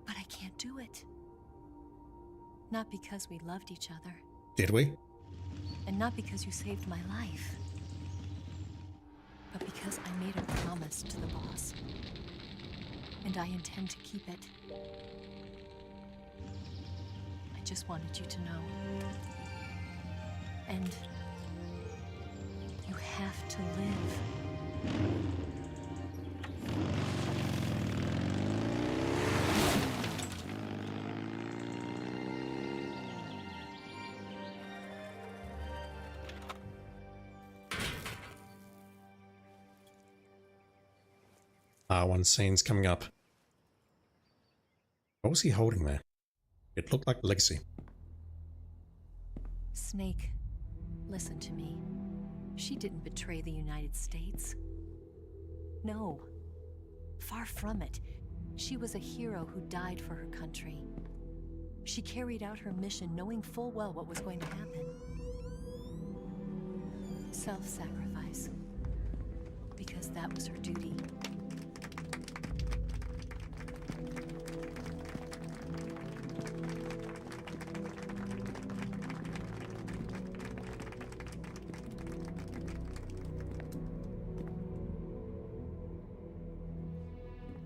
But I can't do it. Not because we loved each other. Did we? And not because you saved my life. But because I made a promise to the boss. And I intend to keep it. I just wanted you to know. And you have to live. R1 scene's coming up. What was he holding there? It looked like legacy. Snake, listen to me. She didn't betray the United States. No. Far from it. She was a hero who died for her country. She carried out her mission knowing full well what was going to happen. Self-sacrifice. Because that was her duty.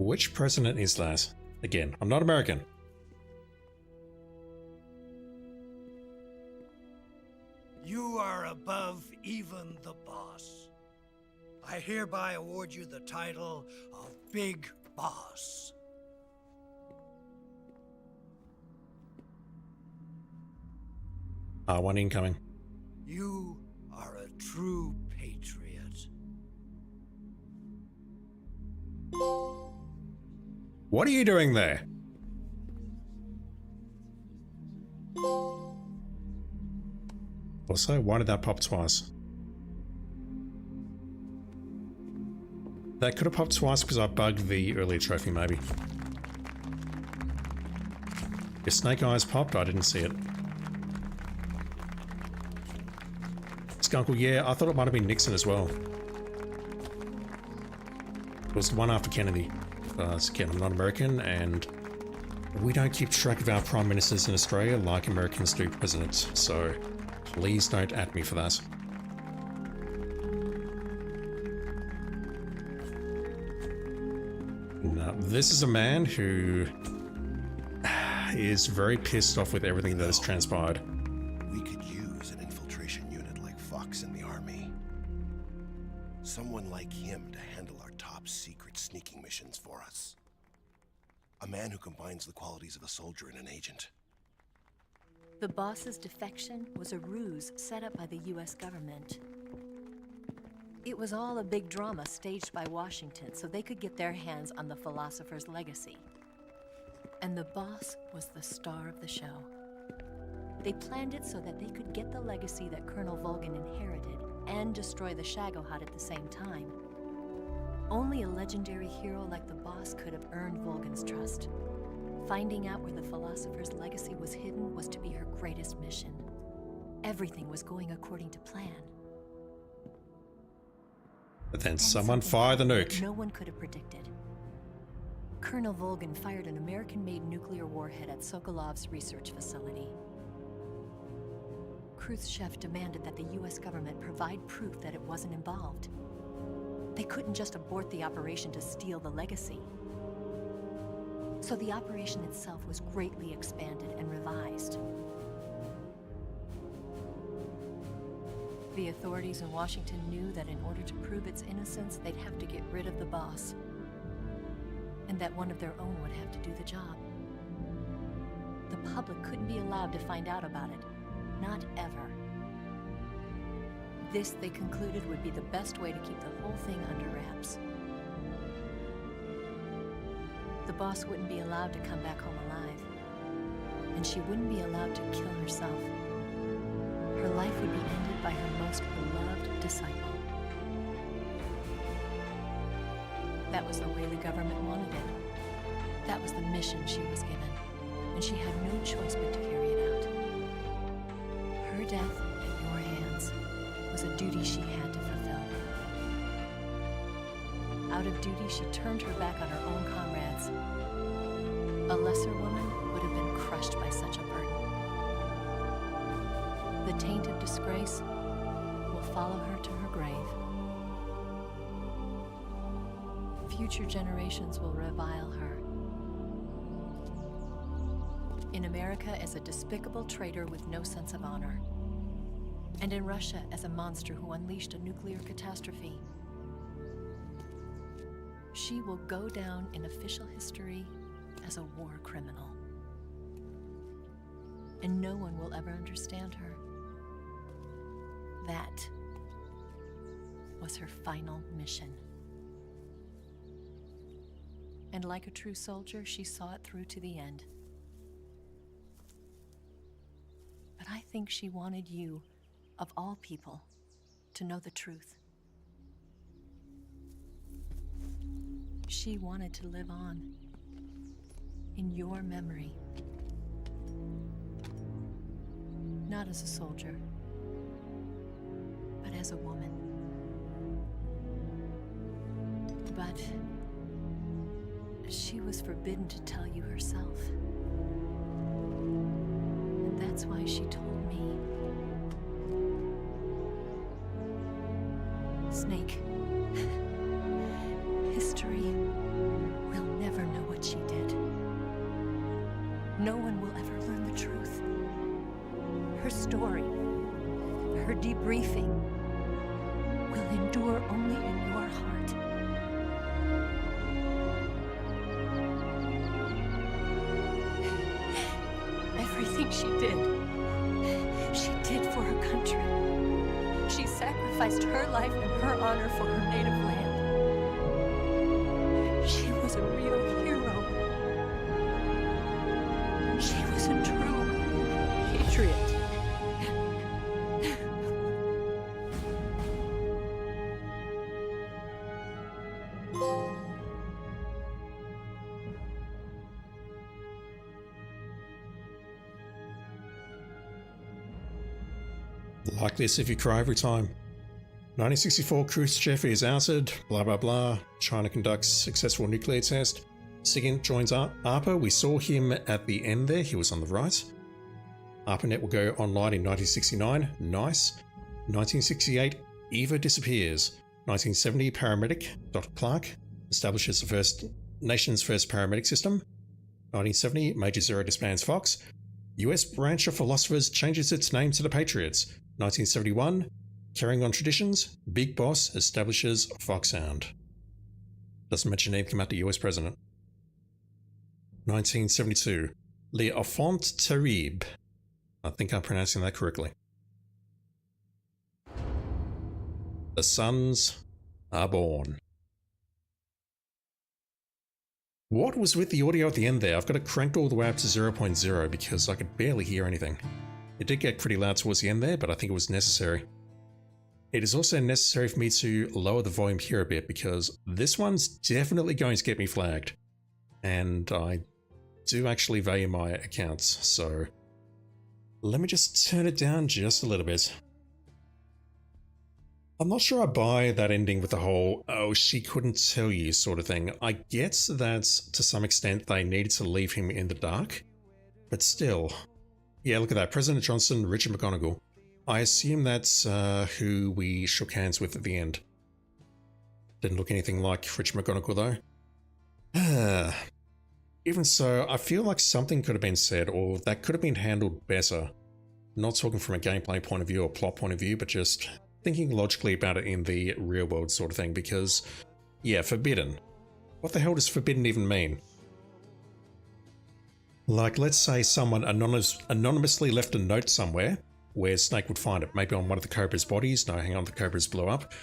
Which president is that? Again, I'm not American. You are above even the boss. I hereby award you the title of Big Boss. R1 incoming. You are a true patriot. What are you doing there? Also, why did that pop twice? That could have popped twice because I bugged the earlier trophy, maybe. If Snake Eyes popped, I didn't see it. Skunkle, yeah, I thought it might have been Nixon as well. It was the one after Kennedy. Again, I'm not American, and we don't keep track of our prime ministers in Australia like Americans do presidents, so please don't at me for that. Now, this is a man who is very pissed off with everything that has transpired. We could use an infiltration unit like Fox in the army. Someone like him to handle our top secret sneaking missions for us. A man who combines the qualities of a soldier and an agent. The boss's defection was a ruse set up by the US government. It was all a big drama staged by Washington so they could get their hands on the philosopher's legacy. And the boss was the star of the show. They planned it so that they could get the legacy that Colonel Volgin inherited and destroy the Shagohod at the same time. Only a legendary hero like the boss could have earned Volgin's trust. Finding out where the philosopher's legacy was hidden was to be her greatest mission. Everything was going according to plan. But then someone fired the nuke. No one could have predicted. Colonel Volgin fired an American-made nuclear warhead at Sokolov's research facility. Khrushchev demanded that the US government provide proof that it wasn't involved. They couldn't just abort the operation to steal the legacy. So the operation itself was greatly expanded and revised. The authorities in Washington knew that in order to prove its innocence, they'd have to get rid of the boss. And that one of their own would have to do the job. The public couldn't be allowed to find out about it. Not ever. This, they concluded, would be the best way to keep the whole thing under wraps. The boss wouldn't be allowed to come back home alive. And she wouldn't be allowed to kill herself. Her life would be ended by her most beloved disciple. That was the way the government wanted it. That was the mission she was given, and she had no choice but to carry it out. Her death at your hands was a duty she had to fulfill. Out of duty, she turned her back on her own comrades. A lesser woman would have been crushed by such a burden. The taint of disgrace will follow her to her grave. Future generations will revile her. In America as a despicable traitor with no sense of honor. And in Russia as a monster who unleashed a nuclear catastrophe. She will go down in official history as a war criminal. And no one will ever understand her. That was her final mission. And like a true soldier, she saw it through to the end. But I think she wanted you, of all people, to know the truth. She wanted to live on in your memory. Not as a soldier, but as a woman. But she was forbidden to tell you herself. And that's why she told me. Snake, history will her debriefing will endure only in your heart. Everything she did for her country. She sacrificed her life and her honor for her native land. She was a real hero. She was a true patriot. Like this if you cry every time. 1964, Khrushchev is ousted, blah blah blah. China conducts successful nuclear test. SIGINT joins ARPA. We saw him at the end there, he was on the right. ARPANET will go online in 1969, nice. 1968, EVA disappears. 1970, paramedic Dr. Clark establishes the nation's first paramedic system. 1970, Major Zero disbands Fox. US branch of philosophers changes its name to the Patriots. 1971, carrying on traditions, Big Boss establishes Foxhound. Doesn't mention anything about the US president. 1972, Les Enfants Terribles. I think I'm pronouncing that correctly. The sons are born. What was with the audio at the end there? I've got it cranked all the way up to 0.0 because I could barely hear anything. It did get pretty loud towards the end there, but I think it was necessary. It is also necessary for me to lower the volume here a bit because this one's definitely going to get me flagged. And I do actually value my accounts, so let me just turn it down just a little bit. I'm not sure I buy that ending with the whole, oh, she couldn't tell you sort of thing. I get that to some extent they needed to leave him in the dark, but still. Yeah, look at that. President Johnson, Richard McGonigal. I assume that's who we shook hands with at the end. Didn't look anything like Richard McGonigal though. Even so, I feel like something could have been said or that could have been handled better. Not talking from a gameplay point of view or plot point of view, but just thinking logically about it in the real world sort of thing because, yeah, forbidden. What the hell does forbidden even mean? Like, let's say someone anonymously left a note somewhere where Snake would find it, maybe on one of the Cobra's bodies. No, hang on, the Cobra's blew up.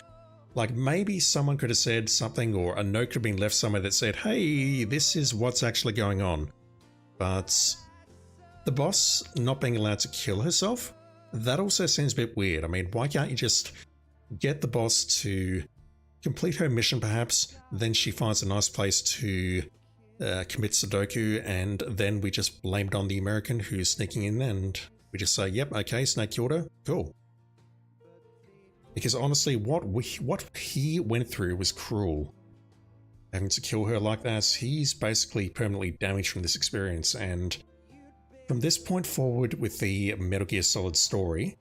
Like, maybe someone could have said something or a note could have been left somewhere that said, hey, this is what's actually going on. But the boss not being allowed to kill herself? That also seems a bit weird. I mean, why can't you just get the boss to complete her mission perhaps, then she finds a nice place to commit Sudoku, and then we just blame it on the American who's sneaking in and we just say, yep, okay, Snake killed her, cool. Because honestly, what he went through was cruel. Having to kill her like that, he's basically permanently damaged from this experience, and from this point forward with the Metal Gear Solid story,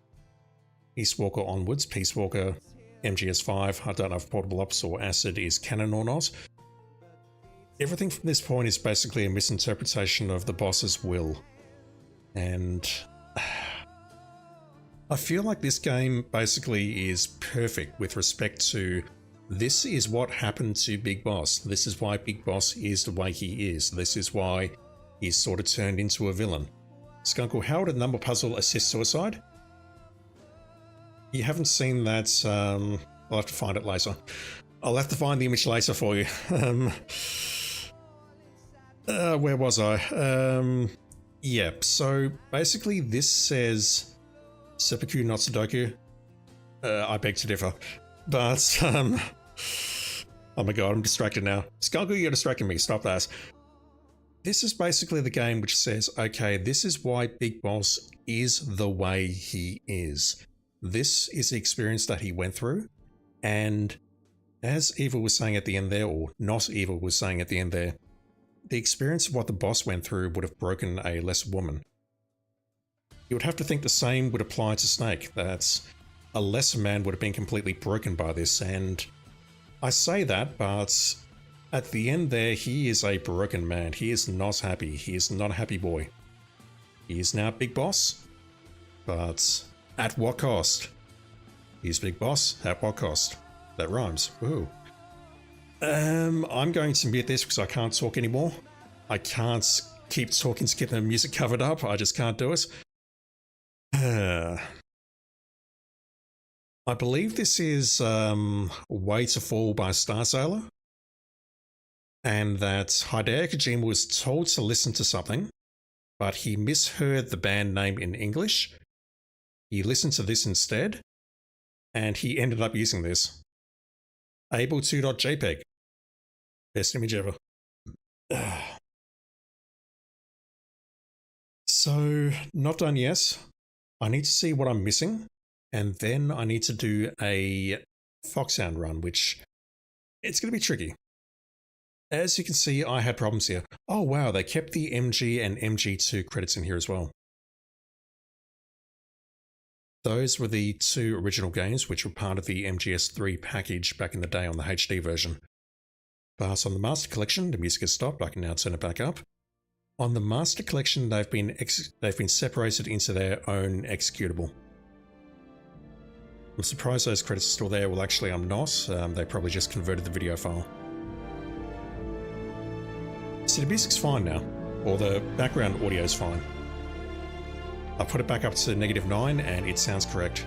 Peace Walker onwards, Peace Walker, MGS5, I don't know if Portable Ops or Acid is canon or not. Everything from this point is basically a misinterpretation of the boss's will. And I feel like this game basically is perfect with respect to this is what happened to Big Boss. This is why Big Boss is the way he is. This is why he's sort of turned into a villain. Skunkle, how would a number puzzle assist suicide? You haven't seen that, I'll have to find it later. I'll have to find the image later for you. Where was I? Yeah, so basically this says seppuku not Sudoku. I beg to differ. But, oh my god, I'm distracted now. Skunkle, you're distracting me, stop that. This is basically the game which says, okay, this is why Big Boss is the way he is. This is the experience that he went through, and as Eva was saying at the end there, or not Eva was saying at the end there, the experience of what the boss went through would have broken a lesser woman. You would have to think the same would apply to Snake, that a lesser man would have been completely broken by this, and I say that, but at the end there, he is a broken man. He is not happy. He is not a happy boy. He is now Big Boss, but at what cost? He's Big Boss at what cost? That rhymes. Woohoo. I'm going to mute this because I can't talk anymore. I can't keep talking to keep the music covered up. I just can't do it. I believe this is Way to Fall by Star Sailor. And that Hideo Kojima was told to listen to something, but he misheard the band name in English. He listened to this instead, and he ended up using this. Able2.jpg. Best image ever. So, not done yet. I need to see what I'm missing, and then I need to do a Foxhound run, which it's going to be tricky. As you can see, I had problems here. Oh wow, they kept the MG and MG2 credits in here as well. Those were the two original games which were part of the MGS3 package back in the day on the HD version. But on the Master Collection, the music has stopped. I can now turn it back up. On the Master Collection, they've been separated into their own executable. I'm surprised those credits are still there. Well, actually, I'm not. They probably just converted the video file. See, the music's fine now, or the background audio is fine. I put it back up to -9 and it sounds correct.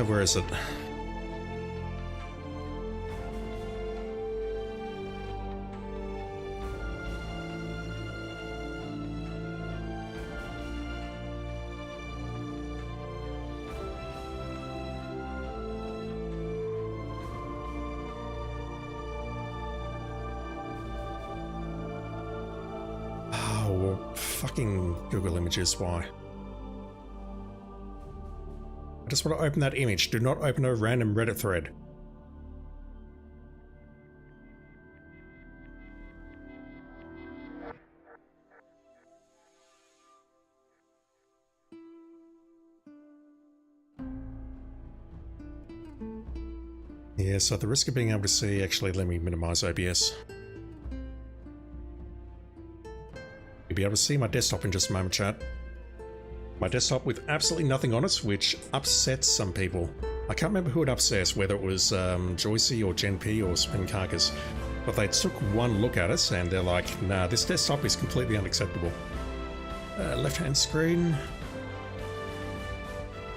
Where is it? Fucking Google Images, why? I just want to open that image. Do not open a random Reddit thread. Yeah, so at the risk of being able to see, actually let me minimize OBS. You'll be able to see my desktop in just a moment, chat. My desktop with absolutely nothing on it, which upsets some people. I can't remember who it upsets, whether it was Joycey or Gen P or Spin Carcass, but they took one look at it and they're like, nah, this desktop is completely unacceptable. Left-hand screen.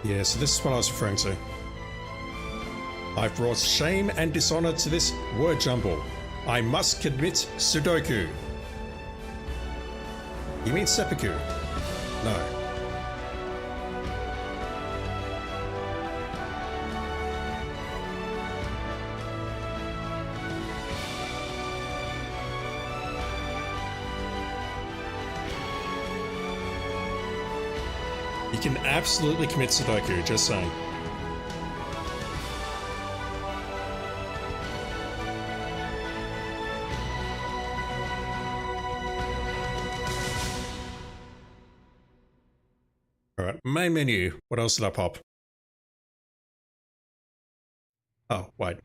Yeah, so this is what I was referring to. I've brought shame and dishonor to this word jumble. I must commit Sudoku. You mean seppuku? No. You can absolutely commit Sudoku, just saying. Alright, main menu. What else did I pop? Oh, wait.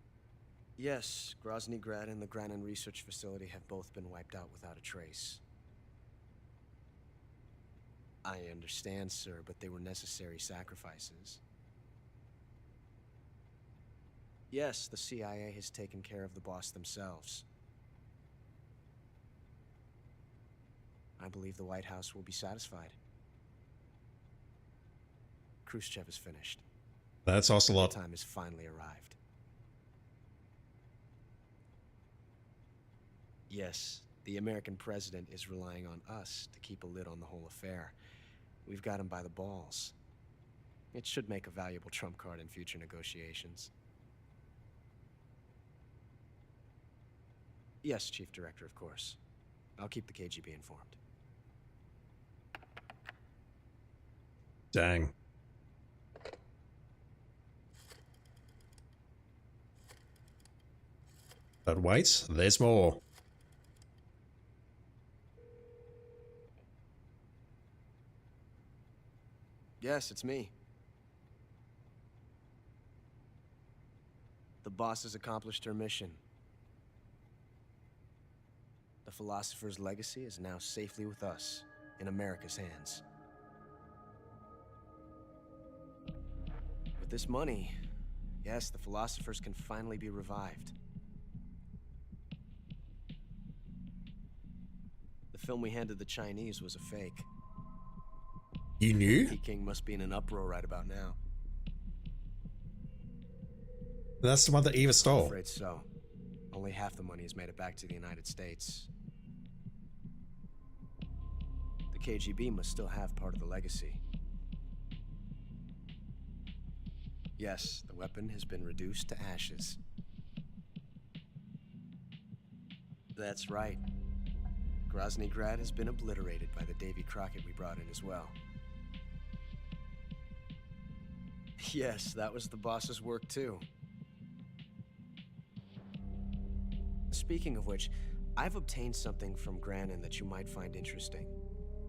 Yes, Grozny Grad and the Granin Research Facility have both been wiped out without a trace. I understand, sir, but they were necessary sacrifices. Yes, the CIA has taken care of the boss themselves. I believe the White House will be satisfied. Khrushchev is finished. That's Ocelot. The time has finally arrived. Yes, the American president is relying on us to keep a lid on the whole affair. We've got him by the balls. It should make a valuable trump card in future negotiations. Yes, Chief Director, of course. I'll keep the KGB informed. Dang. But wait, there's more. Yes, it's me. The boss has accomplished her mission. The philosopher's legacy is now safely with us, in America's hands. this money, yes, the philosophers can finally be revived. The film we handed the Chinese was a fake. You knew? Peking must be in an uproar right about now. That's the one that Eva I'm stole. afraid so. Only half the money has made it back to the United States. The KGB must still have part of the legacy. Yes, the weapon has been reduced to ashes. That's right. Grozny Grad has been obliterated by the Davy Crockett we brought in as well. Yes, that was the boss's work too. Speaking of which, I've obtained something from Granin that you might find interesting.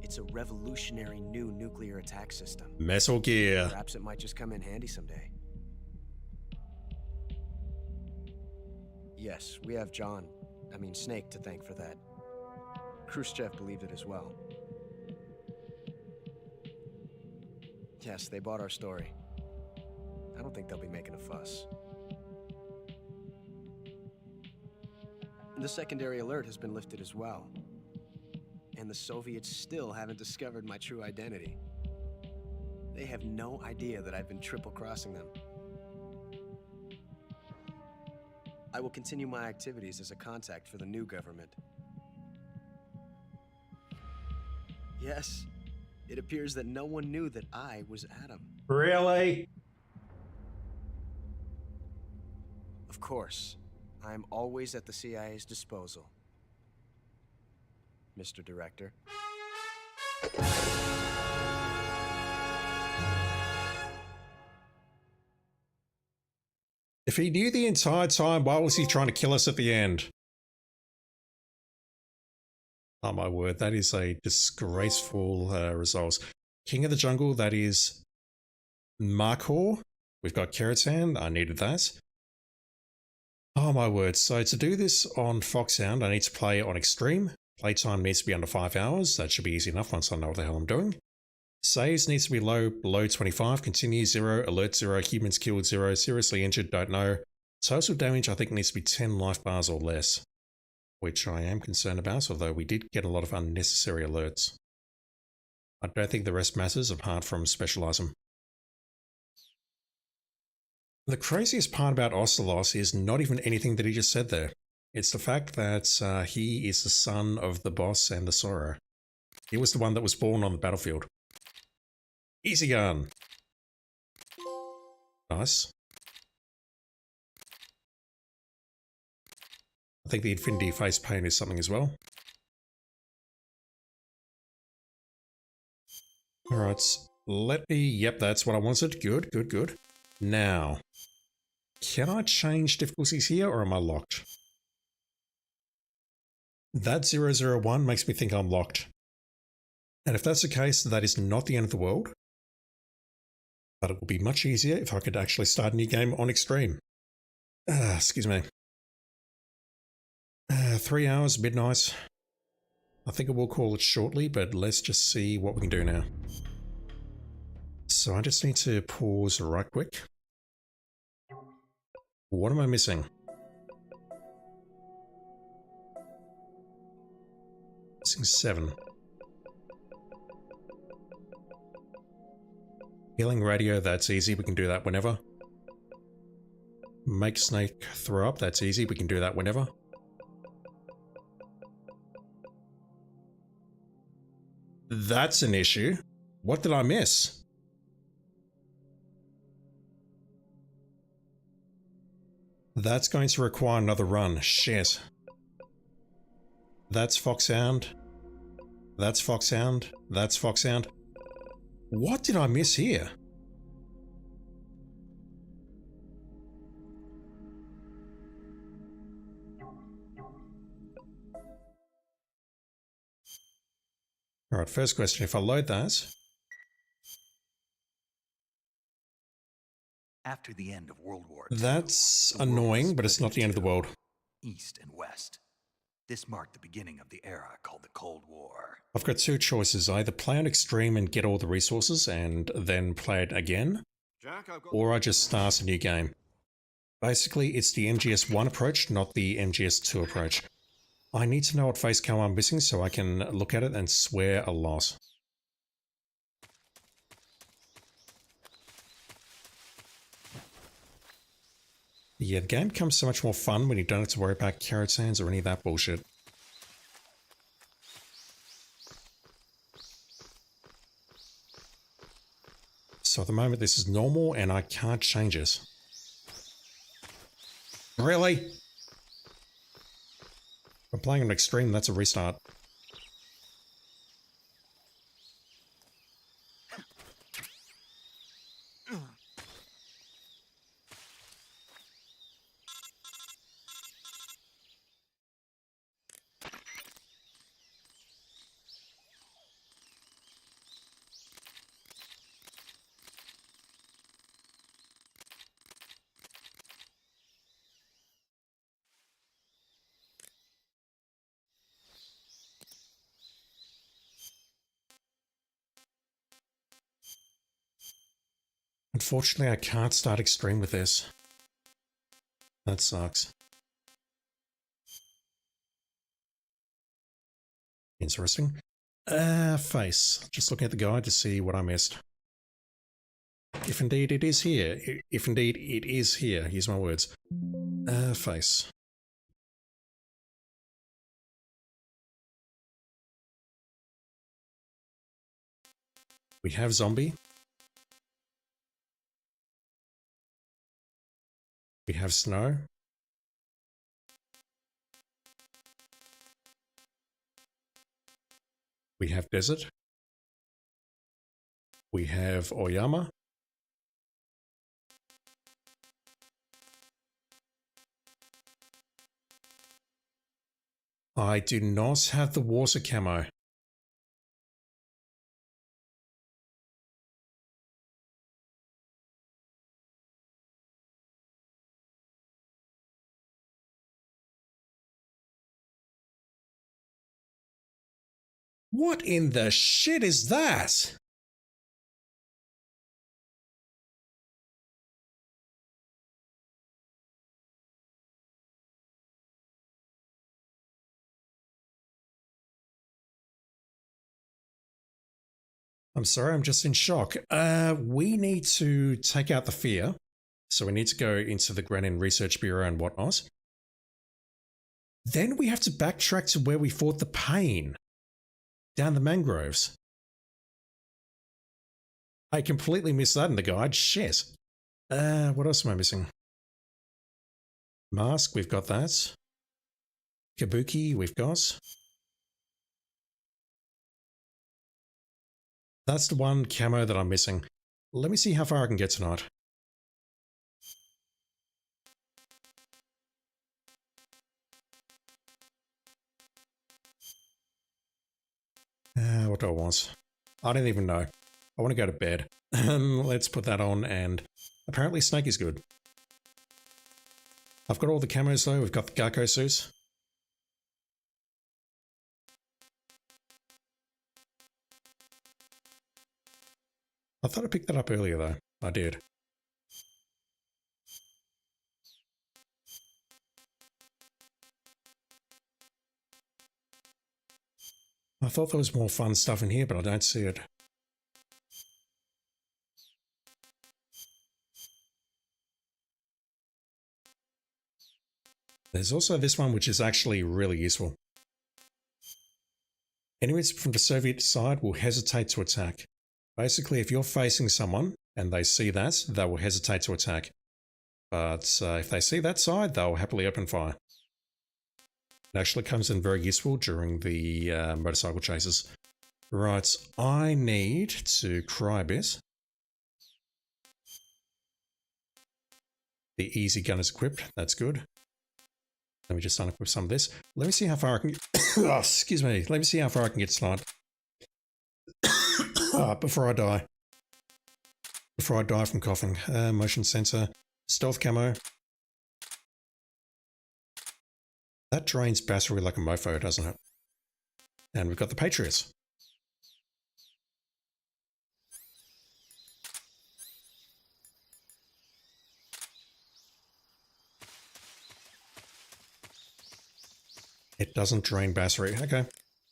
It's a revolutionary new nuclear attack system. Metal Gear. Perhaps it might just come in handy someday. Yes, we have Snake to thank for that. Khrushchev believed it as well. Yes, they bought our story. I don't think they'll be making a fuss. The secondary alert has been lifted as well. And the Soviets still haven't discovered my true identity. They have no idea that I've been triple-crossing them. I will continue my activities as a contact for the new government. Yes, it appears that no one knew that I was Adam. Really? Of course, I'm always at the CIA's disposal, Mr. Director. If he knew the entire time, why was he trying to kill us at the end? Oh my word, that is a disgraceful result. King of the Jungle, that is Markhor. We've got Keratin, I needed that. Oh my word, so to do this on Foxhound, I need to play on Extreme. Playtime needs to be under 5 hours, that should be easy enough once I know what the hell I'm doing. Saves needs to be low, below 25, continue 0, alert 0, humans killed 0, seriously injured, don't know. Total damage I think needs to be 10 life bars or less, which I am concerned about, although we did get a lot of unnecessary alerts. I don't think the rest matters apart from Specialism. The craziest part about Ocelos is not even anything that he just said there. It's the fact that he is the son of the boss and the Sorrow. He was the one that was born on the battlefield. Easy gun. Nice. I think the Infinity face paint is something as well. Alright, let me... Yep, that's what I wanted. Good, good, good. Now, can I change difficulties here or am I locked? That 001 makes me think I'm locked. And if that's the case, that is not the end of the world. But it would be much easier if I could actually start a new game on Extreme. Excuse me. 3 hours, midnight. I think I will call it shortly, but let's just see what we can do now. So I just need to pause right quick. What am I missing? Missing 7. Healing radio, that's easy, we can do that whenever. Make Snake throw up, that's easy, we can do that whenever. That's an issue. What did I miss? That's going to require another run. Shit. That's Foxhound. That's Foxhound. That's Foxhound. What did I miss here? Alright, first question, if I load that... After the end of World War II, that's annoying, but it's not the end of the world. East and West. This marked the beginning of the era called the Cold War. I've got two choices. Either play on Extreme and get all the resources and then play it again, Jack, I've got... or I just start a new game. Basically, it's the MGS1 approach, not the MGS2 approach. I need to know what face cam I'm missing so I can look at it and swear a lot. Yeah, the game becomes so much more fun when you don't have to worry about carrot sands or any of that bullshit. So at the moment this is normal and I can't change it. Really? I'm playing on extreme, that's a restart. Unfortunately, I can't start extreme with this. That sucks. Interesting. Face. Just looking at the guide to see what I missed. If indeed it is here. If indeed it is here. Here's my words. Face. We have zombie. We have snow. We have desert. We have Oyama. I do not have the water camo. What in the shit is that? I'm sorry, I'm just in shock. We need to take out the fear. So we need to go into the Grannon Research Bureau and whatnot. Then we have to backtrack to where we fought the pain. Down the mangroves. I completely missed that in the guide. Shit. What else am I missing? Mask, we've got that. Kabuki, we've got. That's the one camo that I'm missing. Let me see how far I can get tonight. What do I want? I don't even know. I want to go to bed. Let's put that on, and apparently Snake is good. I've got all the camos though. We've got the Gakko suits. I thought I picked that up earlier though. I did. I thought there was more fun stuff in here, but I don't see it. There's also this one, which is actually really useful. Enemies from the Soviet side will hesitate to attack. Basically, if you're facing someone and they see that, they will hesitate to attack. But if they see that side, they'll happily open fire. It actually comes in very useful during the motorcycle chases. Right, I need to cry a bit. The easy gun is equipped, that's good. Let me just unequip some of this. Let me see how far I can get. Oh, excuse me. Let me see how far I can get tonight. Before I die. Before I die from coughing. Motion sensor. Stealth camo. That drains battery like a mofo, doesn't it? And we've got the Patriots. It doesn't drain battery. Okay,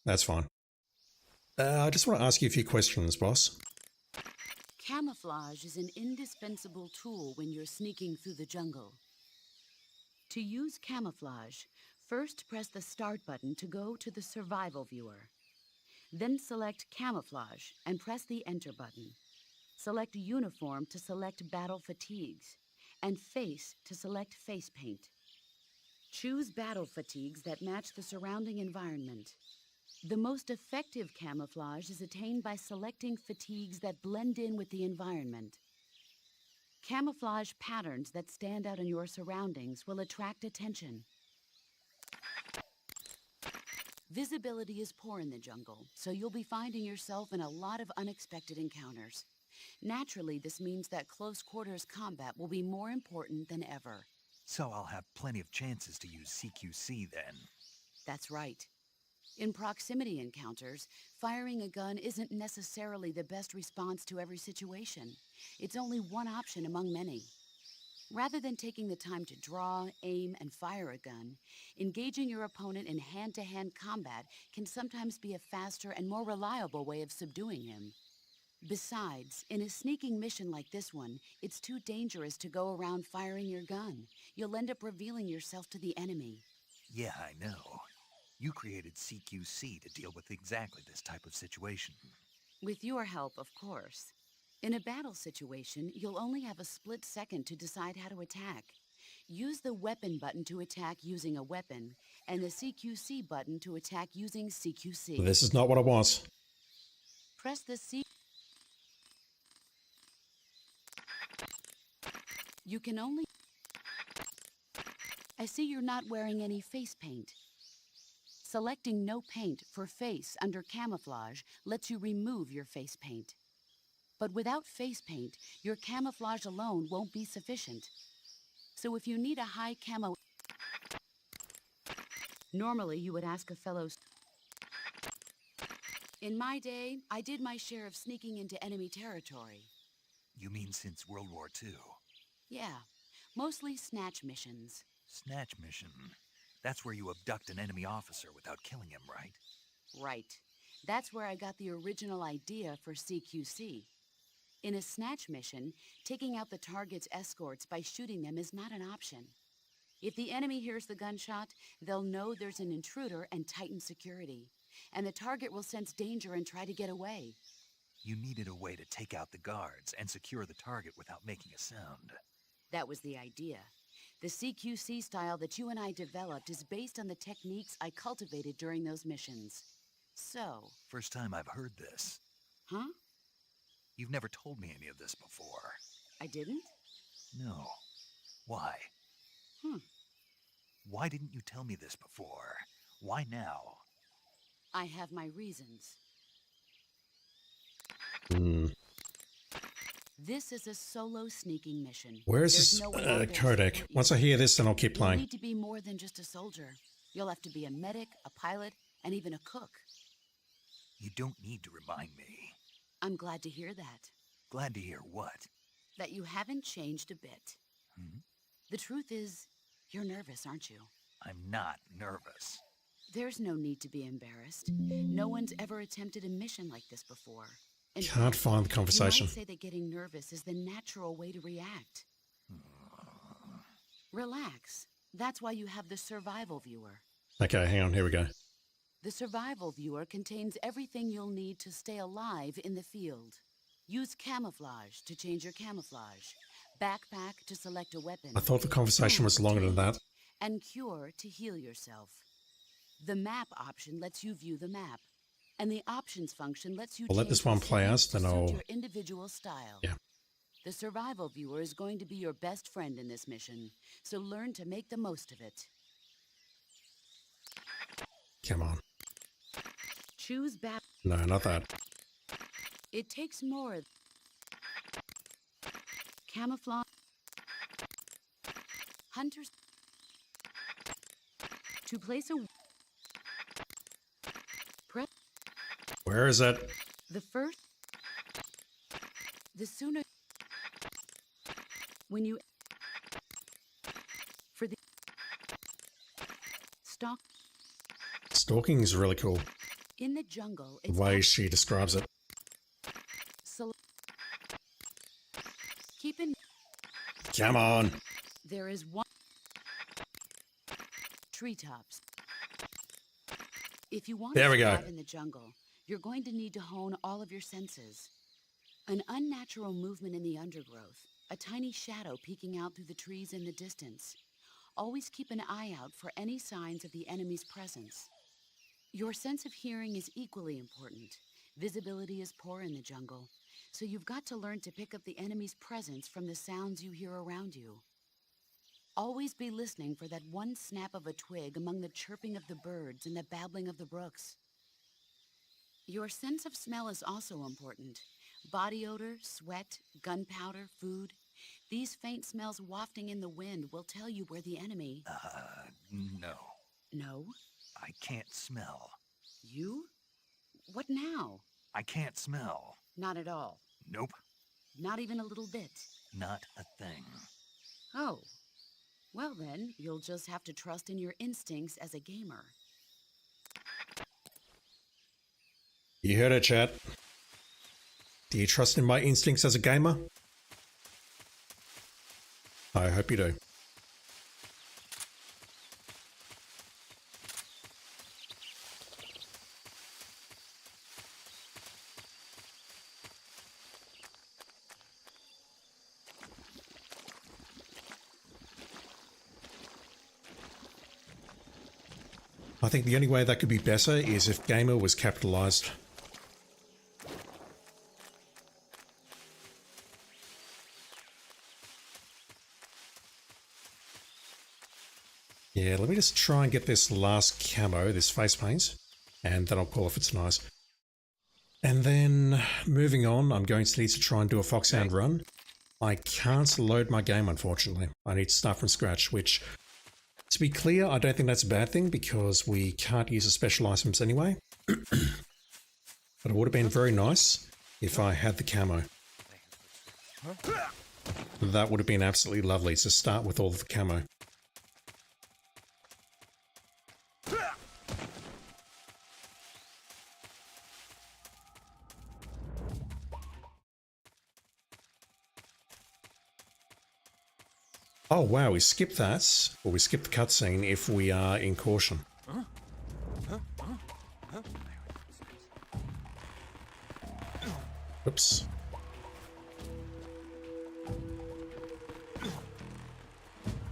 that's fine. I just want to ask you a few questions, boss. Camouflage is an indispensable tool when you're sneaking through the jungle. To use camouflage, first press the Start button to go to the Survival viewer. Then select Camouflage and press the Enter button. Select Uniform to select Battle Fatigues, and Face to select Face Paint. Choose battle fatigues that match the surrounding environment. The most effective camouflage is attained by selecting fatigues that blend in with the environment. Camouflage patterns that stand out in your surroundings will attract attention. Visibility is poor in the jungle, so you'll be finding yourself in a lot of unexpected encounters. Naturally, this means that close quarters combat will be more important than ever. So I'll have plenty of chances to use CQC then. That's right. In proximity encounters, firing a gun isn't necessarily the best response to every situation. It's only one option among many. Rather than taking the time to draw, aim, and fire a gun, engaging your opponent in hand-to-hand combat can sometimes be a faster and more reliable way of subduing him. Besides, in a sneaking mission like this one, it's too dangerous to go around firing your gun. You'll end up revealing yourself to the enemy. Yeah, I know. You created CQC to deal with exactly this type of situation. With your help, of course. In a battle situation, you'll only have a split second to decide how to attack. Use the weapon button to attack using a weapon, and the CQC button to attack using CQC. This is not what I want. Press the C. You can only... I see you're not wearing any face paint. Selecting no paint for face under camouflage lets you remove your face paint. But without face paint, your camouflage alone won't be sufficient. So if you need a high camo... Normally, you would ask a fellow... In my day, I did my share of sneaking into enemy territory. You mean since World War II? Yeah, mostly snatch missions. Snatch mission? That's where you abduct an enemy officer without killing him, right? Right. That's where I got the original idea for CQC. In a snatch mission, taking out the target's escorts by shooting them is not an option. If the enemy hears the gunshot, they'll know there's an intruder and tighten security. And the target will sense danger and try to get away. You needed a way to take out the guards and secure the target without making a sound. That was the idea. The CQC style that you and I developed is based on the techniques I cultivated during those missions. So... First time I've heard this. Huh? You've never told me any of this before. I didn't? No. Why? Hmm. Why didn't you tell me this before? Why now? I have my reasons. This is a solo sneaking mission. Where is this codec? Once I hear this, then I'll keep playing. You need to be more than just a soldier. You'll have to be a medic, a pilot, and even a cook. You don't need to remind me. I'm glad to hear that. Glad to hear what? That you haven't changed a bit. The truth is, you're nervous, aren't you? I'm not nervous. There's no need to be embarrassed. No one's ever attempted a mission like this before. Can't find the conversation. You might say that getting nervous is the natural way to react. Relax. That's why you have the survival viewer. Okay, hang on, here we go. The survival viewer contains everything you'll need to stay alive in the field. Use camouflage to change your camouflage. Backpack to select a weapon. I thought the conversation was longer than that. And cure to heal yourself. The map option lets you view the map. And the options function lets you I'll let this one play out, then I'll... your individual style. Yeah. The survival viewer is going to be your best friend in this mission, so learn to make the most of it. Come on. Choose back. No, not that. It takes more. Camouflage. Hunters. To place a... Press. Where is it? The first. The sooner. When you. For the. Stock. Stalking is really cool. In the jungle, The it's way she describes it. keep in Come on. there is one treetops. If you want There to we go. survive in the jungle, you're going to need to hone all of your senses. An unnatural movement in the undergrowth, a tiny shadow peeking out through the trees in the distance. Always keep an eye out for any signs of the enemy's presence. Your sense of hearing is equally important. Visibility is poor in the jungle, so you've got to learn to pick up the enemy's presence from the sounds you hear around you. Always be listening for that one snap of a twig among the chirping of the birds and the babbling of the brooks. Your sense of smell is also important. Body odor, sweat, gunpowder, food. These faint smells wafting in the wind will tell you where the enemy... No. No? I can't smell. You? What now? I can't smell. Not at all. Nope. Not even a little bit. Not a thing. Oh. Well then, you'll just have to trust in your instincts as a gamer. You heard it, chat. Do you trust in my instincts as a gamer? I hope you do. I think the only way that could be better is if gamer was capitalized. Yeah, let me just try and get this last camo, this face paint, and then I'll call if it's nice. And then, moving on, I'm going to need to try and do a Foxhound run. I can't load my game, unfortunately. I need to start from scratch, which, to be clear, I don't think that's a bad thing because we can't use the special items anyway. But it would have been very nice if I had the camo. That would have been absolutely lovely to start with all of the camo. Oh wow, we skipped that, or we skipped the cutscene if we are in caution. Oops.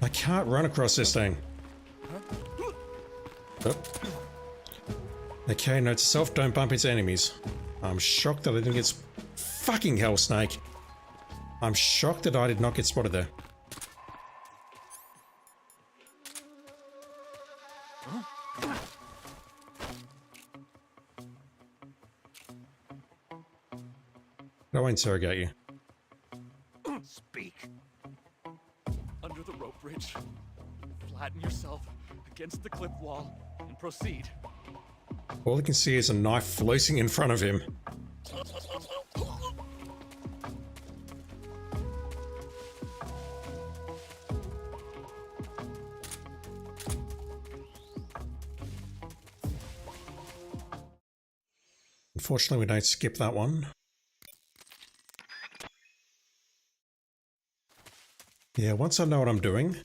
I can't run across this thing. Oh. Okay, note to self, don't bump into enemies. I'm shocked that I didn't get fucking hell, Snake. I'm shocked that I did not get spotted there. I won't interrogate you. Speak. Under the rope bridge. Flatten yourself against the cliff wall and proceed. All I can see is a knife floating in front of him. Unfortunately, we don't skip that one. Yeah, once I know what I'm doing,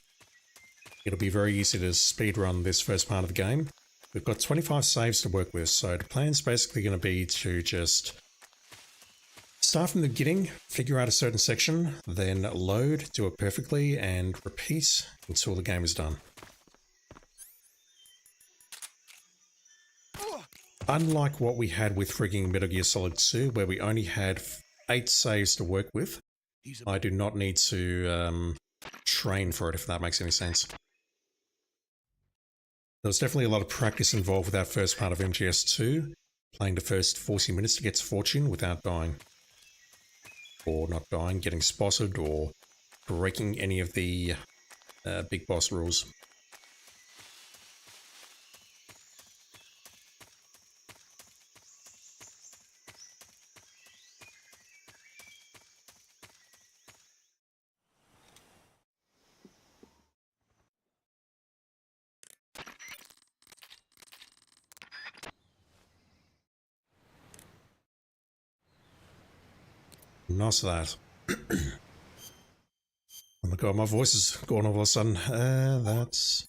it'll be very easy to speedrun this first part of the game. We've got 25 saves to work with, so the plan's basically going to be to just start from the beginning, figure out a certain section, then load, do it perfectly, and repeat until the game is done. Unlike what we had with frigging Metal Gear Solid 2, where we only had 8 saves to work with, I do not need to train for it, if that makes any sense. There was definitely a lot of practice involved with that first part of MGS2, playing the first 40 minutes to get to Fortune without dying. Or not dying, getting spotted, or breaking any of the big boss rules. nice of that. Oh my god, my voice is gone all of a sudden. That's...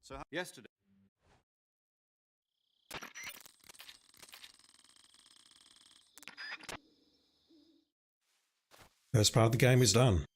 So, yesterday. First part of the game is done.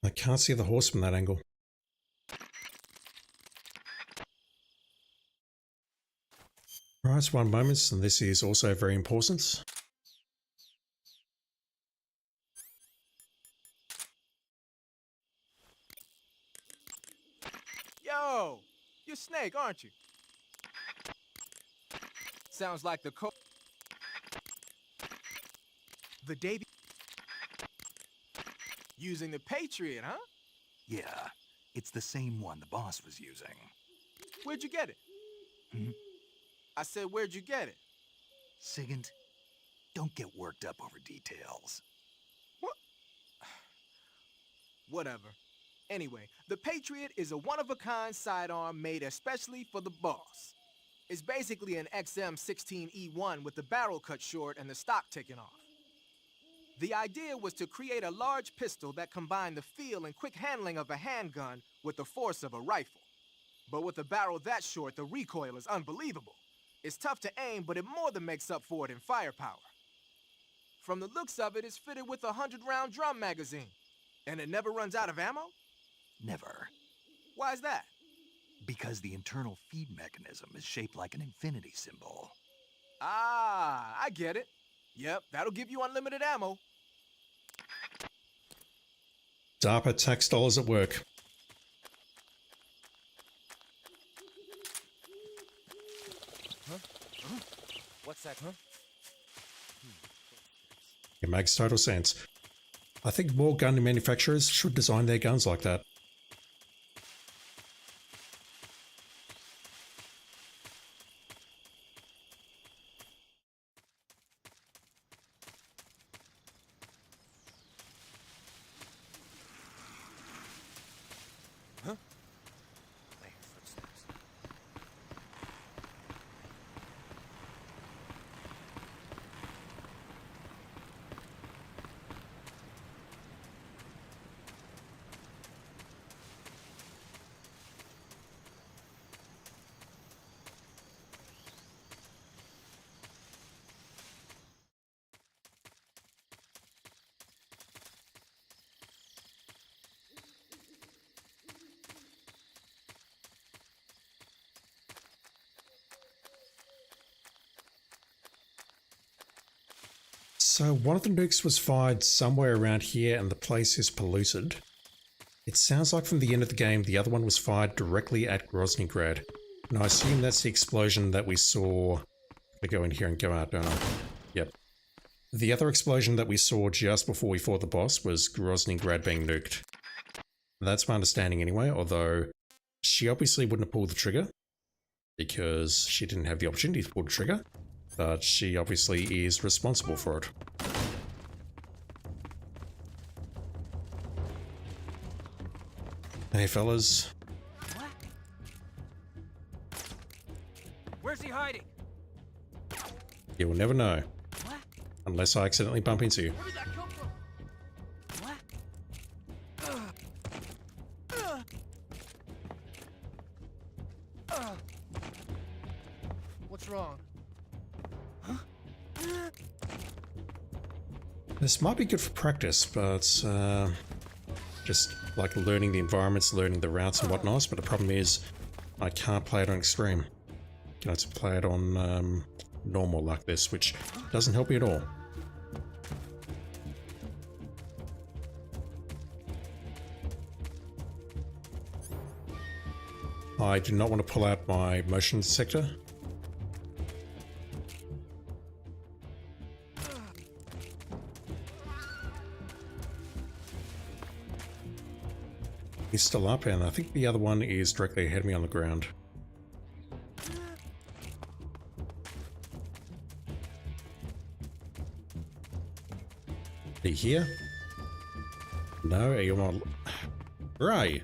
I can't see the horse from that angle. Alright, one moment, and this is also very important. Yo, you're Snake, aren't you? Sounds like the Davy using the Patriot, huh? Yeah, it's the same one the boss was using. Where'd you get it? Hmm? I said, where'd you get it? Sigint, don't get worked up over details. What? Whatever. Anyway, the Patriot is a one-of-a-kind sidearm made especially for the boss. It's basically an XM16E1 with the barrel cut short and the stock taken off. The idea was to create a large pistol that combined the feel and quick handling of a handgun with the force of a rifle. But with a barrel that short, the recoil is unbelievable. It's tough to aim, but it more than makes up for it in firepower. From the looks of it, it's fitted with a 100-round drum magazine. And it never runs out of ammo? Never. Why is that? Because the internal feed mechanism is shaped like an infinity symbol. Ah, I get it. Yep, that'll give you unlimited ammo. DARPA tax dollars at work. Huh? Huh? What's that, huh? It makes total sense. I think more gun manufacturers should design their guns like that. Huh? So one of the nukes was fired somewhere around here and the place is polluted. It sounds like from the end of the game the other one was fired directly at Groznygrad. And I assume that's the explosion that we saw... I go in here and go out, don't I? Yep. The other explosion that we saw just before we fought the boss was Groznygrad being nuked. That's my understanding anyway, although she obviously wouldn't have pulled the trigger because she didn't have the opportunity to pull the trigger. But she obviously is responsible for it. Hey fellas. What? Where's he hiding? You will never know. What? Unless I accidentally bump into you. Where did that come from? What? wrong? This might be good for practice, but just like learning the environments, learning the routes and whatnot, but the problem is I can't play it on extreme. I have to play it on normal like this, which doesn't help me at all. I do not want to pull out my motion detector. He's still up, and I think the other one is directly ahead of me on the ground. Are you here? No, are you on? Right.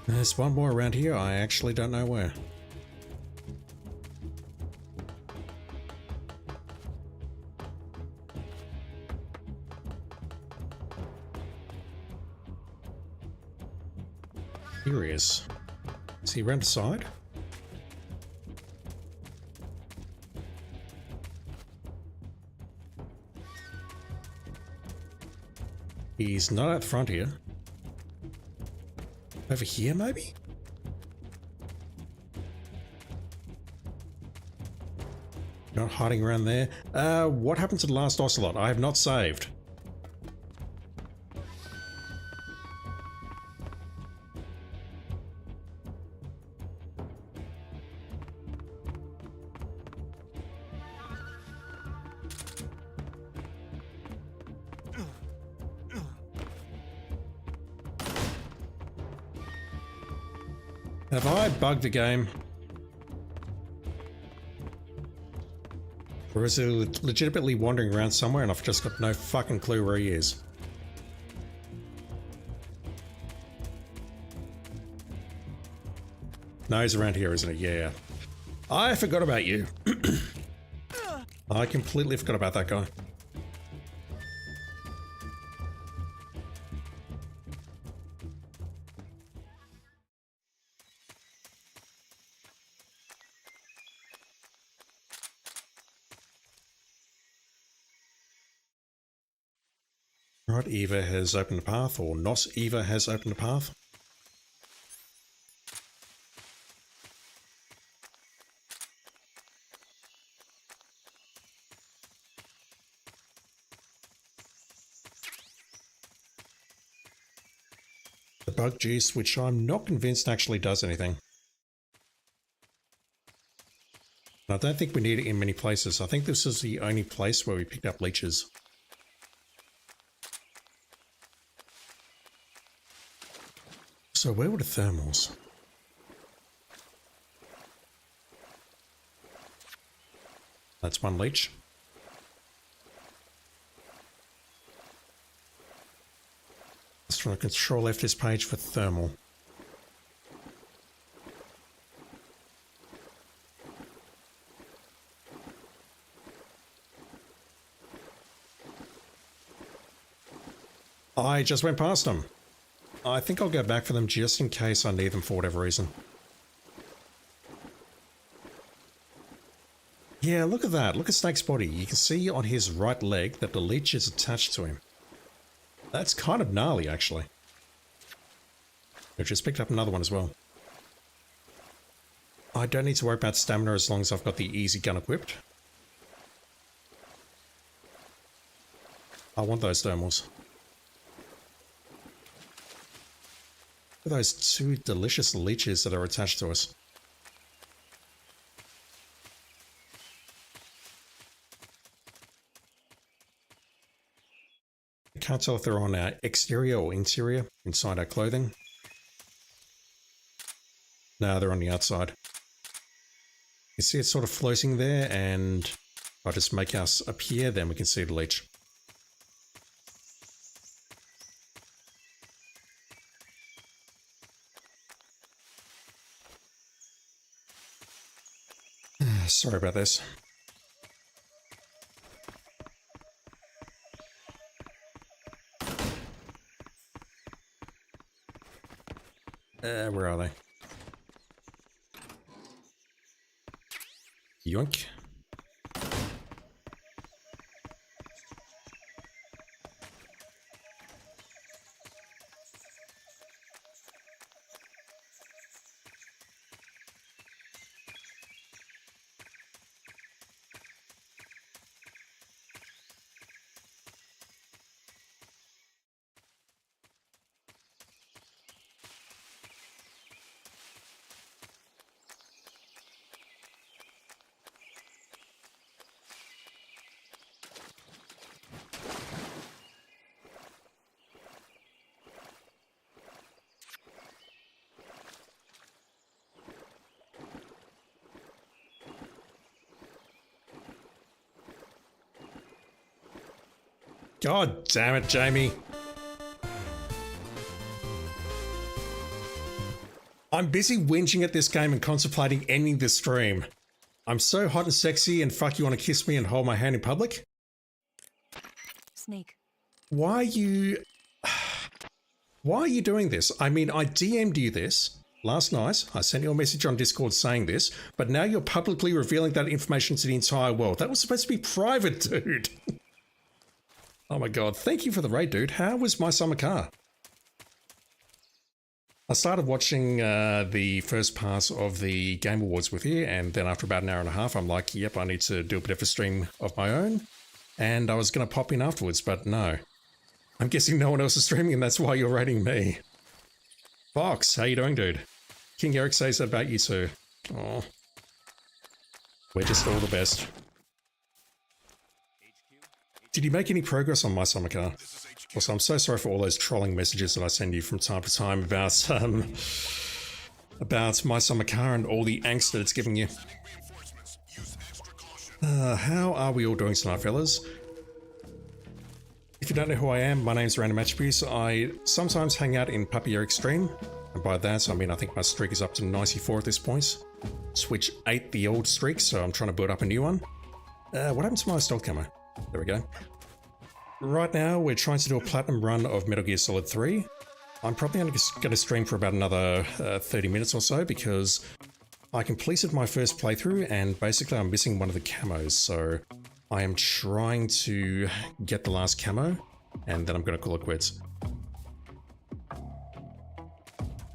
There's one more around here. I actually don't know where. Here he is. Is he around the side? He's not out front here. Over here, maybe? Not hiding around there. What happened to the last Ocelot? I have not saved. Have I bugged the game? Or is it legitimately wandering around somewhere and I've just got no fucking clue where he is? No, he's around here, isn't he? Yeah. I forgot about you. I completely forgot about that guy. Right, Eva has opened a path, or Nos Eva has opened a path. The bug juice, which I'm not convinced actually does anything. I don't think we need it in many places. I think this is the only place where we picked up leeches. So where were the thermals? That's one leech. Let's try to control F this page for thermal. I just went past them. I think I'll go back for them just in case I need them for whatever reason. Yeah, look at that. Look at Snake's body. You can see on his right leg that the leech is attached to him. That's kind of gnarly, actually. I've just picked up another one as well. I don't need to worry about stamina as long as I've got the easy gun equipped. I want those thermals. Look at those two delicious leeches that are attached to us. I can't tell if they're on our exterior or interior, inside our clothing. No, they're on the outside. You see it's sort of floating there, and if I just make us appear, then we can see the leech. Sorry about this. Where are they? Yoink. God damn it, Jamie. I'm busy whinging at this game and contemplating ending the stream. I'm so hot and sexy and fuck you want to kiss me and hold my hand in public? Snake. Why are you doing this? I mean, I DM'd you this last night. I sent you a message on Discord saying this, but now you're publicly revealing that information to the entire world. That was supposed to be private, dude. Oh my god, thank you for the raid, dude. How was my summer car? I started watching the first pass of the Game Awards with you, and then after about an hour and a half, I'm like, yep, I need to do a bit of a stream of my own. And I was going to pop in afterwards, but no. I'm guessing no one else is streaming, and that's why you're rating me. Fox, how you doing, dude? King Eric says that about you too. Oh, we're just all the best. Did you make any progress on my summer car? Also, I'm so sorry for all those trolling messages that I send you from time to time about my summer car and all the angst that it's giving you. How are we all doing tonight, fellas? If you don't know who I am, my name's Random Attributes. I sometimes hang out in Puppy Eric Stream, and by that I mean I think my streak is up to 94 at this point. Switch ate the old streak, so I'm trying to build up a new one. What happened to my stealth camo? There we go. Right now, we're trying to do a platinum run of Metal Gear Solid 3. I'm probably going to stream for about another 30 minutes or so because I completed my first playthrough and basically I'm missing one of the camos, so I am trying to get the last camo and then I'm going to call it quits.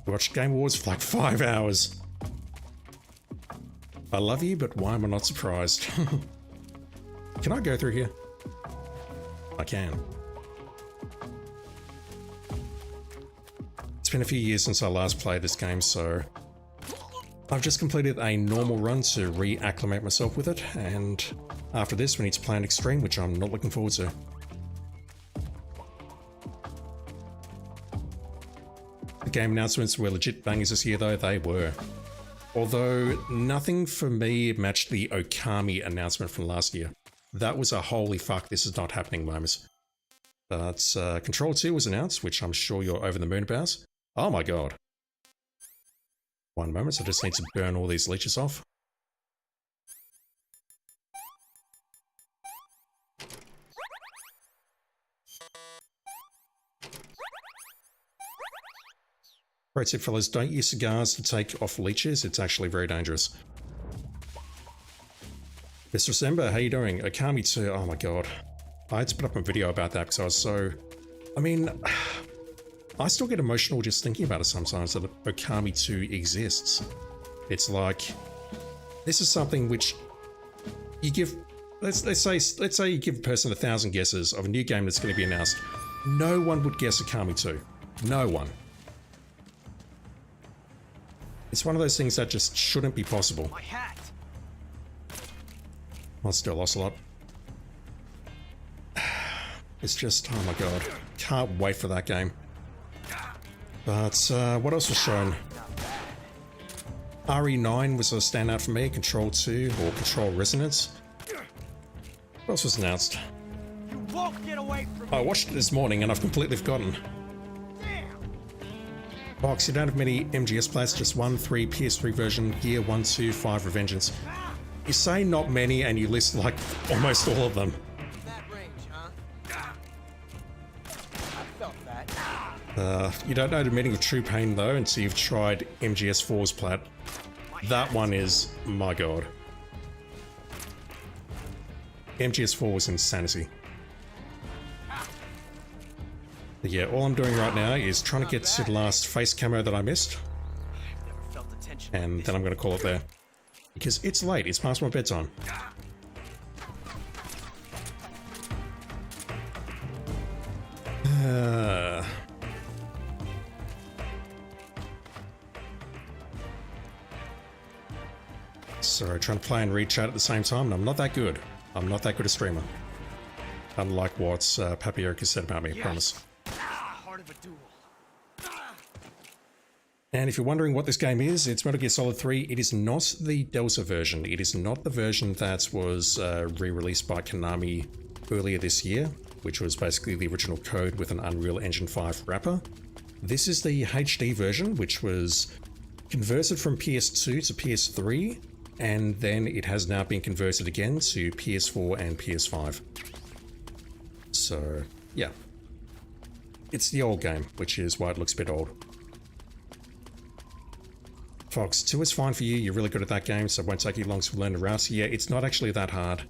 We watched Game Awards for like 5 hours. I love you, but why am I not surprised? Can I go through here? I can. It's been a few years since I last played this game, so I've just completed a normal run to re-acclimate myself with it, and after this we need to play an extreme, which I'm not looking forward to. The game announcements were legit bangers this year though, they were. Although nothing for me matched the Okami announcement from last year. That was a holy fuck, this is not happening moment. But Control 2 was announced, which I'm sure you're over the moon about. Oh my god. One moment, I just need to burn all these leeches off. Great tip, fellas, don't use cigars to take off leeches, it's actually very dangerous. Mr. December, how you doing? Okami 2, oh my god. I had to put up a video about that because I was so... I mean, I still get emotional just thinking about it sometimes, that Okami 2 exists. It's like, this is something which you give... Let's say you give a person 1,000 guesses of a new game that's going to be announced. No one would guess Okami 2. No one. It's one of those things that just shouldn't be possible. My hat. I still lost a lot. It's just, oh my god. Can't wait for that game. But what else was shown? RE9 was a standout for me, Control 2 or Control Resonance. What else was announced? You won't get away from me. I watched it this morning and I've completely forgotten. Box, you don't have many MGS players, just 1, 3, PS3 version, Gear 1, 2, 5, Revengeance. You say not many and you list like almost all of them. That range, huh? I felt that. You don't know the meaning of true pain though until you've tried MGS4's plat. That one is, my god. MGS4 was insanity. But yeah, all I'm doing right now is trying to get to the last face camo that I missed. And then I'm going to call it there. Because it's late, it's past my bedtime. Sorry, trying to play and read chat at the same time, and I'm not that good. I'm not that good a streamer. Unlike what Papi has said about me, I promise. Heart of a duel. And if you're wondering what this game is, it's Metal Gear Solid 3. It is not the Delta version. It is not the version that was re-released by Konami earlier this year, which was basically the original code with an Unreal Engine 5 wrapper. This is the HD version, which was converted from PS2 to PS3, and then it has now been converted again to PS4 and PS5. So, yeah. It's the old game, which is why it looks a bit old. Fox, 2 is fine for you, you're really good at that game, so it won't take you long to learn the route. Yeah, it's not actually that hard.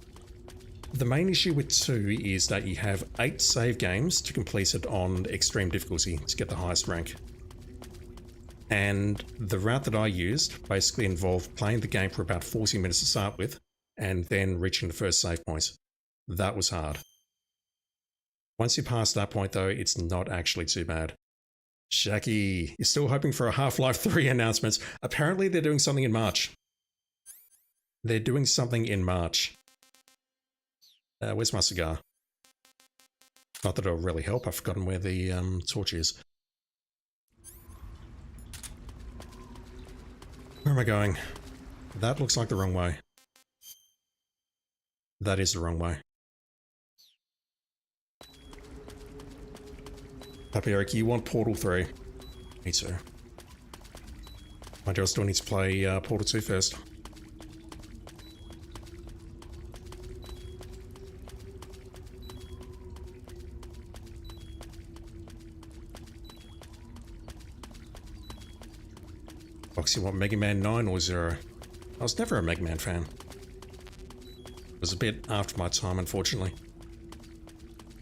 The main issue with 2 is that you have 8 save games to complete it on extreme difficulty to get the highest rank. And the route that I used basically involved playing the game for about 40 minutes to start with, and then reaching the first save point. That was hard. Once you pass that point though, it's not actually too bad. Shaki, you're still hoping for a Half-Life 3 announcement. Apparently they're doing something in March. They're doing something in March. Where's my cigar? Not that it'll really help, I've forgotten where the torch is. Where am I going? That looks like the wrong way. That is the wrong way. Happy Eric, you want Portal 3? Me too. Mind you, I still need to play Portal 2 first. Fox, you want Mega Man 9 or 0? I was never a Mega Man fan. It was a bit after my time, unfortunately.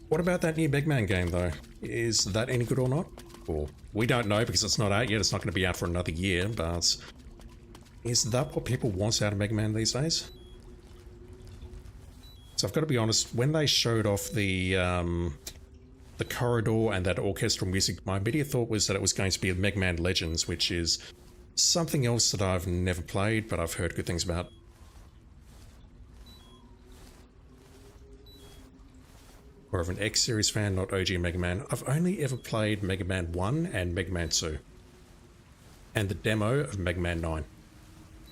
What about that new Mega Man game, though? Is that any good or not? Well, we don't know because it's not out yet. It's not going to be out for another year, but is that what people want out of Mega Man these days? So I've got to be honest, when they showed off the corridor and that orchestral music, my immediate thought was that it was going to be Mega Man Legends, which is something else that I've never played, but I've heard good things about. More of an X-Series fan, not OG Mega Man. I've only ever played Mega Man 1 and Mega Man 2. And the demo of Mega Man 9.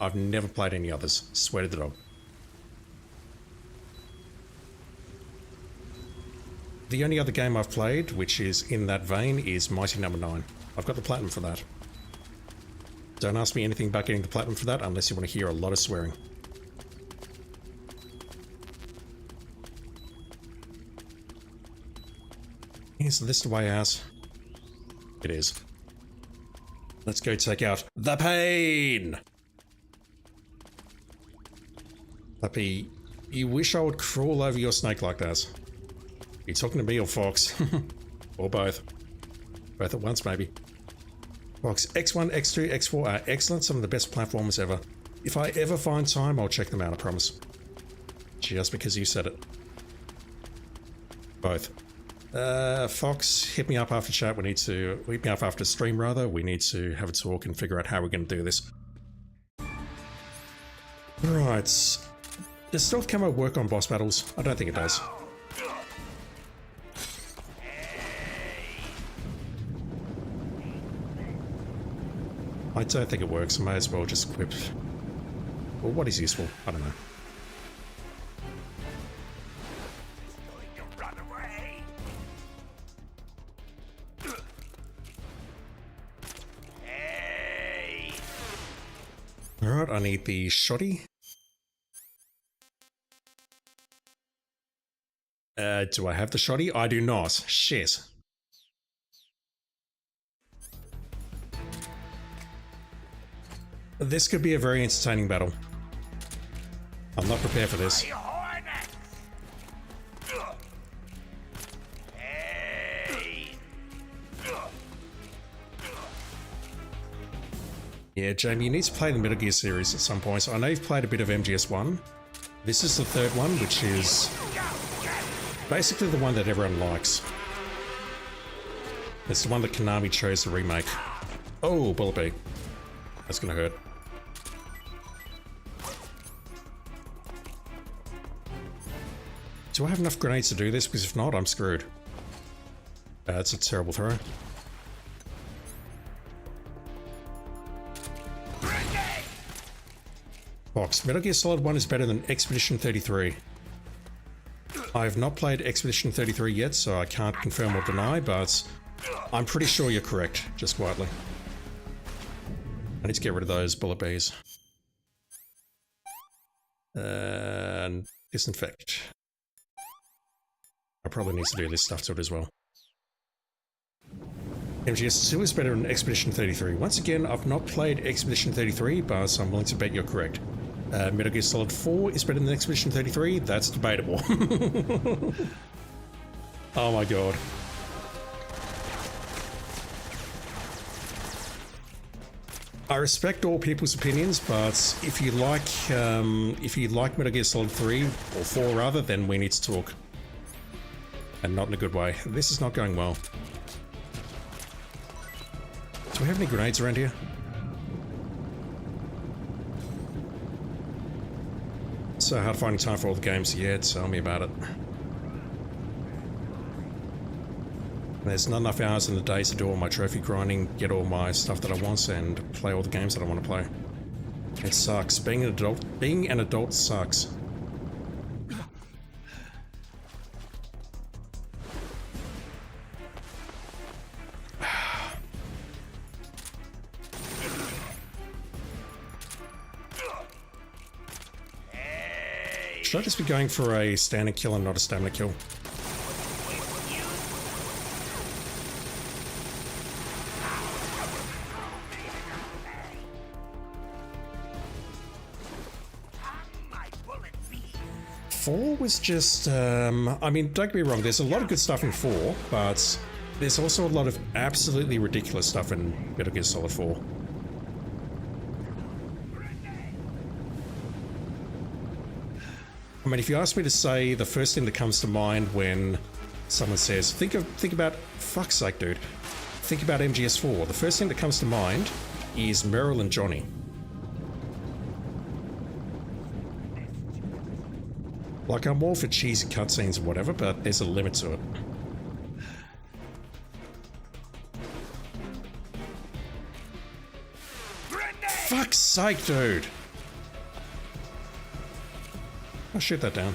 I've never played any others. Swear to the dog. The only other game I've played, which is in that vein, is Mighty No. 9. I've got the platinum for that. Don't ask me anything about getting the platinum for that unless you want to hear a lot of swearing. Is this the way out? It is. Let's go take out the pain! Puppy, you wish I would crawl over your snake like that. Are you talking to me or Fox? Or both. Both at once, maybe. Fox, X1, X2, X4 are excellent, some of the best platformers ever. If I ever find time, I'll check them out, I promise. Just because you said it. Both. Fox, hit me up after chat. Hit me up after stream rather. We need to have a talk and figure out how we're going to do this. Right. Does stealth camo work on boss battles? I don't think it does. I don't think it works. I may as well just equip. Well, what is useful? I don't know. Alright, I need the shoddy. Do I have the shoddy? I do not. Shit. This could be a very entertaining battle. I'm not prepared for this. Yeah, Jamie, you need to play the Metal Gear series at some point. So I know you've played a bit of MGS1. This is the third one, which is basically the one that everyone likes. It's the one that Konami chose to remake. Oh, Bullet Bee. That's gonna hurt. Do I have enough grenades to do this? Because if not, I'm screwed. That's a terrible throw. Fox, Metal Gear Solid 1 is better than Expedition 33. I have not played Expedition 33 yet, so I can't confirm or deny, but I'm pretty sure you're correct, just quietly. I need to get rid of those bullet bees. And disinfect. I probably need to do this stuff to it as well. MGS2 is better than Expedition 33. Once again, I've not played Expedition 33, but I'm willing to bet you're correct. Metal Gear Solid 4 is better than Expedition 33. That's debatable. Oh my god. I respect all people's opinions, but if you like Metal Gear Solid 3 or 4 rather, then we need to talk, and not in a good way. This is not going well. Do we have any grenades around here? So hard finding time for all the games. Yeah, tell me about it. There's not enough hours in the day to do all my trophy grinding, get all my stuff that I want, and play all the games that I want to play. It sucks. Being an adult sucks. Should I just be going for a standing kill and not a stamina kill? Four was just, I mean, don't get me wrong, there's a lot of good stuff in 4, but there's also a lot of absolutely ridiculous stuff in Metal Gear Solid 4. I mean, if you ask me to say the first thing that comes to mind when someone says, think about, fuck's sake, dude, think about MGS4, the first thing that comes to mind is Meryl and Johnny. Like, I'm all for cheesy cutscenes or whatever, but there's a limit to it. Fuck's sake, dude! I'll shoot that down.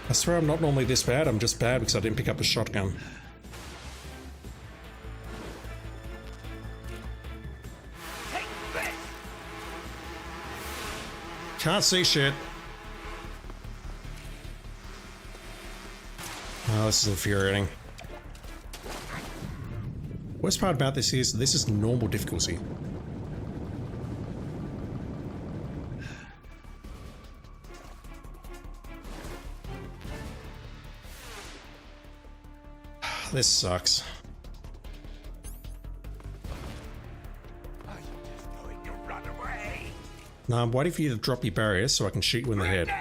I swear I'm not normally this bad, I'm just bad because I didn't pick up a shotgun. Can't see shit. Oh, this is infuriating. Worst part about this is normal difficulty. This sucks. Nah, I'm waiting for you to drop your barrier so I can shoot you in the head.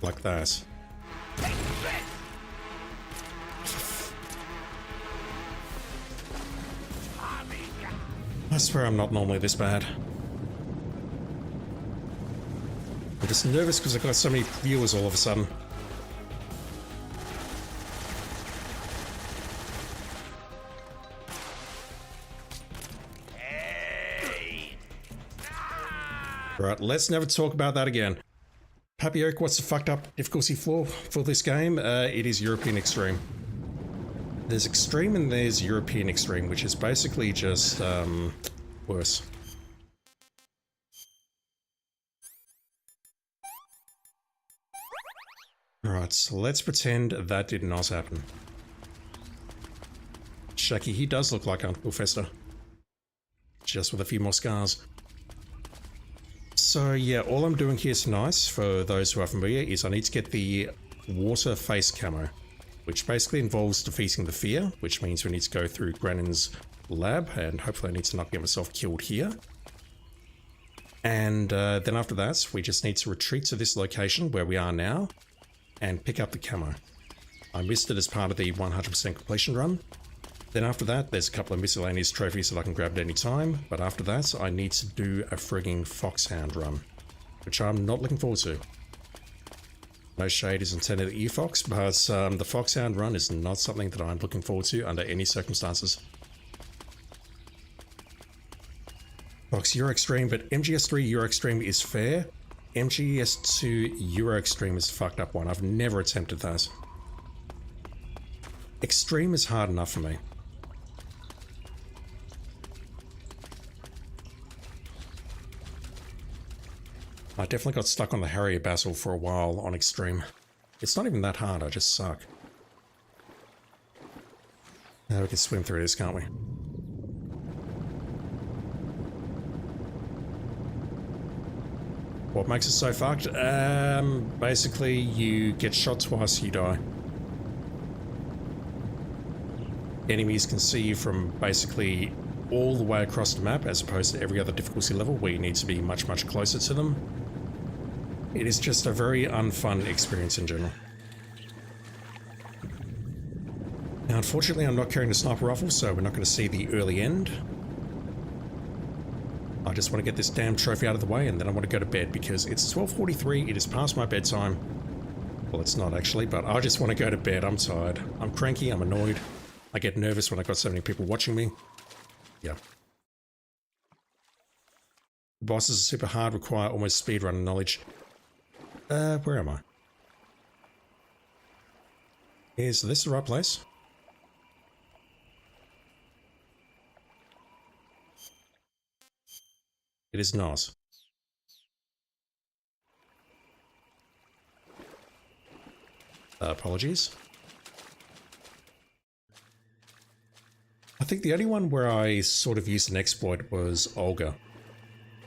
Like that. I swear I'm not normally this bad. I'm just nervous because I've got so many viewers all of a sudden. Right, let's never talk about that again. Happy Oak, what's the fucked up difficulty floor for this game? It is European Extreme. There's Extreme and there's European Extreme, which is basically just, worse. Alright, so let's pretend that did not happen. Shaggy, he does look like Uncle Fester. Just with a few more scars. So yeah, all I'm doing here tonight, for those who are familiar, is I need to get the water face camo, which basically involves defeating the fear, which means we need to go through Grannon's lab, and hopefully I need to not get myself killed here. And then after that, we just need to retreat to this location where we are now, and pick up the camo. I missed it as part of the 100% completion run. Then after that, there's a couple of miscellaneous trophies that I can grab at any time, but after that, I need to do a frigging Foxhound run, which I'm not looking forward to. No shade is intended at you, Fox, but the Foxhound run is not something that I'm looking forward to under any circumstances. Fox, Euro Extreme, but MGS3 Euro Extreme is fair. MGS2 Euro Extreme is a fucked up one. I've never attempted that. Extreme is hard enough for me. I definitely got stuck on the Harrier Battle for a while on Extreme. It's not even that hard, I just suck. Now we can swim through this, can't we? What makes it so fucked? Basically, you get shot twice, you die. Enemies can see you from basically all the way across the map, as opposed to every other difficulty level where you need to be much, much closer to them. It is just a very unfun experience in general. Now, unfortunately, I'm not carrying the sniper rifle, so we're not going to see the early end. I just want to get this damn trophy out of the way, and then I want to go to bed, because it's 12:43, it is past my bedtime. Well, it's not actually, but I just want to go to bed. I'm tired. I'm cranky, I'm annoyed. I get nervous when I've got so many people watching me. Yeah. The bosses are super hard, require almost speedrun knowledge. Where am I? Is this the right place? It is not. Apologies. I think the only one where I sort of used an exploit was Olga.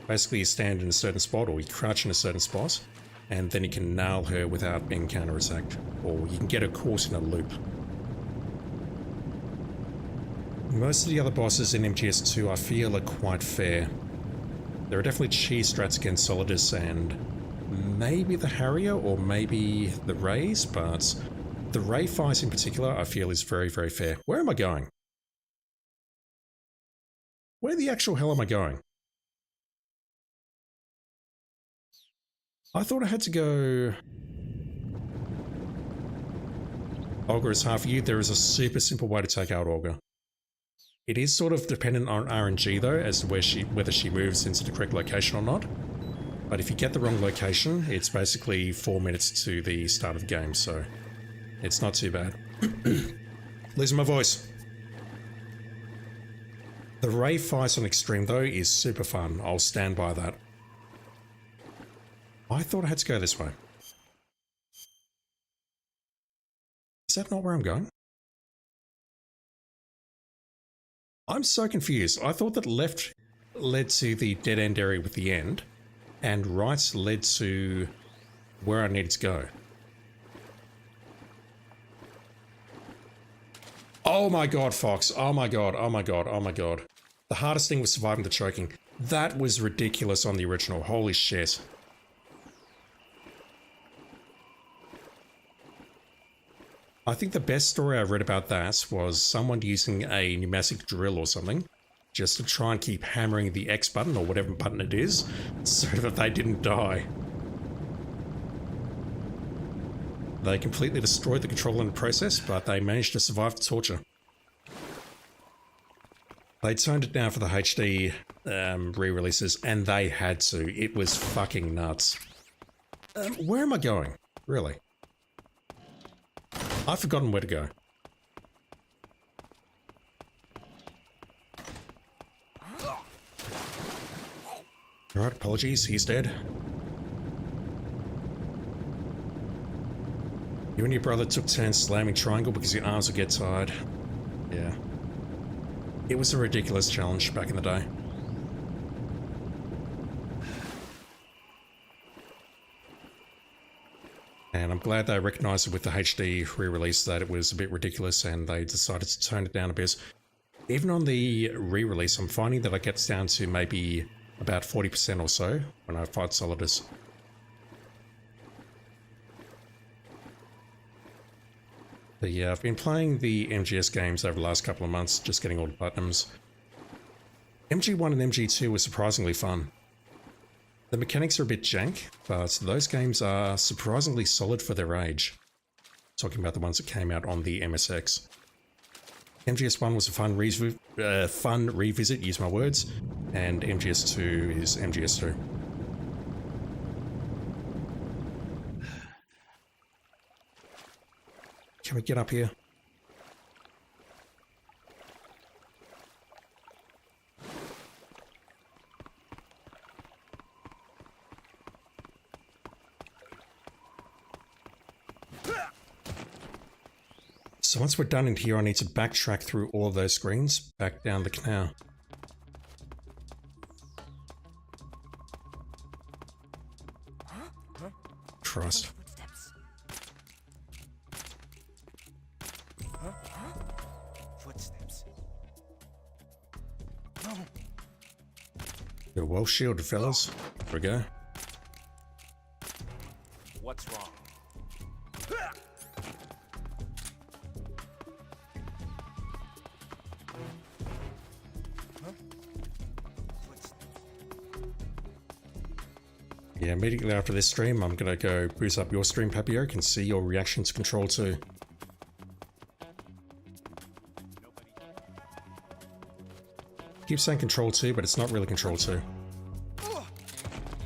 Basically, you stand in a certain spot, or you crouch in a certain spot, and then you can nail her without being counterattacked, or you can get her caught in a loop. Most of the other bosses in MGS2 I feel are quite fair. There are definitely cheese strats against Solidus and maybe the Harrier or maybe the Rays, but the Ray fight in particular I feel is very, very fair. Where am I going? Where the actual hell am I going? I thought I had to go... Olga is half you. There is a super simple way to take out Olga. It is sort of dependent on RNG though, as to whether she moves into the correct location or not. But if you get the wrong location, it's basically 4 minutes to the start of the game, so it's not too bad. Losing my voice. The Ray fight on Extreme though is super fun. I'll stand by that. I thought I had to go this way. Is that not where I'm going? I'm so confused. I thought that left led to the dead end area with the end, and right led to where I needed to go. Oh my god, Fox. Oh my god, oh my god, oh my god. The hardest thing was surviving the choking. That was ridiculous on the original. Holy shit. I think the best story I read about that was someone using a pneumatic drill or something just to try and keep hammering the X button or whatever button it is so that they didn't die. They completely destroyed the controller in the process, but they managed to survive the torture. They toned it down for the HD re-releases, and they had to. It was fucking nuts. Where am I going? Really? I've forgotten where to go. Alright, apologies, he's dead. You and your brother took turns slamming triangle because your arms would get tired. Yeah. It was a ridiculous challenge back in the day. And I'm glad they recognised it with the HD re-release that it was a bit ridiculous and they decided to tone it down a bit. Even on the re-release, I'm finding that it gets down to maybe about 40% or so when I fight Solidus. But yeah, I've been playing the MGS games over the last couple of months, just getting all the platinums. MG1 and MG2 were surprisingly fun. The mechanics are a bit jank, but those games are surprisingly solid for their age. Talking about the ones that came out on the MSX. MGS1 was a fun revisit, use my words, and MGS2 is MGS2. Can we get up here? So once we're done in here, I need to backtrack through all of those screens back down the canal. Christ. Footsteps. You're well shielded, fellas. There we go. What's wrong? Yeah, immediately after this stream, I'm gonna go boost up your stream, Papio, and see your reaction to Control 2. Keep saying Control 2, but it's not really Control 2.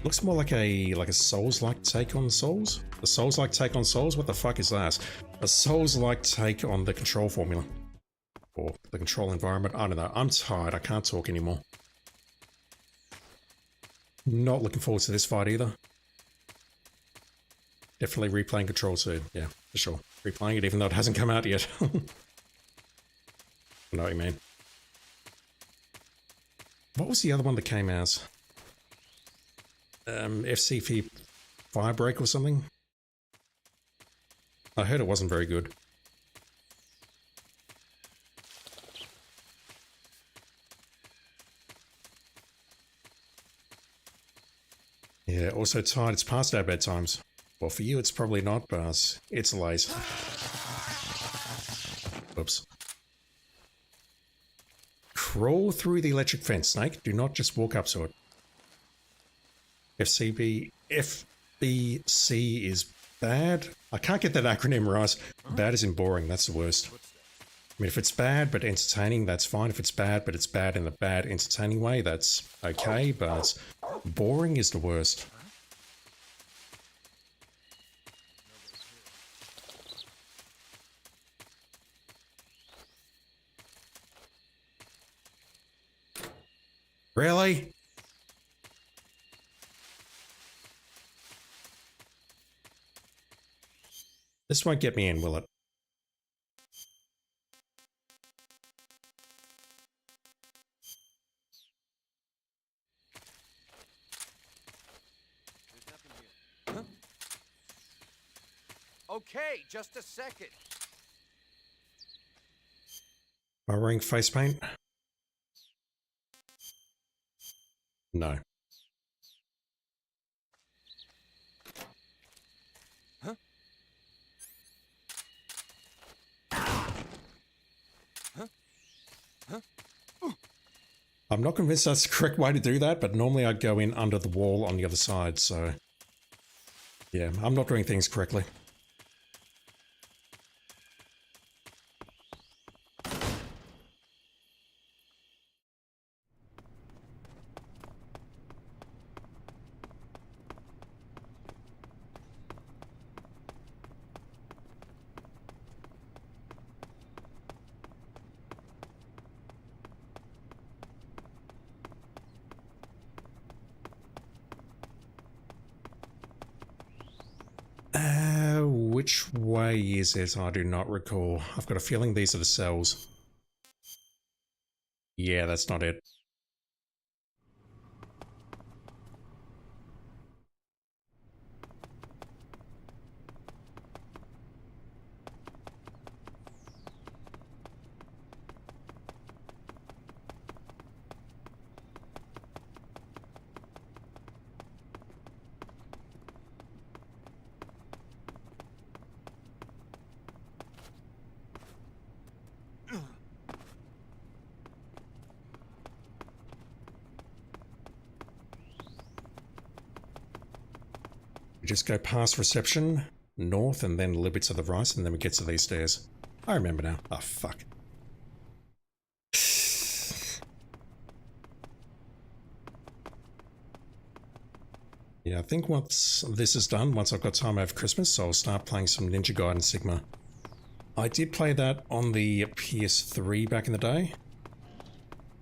Looks more like a Souls-like take on Souls? A Souls-like take on Souls? What the fuck is that? A Souls-like take on the control formula. Or the control environment. I don't know. I'm tired. I can't talk anymore. Not looking forward to this fight either. Definitely replaying Control 2. Yeah, for sure. Replaying it even though it hasn't come out yet. I know what you mean. What was the other one that came out? FCP Firebreak or something? I heard it wasn't very good. Yeah, also tired. It's past our bedtimes. Well, for you it's probably not, but it's late. Oops. Crawl through the electric fence, Snake. Do not just walk up to it. FBC is bad. I can't get that acronym right. Bad is in boring. That's the worst. I mean, if it's bad but entertaining, that's fine. If it's bad but it's bad in a bad, entertaining way, that's okay. But boring is the worst. Really? This won't get me in, will it? Huh? Okay, just a second. Am I wearing face paint? No. Huh? Huh? Huh? I'm not convinced that's the correct way to do that, but normally I'd go in under the wall on the other side, so... Yeah, I'm not doing things correctly. which way is it? I do not recall. I've got a feeling these are the cells. Yeah, that's not it. We just go past reception, north, and then a little bit to the right, and then we get to these stairs. I remember now. Oh, fuck. Yeah, I think once this is done, once I've got time over Christmas, I'll start playing some Ninja Gaiden Sigma. I did play that on the PS3 back in the day,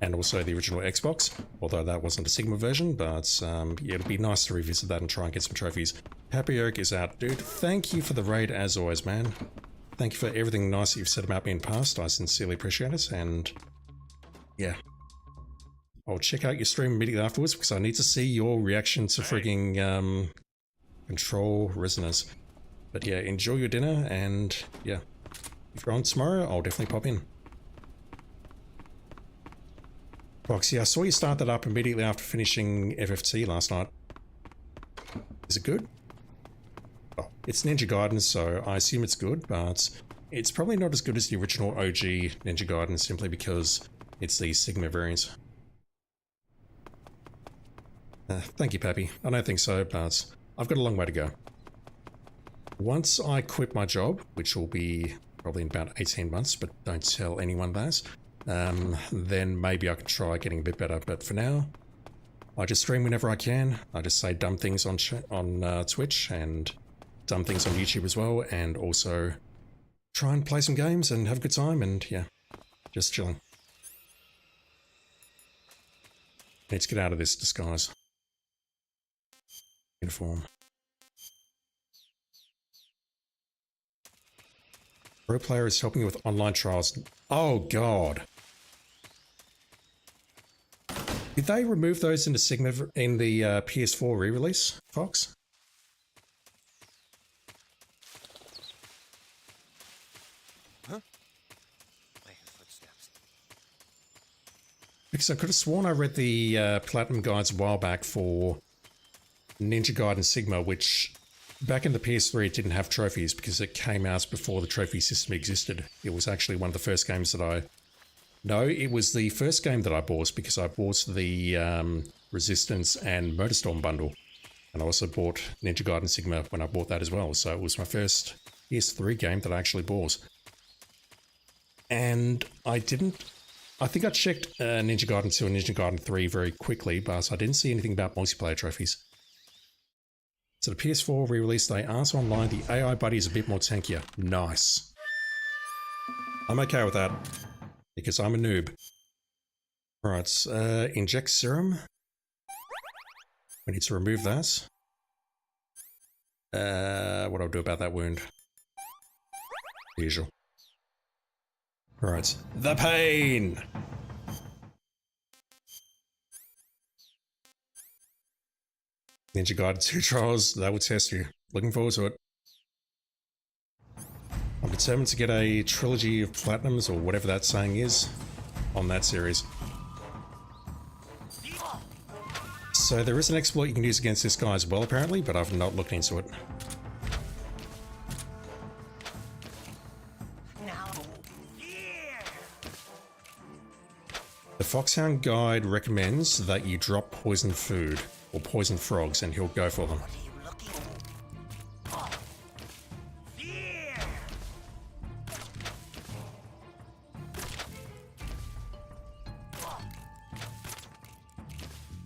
and also the original Xbox, although that wasn't a Sigma version, but yeah, it'd be nice to revisit that and try and get some trophies. Happy Eric is out, dude. Thank you for the raid as always, man. Thank you for everything nice that you've said about me in the past. I sincerely appreciate it, and yeah. I'll check out your stream immediately afterwards because I need to see your reaction to frigging Control Resonance. But yeah, enjoy your dinner, and yeah, if you're on tomorrow, I'll definitely pop in. Foxy, I saw you start that up immediately after finishing FFT last night. Is it good? Oh, it's Ninja Gaiden, so I assume it's good, but it's probably not as good as the original OG Ninja Gaiden simply because it's the Sigma variant. Thank you, Pappy. I don't think so, but I've got a long way to go. Once I quit my job, which will be probably in about 18 months, but don't tell anyone that, then maybe I can try getting a bit better. But for now, I just stream whenever I can. I just say dumb things on Twitch and dumb things on YouTube as well, and also try and play some games and have a good time, and yeah, just chilling. Need to get out of this disguise. Uniform. Pro player is helping you with online trials. Oh god. Did they remove those in the Sigma in the PS4 re-release, Fox? Huh? I hear footsteps. Because I could have sworn I read the Platinum Guides a while back for Ninja Gaiden Sigma, which back in the PS3 it didn't have trophies because it came out before the trophy system existed. It was actually one of the first games that I... No, it was the first game that I bought because I bought the Resistance and Motorstorm bundle. And I also bought Ninja Gaiden Sigma when I bought that as well. So it was my first PS3 game that I actually bought. And I didn't... I think I checked Ninja Gaiden 2 and Ninja Gaiden 3 very quickly, but I didn't see anything about multiplayer trophies. So the PS4 re-release, they asked online, the AI buddy is a bit more tankier. Nice. I'm okay with that, because I'm a noob. Alright, inject serum. We need to remove that. What do I do about that wound? The usual. Alright, the pain! Ninja Gaiden 2 trials, that will test you. Looking forward to it. I'm determined to get a trilogy of platinums, or whatever that saying is, on that series. So there is an exploit you can use against this guy as well, apparently, but I've not looked into it. The Foxhound Guide recommends that you drop poison food, or poison frogs, and he'll go for them.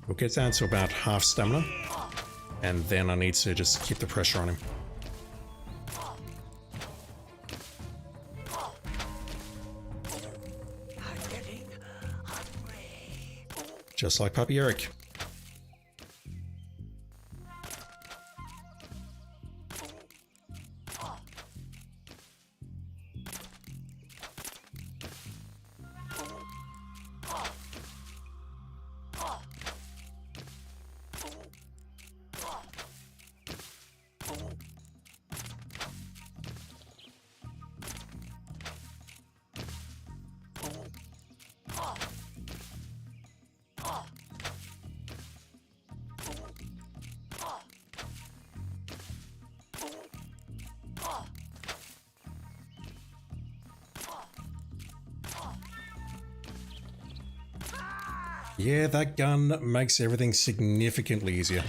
We'll get down to about half stamina, and then I need to just keep the pressure on him. Just like Puppy Eric. Yeah, that gun makes everything significantly easier.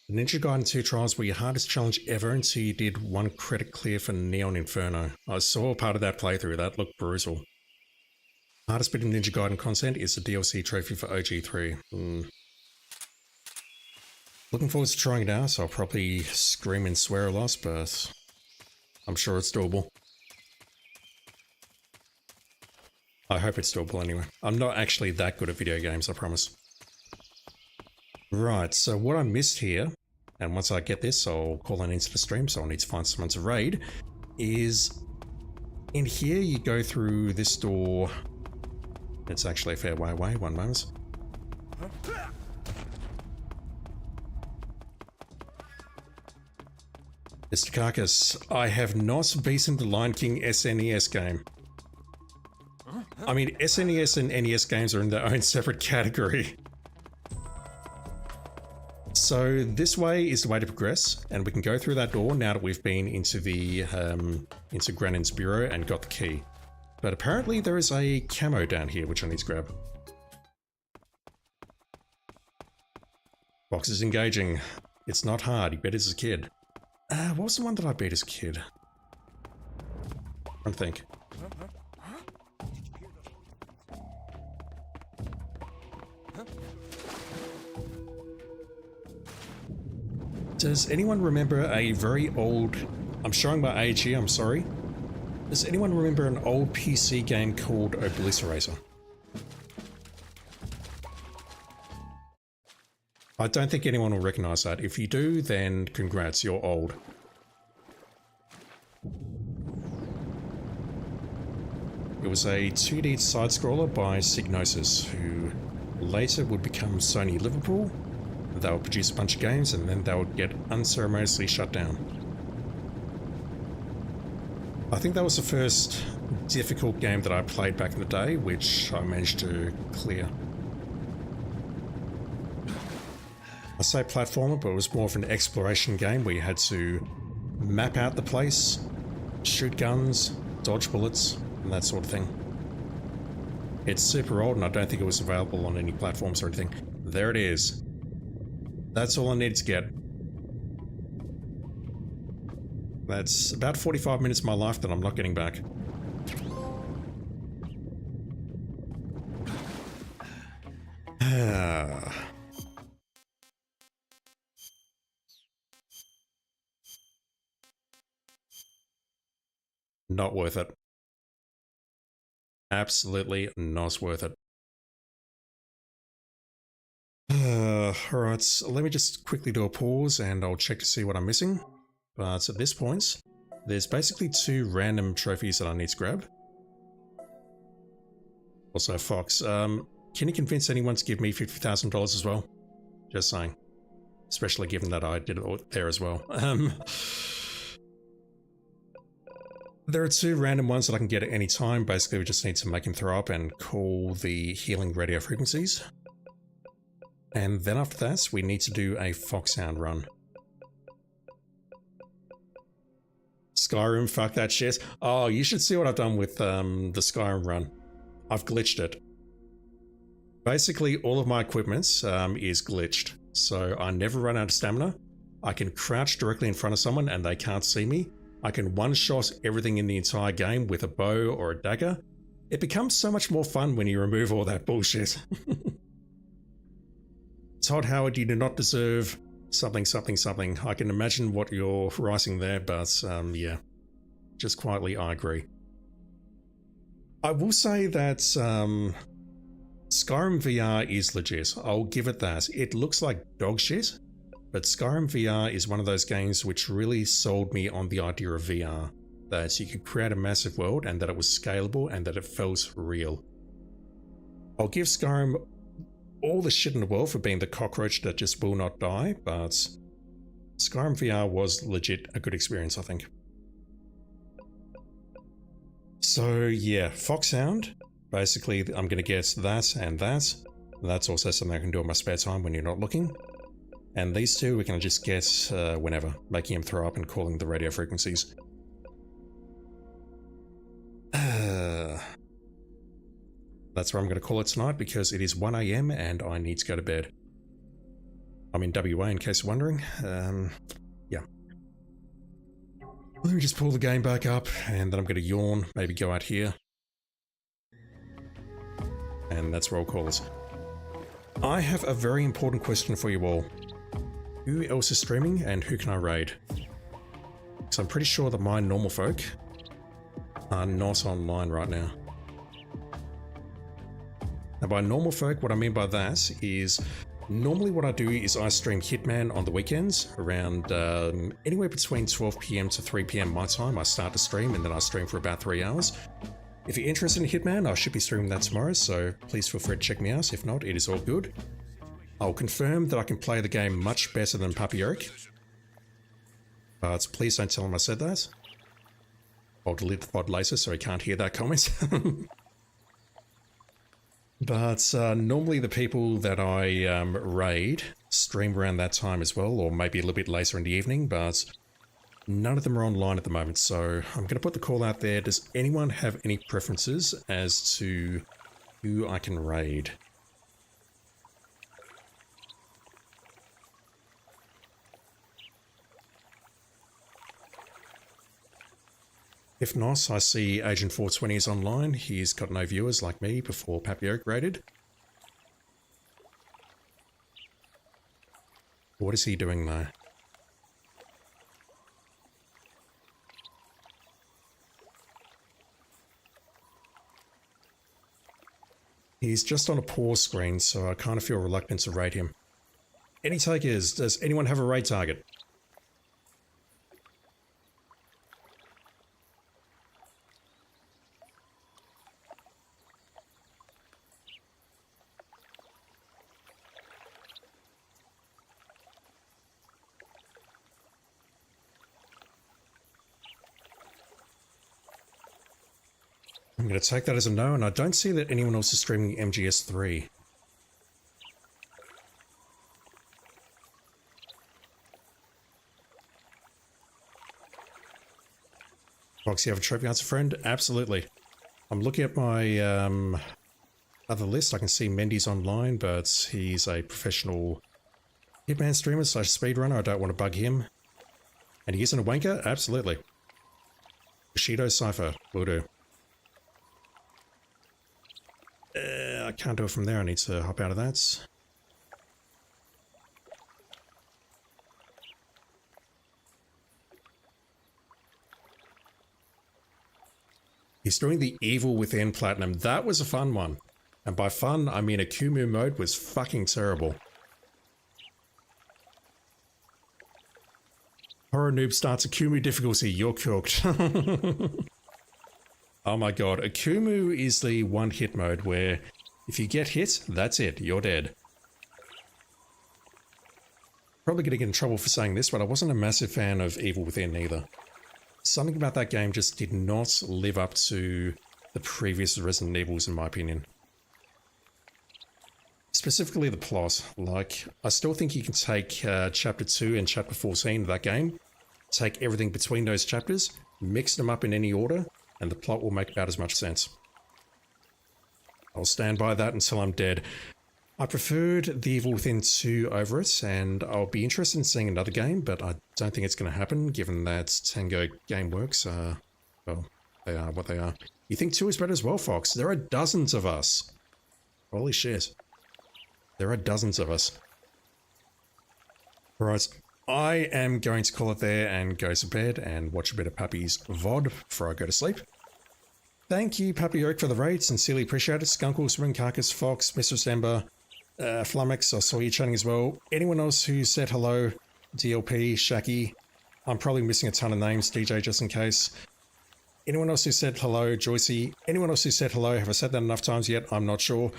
The Ninja Gaiden 2 trials were your hardest challenge ever until you did one credit clear for Neon Inferno. I saw part of that playthrough, that looked brutal. Hardest bit of Ninja Gaiden content is the DLC trophy for OG3. Looking forward to trying it out, so I'll probably scream and swear a lot, but I'm sure it's doable. I hope it's doable anyway. I'm not actually that good at video games, I promise. Right, so what I missed here, and once I get this, I'll call an end to the stream, so I'll need to find someone to raid, is in here you go through this door. It's actually a fair way away, one moment. Mr. Carcass, I have not beaten the Lion King SNES game. I mean, SNES and NES games are in their own separate category. So this way is the way to progress, and we can go through that door now that we've been into the into Granin's bureau and got the key. But apparently there is a camo down here which I need to grab. Fox is engaging. It's not hard. He beat as a kid. What was the one that I beat as a kid? I'm trying to think. Does anyone remember a very old... I'm showing my age here, I'm sorry. Does anyone remember an old PC game called Obliterator? I don't think anyone will recognize that. If you do, then congrats, you're old. It was a 2D side-scroller by Psygnosis, who later would become Sony Liverpool. They would produce a bunch of games and then they would get unceremoniously shut down. I think that was the first difficult game that I played back in the day, which I managed to clear. I say platformer, but it was more of an exploration game where you had to map out the place, shoot guns, dodge bullets, and that sort of thing. It's super old and I don't think it was available on any platforms or anything. There it is. That's all I needed to get. That's about 45 minutes of my life that I'm not getting back. Not worth it. Absolutely not worth it. Alright, so let me just quickly do a pause and I'll check to see what I'm missing. But at this point, there's basically 2 random trophies that I need to grab. Also, Fox, can you convince anyone to give me $50,000 as well? Just saying. Especially given that I did it there as well. There are 2 random ones that I can get at any time. Basically, we just need to make him throw up and call the healing radio frequencies. And then after that, we need to do a Foxhound run. Skyrim, fuck that shit. Oh, you should see what I've done with the Skyrim run. I've glitched it. Basically, all of my equipment is glitched. So I never run out of stamina. I can crouch directly in front of someone and they can't see me. I can one-shot everything in the entire game with a bow or a dagger. It becomes so much more fun when you remove all that bullshit. Todd Howard, you do not deserve something, something, something. I can imagine what you're writing there, but yeah. Just quietly, I agree. I will say that Skyrim VR is legit. I'll give it that. It looks like dog shit, but Skyrim VR is one of those games which really sold me on the idea of VR. That you could create a massive world and that it was scalable and that it felt real. I'll give Skyrim all the shit in the world for being the cockroach that just will not die, but Skyrim VR was legit a good experience, I think. So yeah, Foxhound. Basically, I'm going to get that and that. That's also something I can do in my spare time when you're not looking. And these 2 we can just get whenever, making him throw up and calling the radio frequencies. That's where I'm going to call it tonight because it is 1 AM and I need to go to bed. I'm in WA in case you're wondering. Yeah. Let me just pull the game back up and then I'm going to yawn, maybe go out here. And that's where I'll call it. I have a very important question for you all. Who else is streaming and who can I raid? So I'm pretty sure that my normal folk are not online right now. Now by normal folk, what I mean by that is normally what I do is I stream Hitman on the weekends around anywhere between 12 PM to 3 PM my time. I start to stream and then I stream for about 3 hours. If you're interested in Hitman, I should be streaming that tomorrow, so please feel free to check me out. If not, it is all good. I'll confirm that I can play the game much better than Puppy Eric. But please don't tell him I said that. I'll delete the pod later so he can't hear that comment. But normally the people that I raid stream around that time as well, or maybe a little bit later in the evening, but none of them are online at the moment, so I'm going to put the call out there. Does anyone have any preferences as to who I can raid? If not, I see Agent 420 is online. He's got no viewers like me before Pappy Oak raided. What is he doing though? He's just on a pause screen, so I kind of feel reluctant to raid him. Any takers? Does anyone have a raid target? I'm going to take that as a no, and I don't see that anyone else is streaming MGS3. Fox, you have a trophy hunter friend? Absolutely. I'm looking at my other list. I can see Mendy's online, but he's a professional Hitman streamer / speedrunner. I don't want to bug him. And he isn't a wanker? Absolutely. Bushido Cypher. Will do. I can't do it from there. I need to hop out of that. He's doing the Evil Within Platinum. That was a fun one. And by fun, I mean Akumu mode was fucking terrible. Horror Noob starts Akumu difficulty. You're cooked. Oh my god. Akumu is the one hit mode where if you get hit, that's it. You're dead. Probably going to get in trouble for saying this, but I wasn't a massive fan of Evil Within either. Something about that game just did not live up to the previous Resident Evils in my opinion. Specifically the plot. Like, I still think you can take Chapter 2 and Chapter 14 of that game, take everything between those chapters, mix them up in any order, and the plot will make about as much sense. I'll stand by that until I'm dead. I preferred The Evil Within 2 over it, and I'll be interested in seeing another game, but I don't think it's going to happen, given that Tango Gameworks are, well, they are what they are. You think 2 is better as well, Fox? There are dozens of us. Holy shit. There are dozens of us. Alright, I am going to call it there and go to bed and watch a bit of Puppy's VOD before I go to sleep. Thank you, Puppy Oak, for the raid. Sincerely appreciate it. Skunkle, Spring Carcass, Fox, Mr. Stemba, Flummox, I saw you chatting as well. Anyone else who said hello, DLP, Shaki, I'm probably missing a ton of names, DJ just in case. Anyone else who said hello, Joycey, anyone else who said hello, have I said that enough times yet? I'm not sure.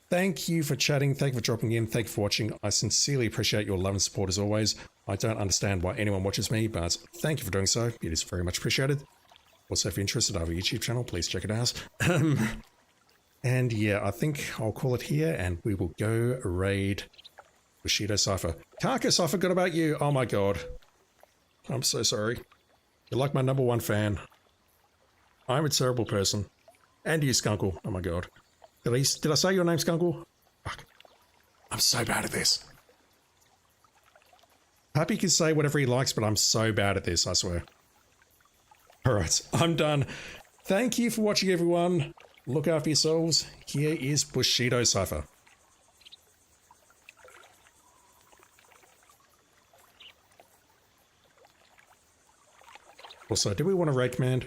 Thank you for chatting, thank you for dropping in, thank you for watching. I sincerely appreciate your love and support as always. I don't understand why anyone watches me, but thank you for doing so. It is very much appreciated. Also, if you're interested, I have a YouTube channel, please check it out. And yeah, I think I'll call it here and we will go raid Bushido Cypher. Carcass, I forgot about you. Oh my god. I'm so sorry. You're like my #1 fan. I'm a terrible person. And you, Skunkle. Oh my god. At least, did I say your name, Skunkle? Fuck. I'm so bad at this. Happy can say whatever he likes, but I'm so bad at this, I swear. Alright, I'm done. Thank you for watching, everyone. Look after yourselves. Here is Bushido Cypher. Also, do we want a raid command?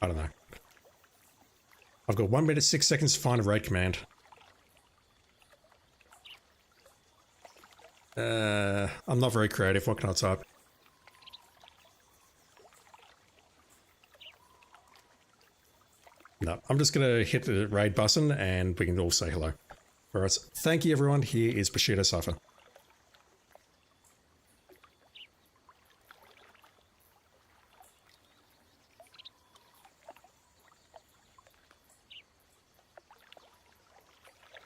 I don't know. I've got 1 minute 6 seconds to find a raid command. I'm not very creative. What can I type? No, I'm just going to hit the raid button and we can all say hello. Alright, thank you everyone. Here is Bushido Cypher.